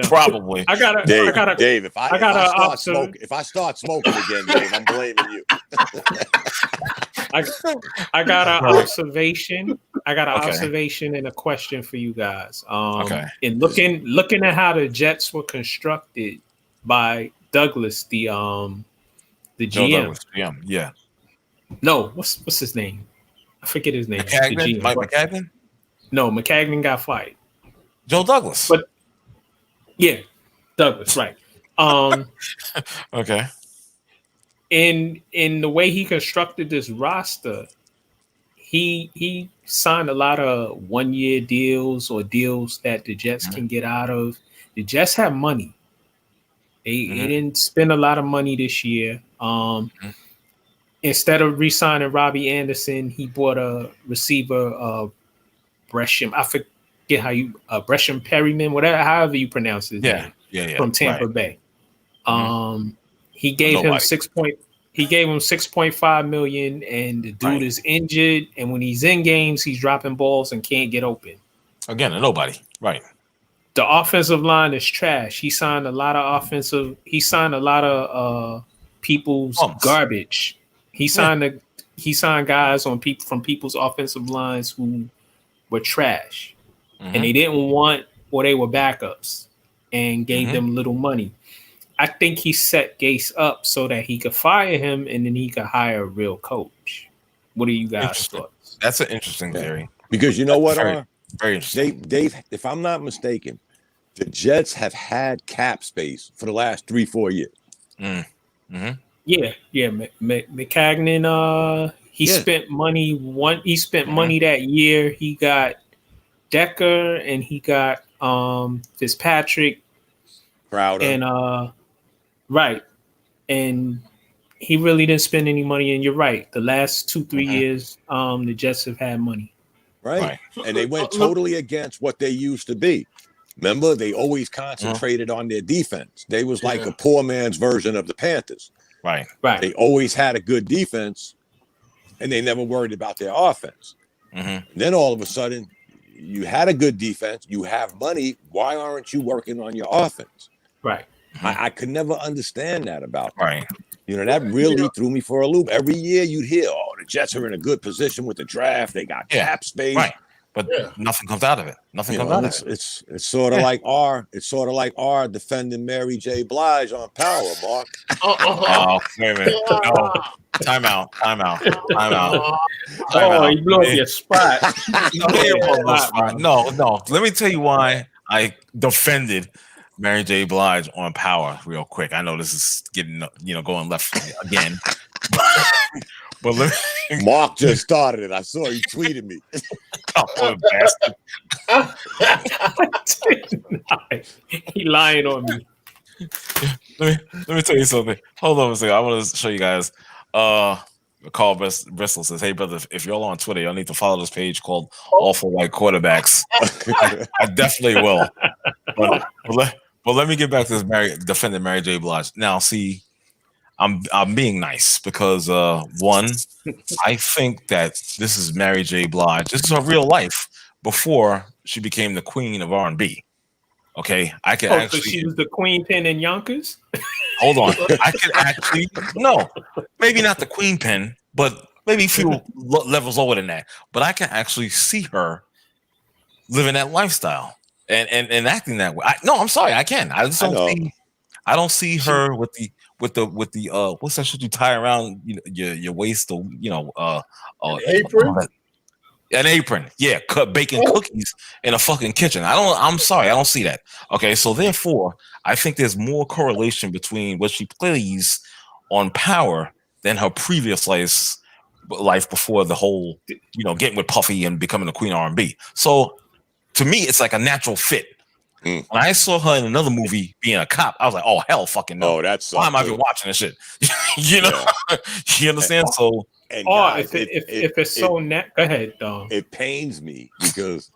Probably. Dave, if I start smoking again, Dave, I'm blaming you. I got an observation. Observation and a question for you guys. In looking at how the Jets were constructed by Douglas, the GM. Douglas, GM. Yeah. No, what's his name? I forget his name. Mike Maccagnan? No, Maccagnan got fired. Joe Douglas. But yeah, Douglas, right. Okay. In the way he constructed this roster, he signed a lot of 1-year deals or deals that the Jets can get out of. The Jets have money. They didn't spend a lot of money this year. Instead of re-signing Robbie Anderson, he bought a receiver, Gresham. I forget how you Gresham Perryman, however you pronounce his name. Yeah. From Tampa Bay. He gave him $6.5 million, and the dude is injured. And when he's in games, he's dropping balls and can't get open. Again, a nobody. Right. The offensive line is trash. He signed a lot of people's garbage. He signed guys on people from people's offensive lines who were trash, and they didn't want, or they were backups, and gave them little money. I think he set Gase up so that he could fire him, and then he could hire a real coach. What are you guys' thoughts? That's an interesting theory. Because you know what, very interesting. They've, if I'm not mistaken, the Jets have had cap space for the last 3-4 years. Yeah. McCagnon, he spent money. He spent money that year. He got Decker and he got Fitzpatrick, Crowder, and right. And he really didn't spend any money. And you're right. The last 2-3 years, the Jets have had money. Right. And they went totally against what they used to be. Remember, they always concentrated on their defense. They was like a poor man's version of the Panthers. Right. They always had a good defense, and they never worried about their offense. Then all of a sudden, you had a good defense. You have money. Why aren't you working on your offense? Right. I could never understand that about them. Right. You know, that really threw me for a loop. Every year you'd hear, the Jets are in a good position with the draft. They got cap space. Right. But nothing comes out of it. Nothing comes out of it. It's sort of like our defending Mary J. Blige on Power, Mark. Oh, wait a minute. No. Time out. He blew up your spot. No. Let me tell you why I defended Mary J. Blige on Power real quick. I know this is getting going left again. But Mark just started it. I saw he tweeted me. Oh, bastard. He lying on me. Let me tell you something. Hold on a second. I want to show you guys. Carl Bristol says, "Hey brother, if y'all on Twitter, y'all need to follow this page called Awful White Quarterbacks." I definitely will. But let me get back to this defending Mary J. Blige. Now, see, I'm being nice because one, I think that this is Mary J. Blige. This is her real life before she became the queen of R&B. Okay, I can actually. So she was the queen pin in Yonkers. Hold on, I can actually maybe not the queen pin, but maybe a few levels lower than that. But I can actually see her living that lifestyle and acting that way. I'm sorry, I can. I just I don't see her with the what's that shit you tie around your waist or an apron. An apron, baking cookies in a fucking kitchen. I'm sorry, I don't see that. Okay, so therefore, I think there's more correlation between what she plays on Power than her previous life before the whole, getting with Puffy and becoming the queen of R&B. So to me, it's like a natural fit. When I saw her in another movie being a cop, I was like, oh, hell fucking no. Oh, that's why am I even watching this shit? You understand? So, guys, if it's so go ahead, Dom. It pains me because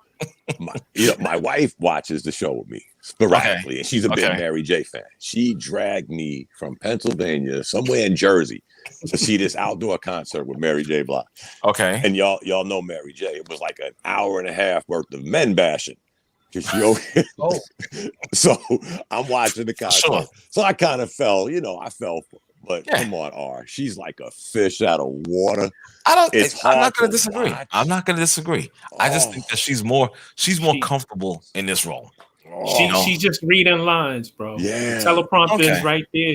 my wife watches the show with me sporadically, and she's a big Mary J. fan. She dragged me from Pennsylvania, somewhere in Jersey, to see this outdoor concert with Mary J. Blige. Okay. And y'all know Mary J. It was like an hour and a half worth of men bashing. So I'm watching the concert. Sure. So I kind of fell, I fell for it. But come on, R. She's like a fish out of water. I'm not going to disagree. I just think that she's more comfortable in this role. She's just reading lines, bro. Yeah. The teleprompter is right there.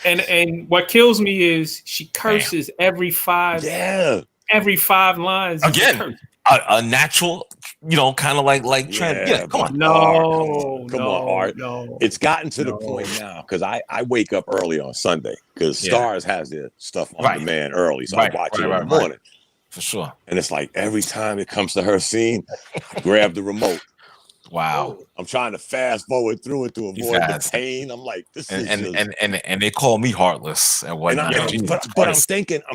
And what kills me is she curses every 5 lines. Again, a natural, kind of like trend. Yeah, come on. Come on, Art. No. It's gotten to the point now because I wake up early on Sunday because Stars has their stuff on demand early, so I watch it in the morning. For sure. And it's like every time it comes to her scene, I grab the remote. Wow. I'm trying to fast forward through it to avoid the pain. I'm like, this is and they call me heartless and whatnot. But I'm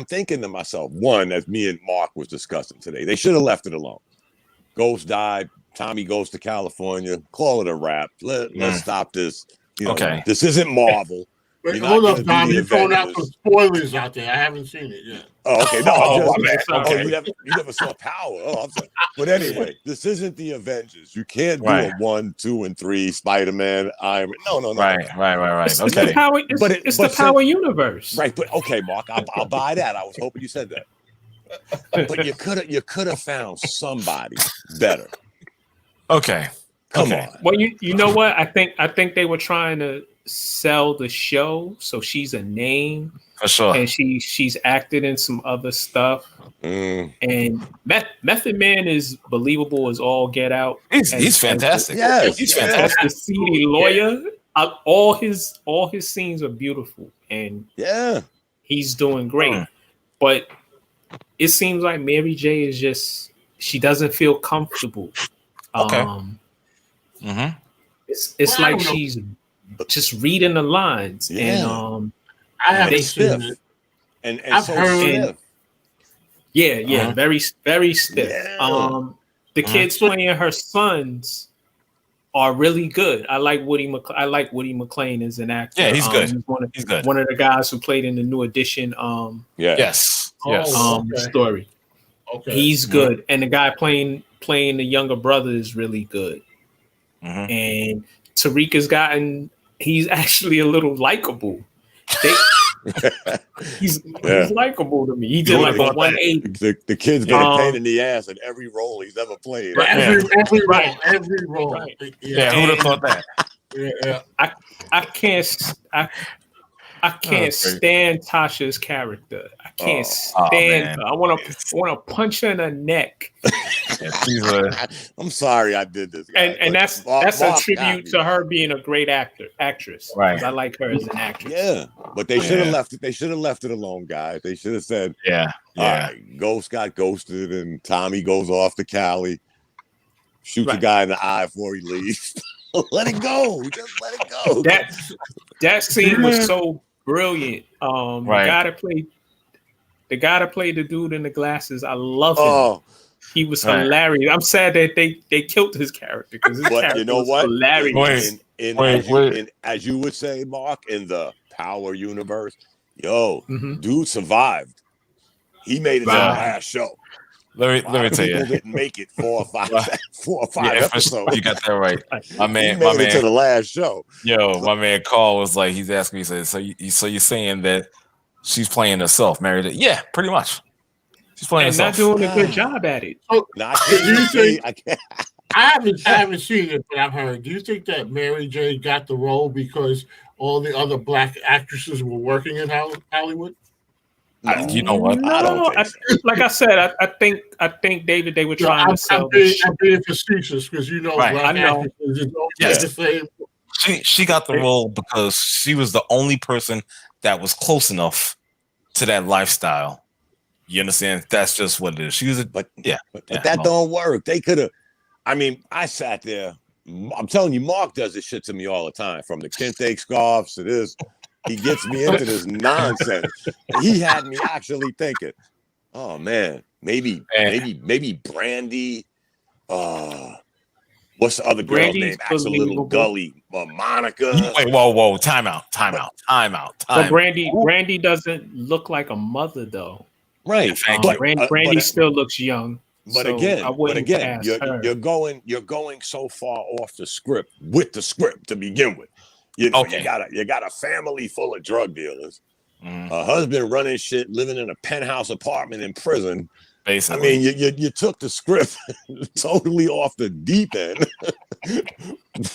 thinking to myself, one, as me and Mark was discussing today, they should have left it alone. Ghost died. Tommy goes to California. Call it a wrap. Let's stop this. This isn't Marvel. Wait, hold up, Dom. You're throwing out some spoilers out there. I haven't seen it yet. Oh, okay. No, you never saw Power. Oh, I'm sorry. But anyway, this isn't the Avengers. You can't do a 1, 2, and 3 Spider-Man, Iron Man. No. Right. It's Okay. It's the Power universe. Right, but okay, Mark, I'll buy that. I was hoping you said that. But you could have found somebody better. Okay. Come on. Well, you know what? I think they were trying to sell the show, so she's a name for sure, and she's acted in some other stuff. And Method Man is believable as all get out. He's fantastic. He's fantastic. As the seedy lawyer, all his scenes are beautiful, and he's doing great. But it seems like Mary J is she doesn't feel comfortable. Okay. It's like she's just reading the lines, and I haven't seen it. And I've heard. Very very stiff. Yeah. The kids playing her sons are really good. I like Woody McClain as an actor. Yeah, he's good. He's good. One of the guys who played in the New Edition. Yes. Story. Okay. He's good, and the guy playing the younger brother is really good. And Tariq he's actually a little likable. He's likable to me. He did like a 180. The kid's been a pain in the ass in every role he's ever played. Every role. Right. Yeah, who would have thought that? Yeah. I can't stand Tasha's character. I can't stand her. I want to punch her in the neck. I'm sorry I did this. And that's a tribute to her being a great actress. Right. I like her as an actress. Yeah. But they should have left it. They should have left it alone, guys. They should have said, all right, Ghost got ghosted and Tommy goes off to Cali. Shoot the guy in the eye before he leaves. Let it go. Just let it go. That scene was so brilliant. The guy that played the dude in the glasses, I love him. He was hilarious. I'm sad that they killed his character because his character was hilarious. As you would say, Mark, in the Power universe, dude survived. He made it to the last show. Let me tell you, didn't make it 4 or 5 episodes. You got that right. My man it to the last show. My man Carl was like, he's asking me, he said, so you're saying that she's playing herself, married? Yeah, pretty much. She's playing herself. Not doing a good job at it. I haven't seen it, but I've heard. Do you think that Mary J got the role because all the other black actresses were working in Hollywood? You know what? I don't know. Like I said, I think David, they were trying to sell. I'm being facetious because I know. The same. She got the role because she was the only person that was close enough to that lifestyle. You understand? That's just what it is. She was, but that don't work. They could have. I mean, I sat there. I'm telling you, Mark does this shit to me all the time. From the kente scarves to this. He gets me into this nonsense. He had me actually thinking, oh man, maybe Brandy. What's the other girl's name? Acts a little gully. Monica. Wait, whoa, time out. But Brandy doesn't look like a mother though. Right. Brandy still looks young. But again, you're going so far off the script with the script to begin with. You got a family full of drug dealers, a husband running shit, living in a penthouse apartment in prison. Basically, I mean, you took the script totally off the deep end.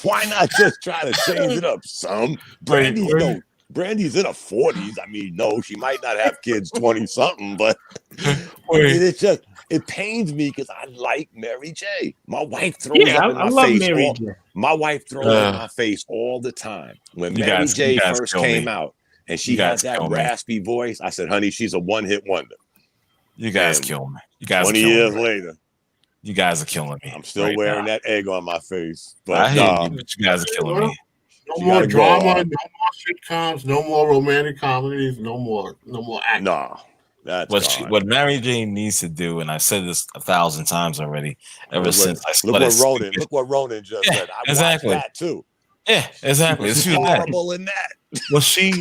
Why not just try to change it up some? Brandy's in her 40s. I mean, no, she might not have kids 20 something, but I mean, it pains me because I like Mary J. My wife throws up in my face. My wife throws up in my face all the time. When Mary J first came out and she had that raspy voice, I said, honey, she's a one-hit wonder. You guys kill me. 20 years later. You guys are killing me. I'm still wearing that egg on my face. But I hear you, but you guys are killing me. No more drama, no more sitcoms, no more romantic comedies, no more acting. No. What Mary Jane needs to do, and I said this 1,000 times already, since I split Look what Ronan just said. I watched that too. Yeah, exactly. She was horrible in that. What she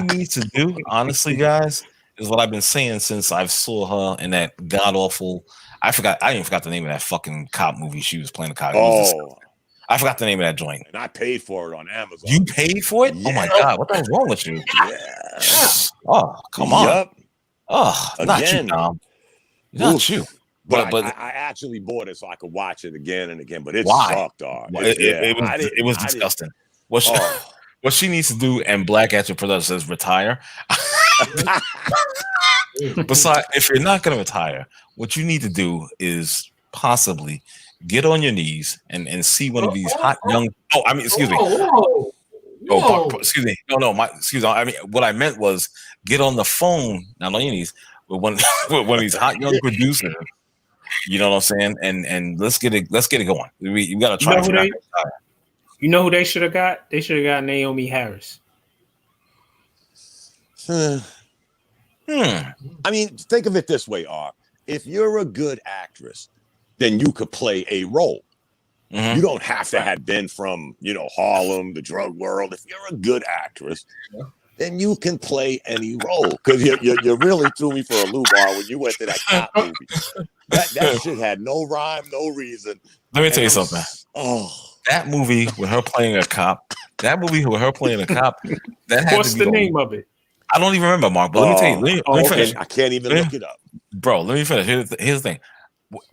needs to do, honestly, guys, is what I've been saying since I saw her in that god awful. I even forgot the name of that fucking cop movie she was playing. The cop. I forgot the name of that joint. And I paid for it on Amazon. You paid for it? Yeah. Oh my god, what the hell's wrong with you? Yeah. Oh, come on. Oh, not you, Tom. Not you. But I actually bought it so I could watch it again and again. But it sucked, dog. It was disgusting. What she needs to do, and Black Actor Productions says retire. Besides, if you're not going to retire, what you need to do is possibly get on your knees and see one of these hot young. Excuse me. Excuse me. Excuse me. I mean, what I meant was get on the phone, not on your knees, with one of these hot young producers. You know what I'm saying? And let's get it going. You got to try. You know who they should have got? They should have got Naomi Harris. I mean, think of it this way, Art. If you're a good actress, then you could play a role. Mm-hmm. You don't have to have been from, Harlem, the drug world. If you're a good actress, then you can play any role. Because you really threw me for a loop, Art, when you went to that cop movie. That shit had no rhyme, no reason. Let me tell you something. That movie with her playing a cop. That had What's the name of it? I don't even remember, Mark. But let me tell you. Let me finish. I can't even look it up, bro. Let me finish. Here's the thing,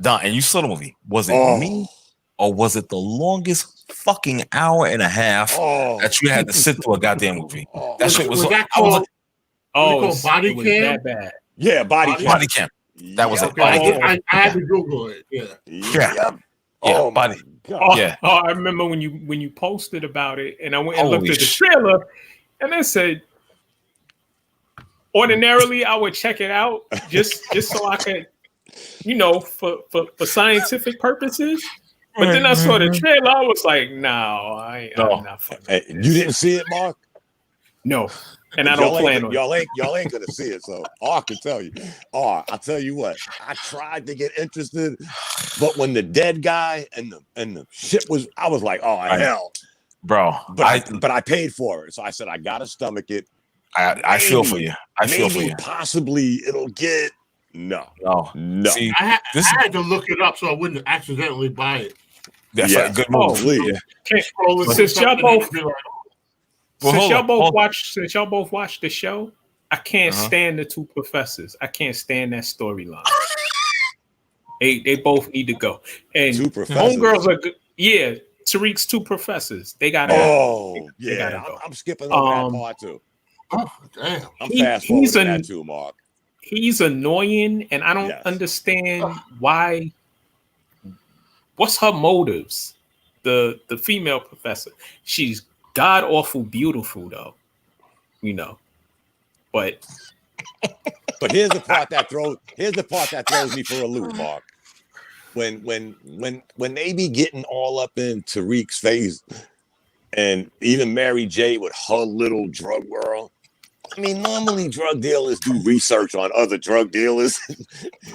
Don. And you saw the movie. Was it me, or was it the longest fucking hour and a half that you had to sit through a goddamn movie? That shit was. Body cam. That bad. Yeah, body cam. That was it. I had to Google it. Yeah. Body. I remember when you posted about it, and I went and looked at the trailer, and I said, ordinarily I would check it out just so I could, for scientific purposes. But then I saw the trailer, I was like, I'm not fucking. Hey, you didn't see it, Mark? No. And I don't plan on y'all ain't gonna see it, so I can tell you. I'll tell you what, I tried to get interested, but when the dead guy and the shit was, I was like, hell, bro. But I paid for it, so I said I gotta stomach it. I feel for you. I feel for you. Possibly it'll get no. See, I had to look it up so I wouldn't accidentally buy it. That's a good move. Since y'all both watched the show, I can't stand the two professors. I can't stand that storyline. They both need to go. And two professors. Homegirls are good. Yeah, Tariq's two professors. They gotta go. I'm skipping over that part too. Oh damn! I'm fast forwarding that too, Mark. He's annoying, and I don't understand why. What's her motives? The female professor. She's god awful beautiful though, But here's the part that throws me for a loop, Mark. When they be getting all up in Tariq's face, and even Mary J with her little drug world. I mean, normally drug dealers do research on other drug dealers.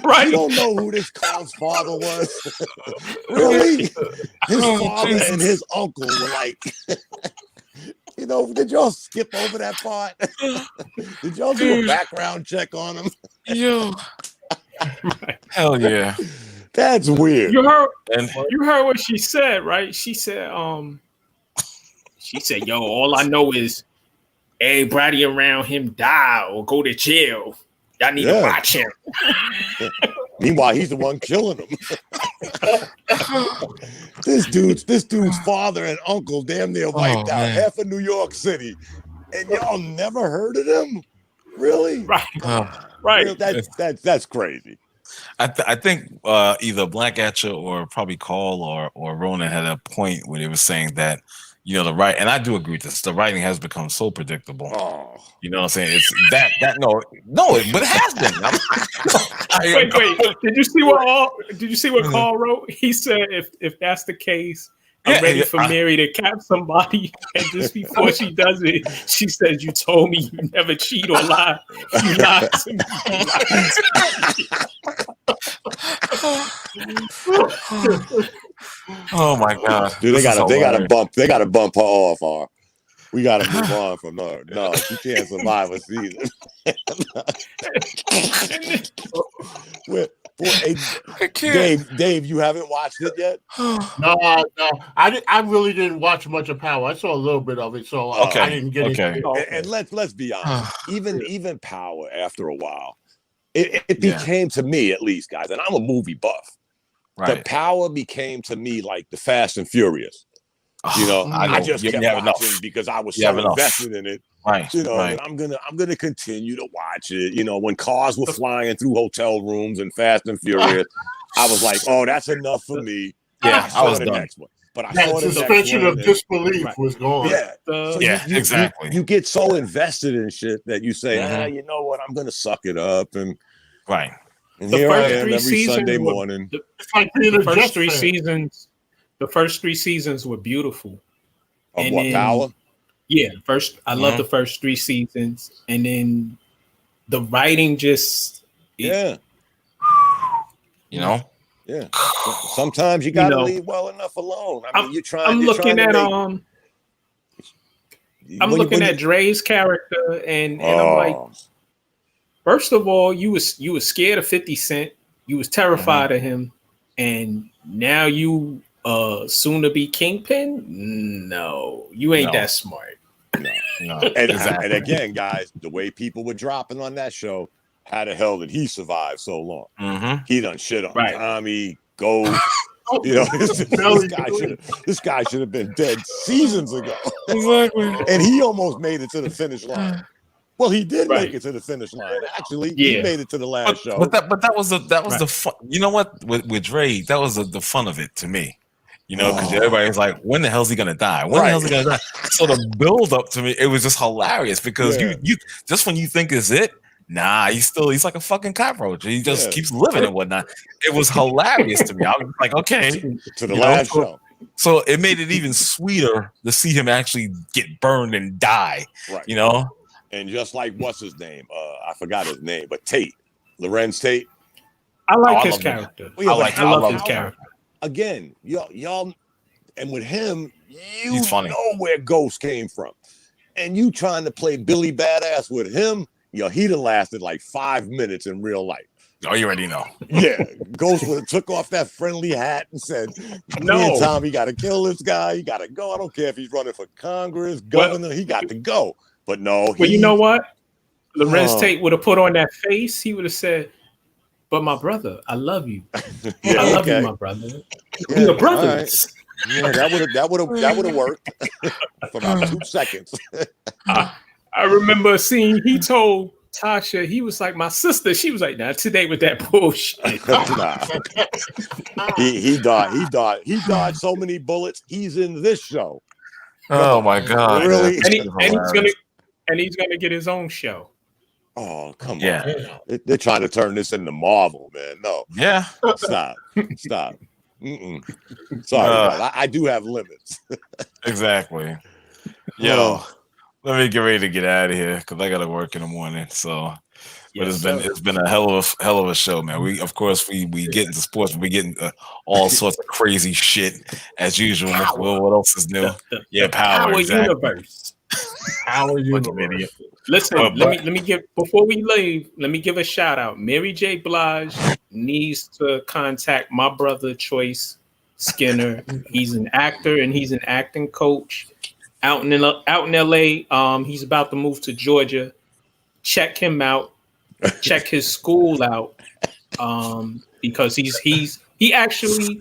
Right. You don't know who this clown's father was. Really? His father and his uncle were like, did y'all skip over that part? Did y'all do a background check on him? Yo. Hell yeah. That's weird. You heard what she said, right? She said, yo, all I know is everybody around him die or go to jail. Y'all need to watch him. Meanwhile, he's the one killing him. This dude's father and uncle damn near wiped out half of New York City, and y'all never heard of them? Really? Right. Right. That's crazy. I think either Black Atcha or probably Carl or Ronan had a point where they were saying that the right, and I do agree with this. The writing has become so predictable. You know what I'm saying? It's that but it has been. Wait. Did you see what Carl wrote? He said, if that's the case, I'm ready for Mary to cap somebody, and just before she does it, she says, "You told me you never cheat or lie. You lied to me." Oh my God, dude! They gotta bump her off. We gotta move on from her. No, she can't survive a season. Dave, you haven't watched it yet? No. I really didn't watch much of Power. I saw a little bit of it, so I didn't get into it. And let's be honest. even Power, after a while, it became to me, at least, guys, and I'm a movie buff. Right. The Power became to me like the Fast and Furious. You know, I just kept watching because I was so invested in it. Right. You know, and I'm gonna continue to watch it. You know, when cars were flying through hotel rooms and Fast and Furious, I was like, "Oh, that's enough for me." Yeah, I was the done. Next one. But I saw the suspension of disbelief was gone. Yeah, so exactly. You get so invested in shit that you say, you know what? I'm gonna suck it up, and And here I am every Sunday morning. The first 3 seasons were beautiful. Of what, Power? Yeah, I love the first 3 seasons, and then the writing just you know. Yeah. Sometimes you gotta leave well enough alone. I mean, I'm looking at Dre's character, and I'm like, first of all, you was scared of 50 Cent, you was terrified of him, and now you soon to be Kingpin. No, you ain't that smart. No. And again, guys, the way people were dropping on that show, how the hell did he survive so long? He done shit on Tommy, Ghost. You know, this guy should have been dead seasons ago. Exactly. And he almost made it to the finish line. Well, he did make it to the finish line. Actually, he made it to the last show. But that was the fun. You know what? With Dre, that was the fun of it to me. You know, because everybody's like, when the hell's he gonna die? When the hell's he gonna die? So the build up to me, it was just hilarious because you just when you think it's it, nah, he's like a fucking cockroach. He just keeps living and whatnot. It was hilarious to me. I was like, okay, to the last show. So it made it even sweeter to see him actually get burned and die. Right. You know? And just like what's his name? I forgot his name, but Tate. Lorenz Tate. I like his character. I love his character. Again, y'all, and with him, you know where Ghost came from. And you trying to play Billy Badass with him, he'd have lasted like 5 minutes in real life. Oh, you already know. Yeah. Ghost would have took off that friendly hat and said, no, Tom, you got to kill this guy. You got to go. I don't care if he's running for Congress, governor. He got to go. But no. But you know what? Lorenz Tate would have put on that face. He would have said, but my brother, I love you. I love you, my brother. We are brothers. Right. Yeah, that would have worked for about 2 seconds. I remember seeing he told Tasha, he was like my sister. She was like, "Nah, today with that bullshit." He dodged so many bullets. He's in this show. Oh my God! Really? And he's gonna get his own show. Oh, come on. They're trying to turn this into Marvel, man. No. Yeah. Stop. Sorry, I do have limits. Exactly. Yo, let me get ready to get out of here because I got to work in the morning. So, but it's been a hell of a show, man. We get into sports, but we get into all sorts of crazy shit as usual. Well, what else is new? Power universe. Power universe. Listen, let me give before we leave. Let me give a shout out. Mary J. Blige needs to contact my brother Choice Skinner. He's an actor and he's an acting coach out in LA. He's about to move to Georgia. Check him out. Check his school out. Because he actually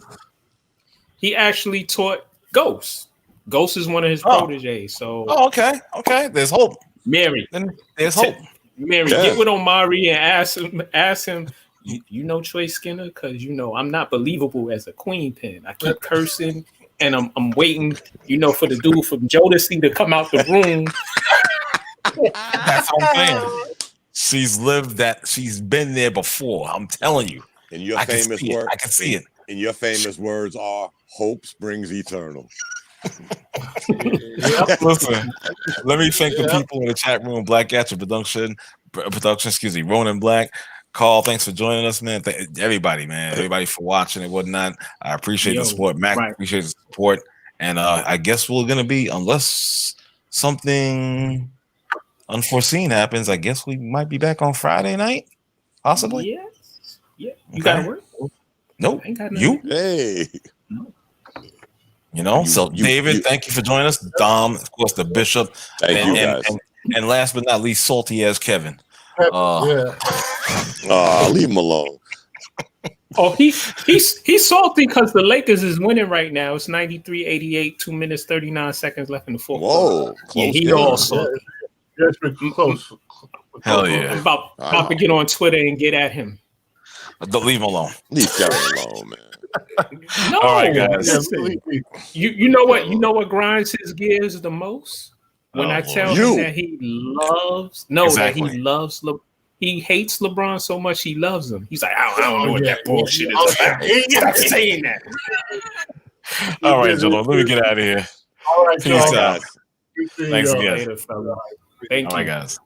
taught Ghost. Ghost is one of his proteges. So okay. There's hope. Mary, there's hope. Mary, get with Omari and ask him. You know Troy Skinner, because I'm not believable as a queen pin. I keep cursing, and I'm waiting, for the dude from Jodeci to come out the room. That's what I'm saying. She's lived that. She's been there before. I'm telling you. And your famous words. I can see it. And your famous words are "Hope springs eternal." Listen, let me thank the people in the chat room. Black Gatcher Production, Ronan Black, Carl, thanks for joining us, man. Everybody for watching and whatnot. I appreciate the support. Mac, appreciate the support. And I guess we're gonna be, unless something unforeseen happens, I guess we might be back on Friday night, possibly. Yes. Yeah. You gotta work? Nope. You? Hey. You know, David, thank you for joining us. Dom, of course, the Bishop. Thank you guys. And last but not least, salty as Kevin. Leave him alone. Oh, he's salty because the Lakers is winning right now. It's 93-88, 2 minutes, 39 seconds left in the fourth. Whoa. Yeah, he all salty. Yes, close. Hell yeah. I'm about to get on Twitter and get at him. Don't leave him alone. Leave Kevin alone, man. No, all right, guys. You know what grinds his gears the most? When I tell him that he loves, he hates LeBron so much he loves him. He's like, I don't know what that bullshit is about. Stop saying that. All right, gentlemen, let me get out of here. All right, peace out. Thanks Thanks again. Later, fella. Thank you. All right, guys.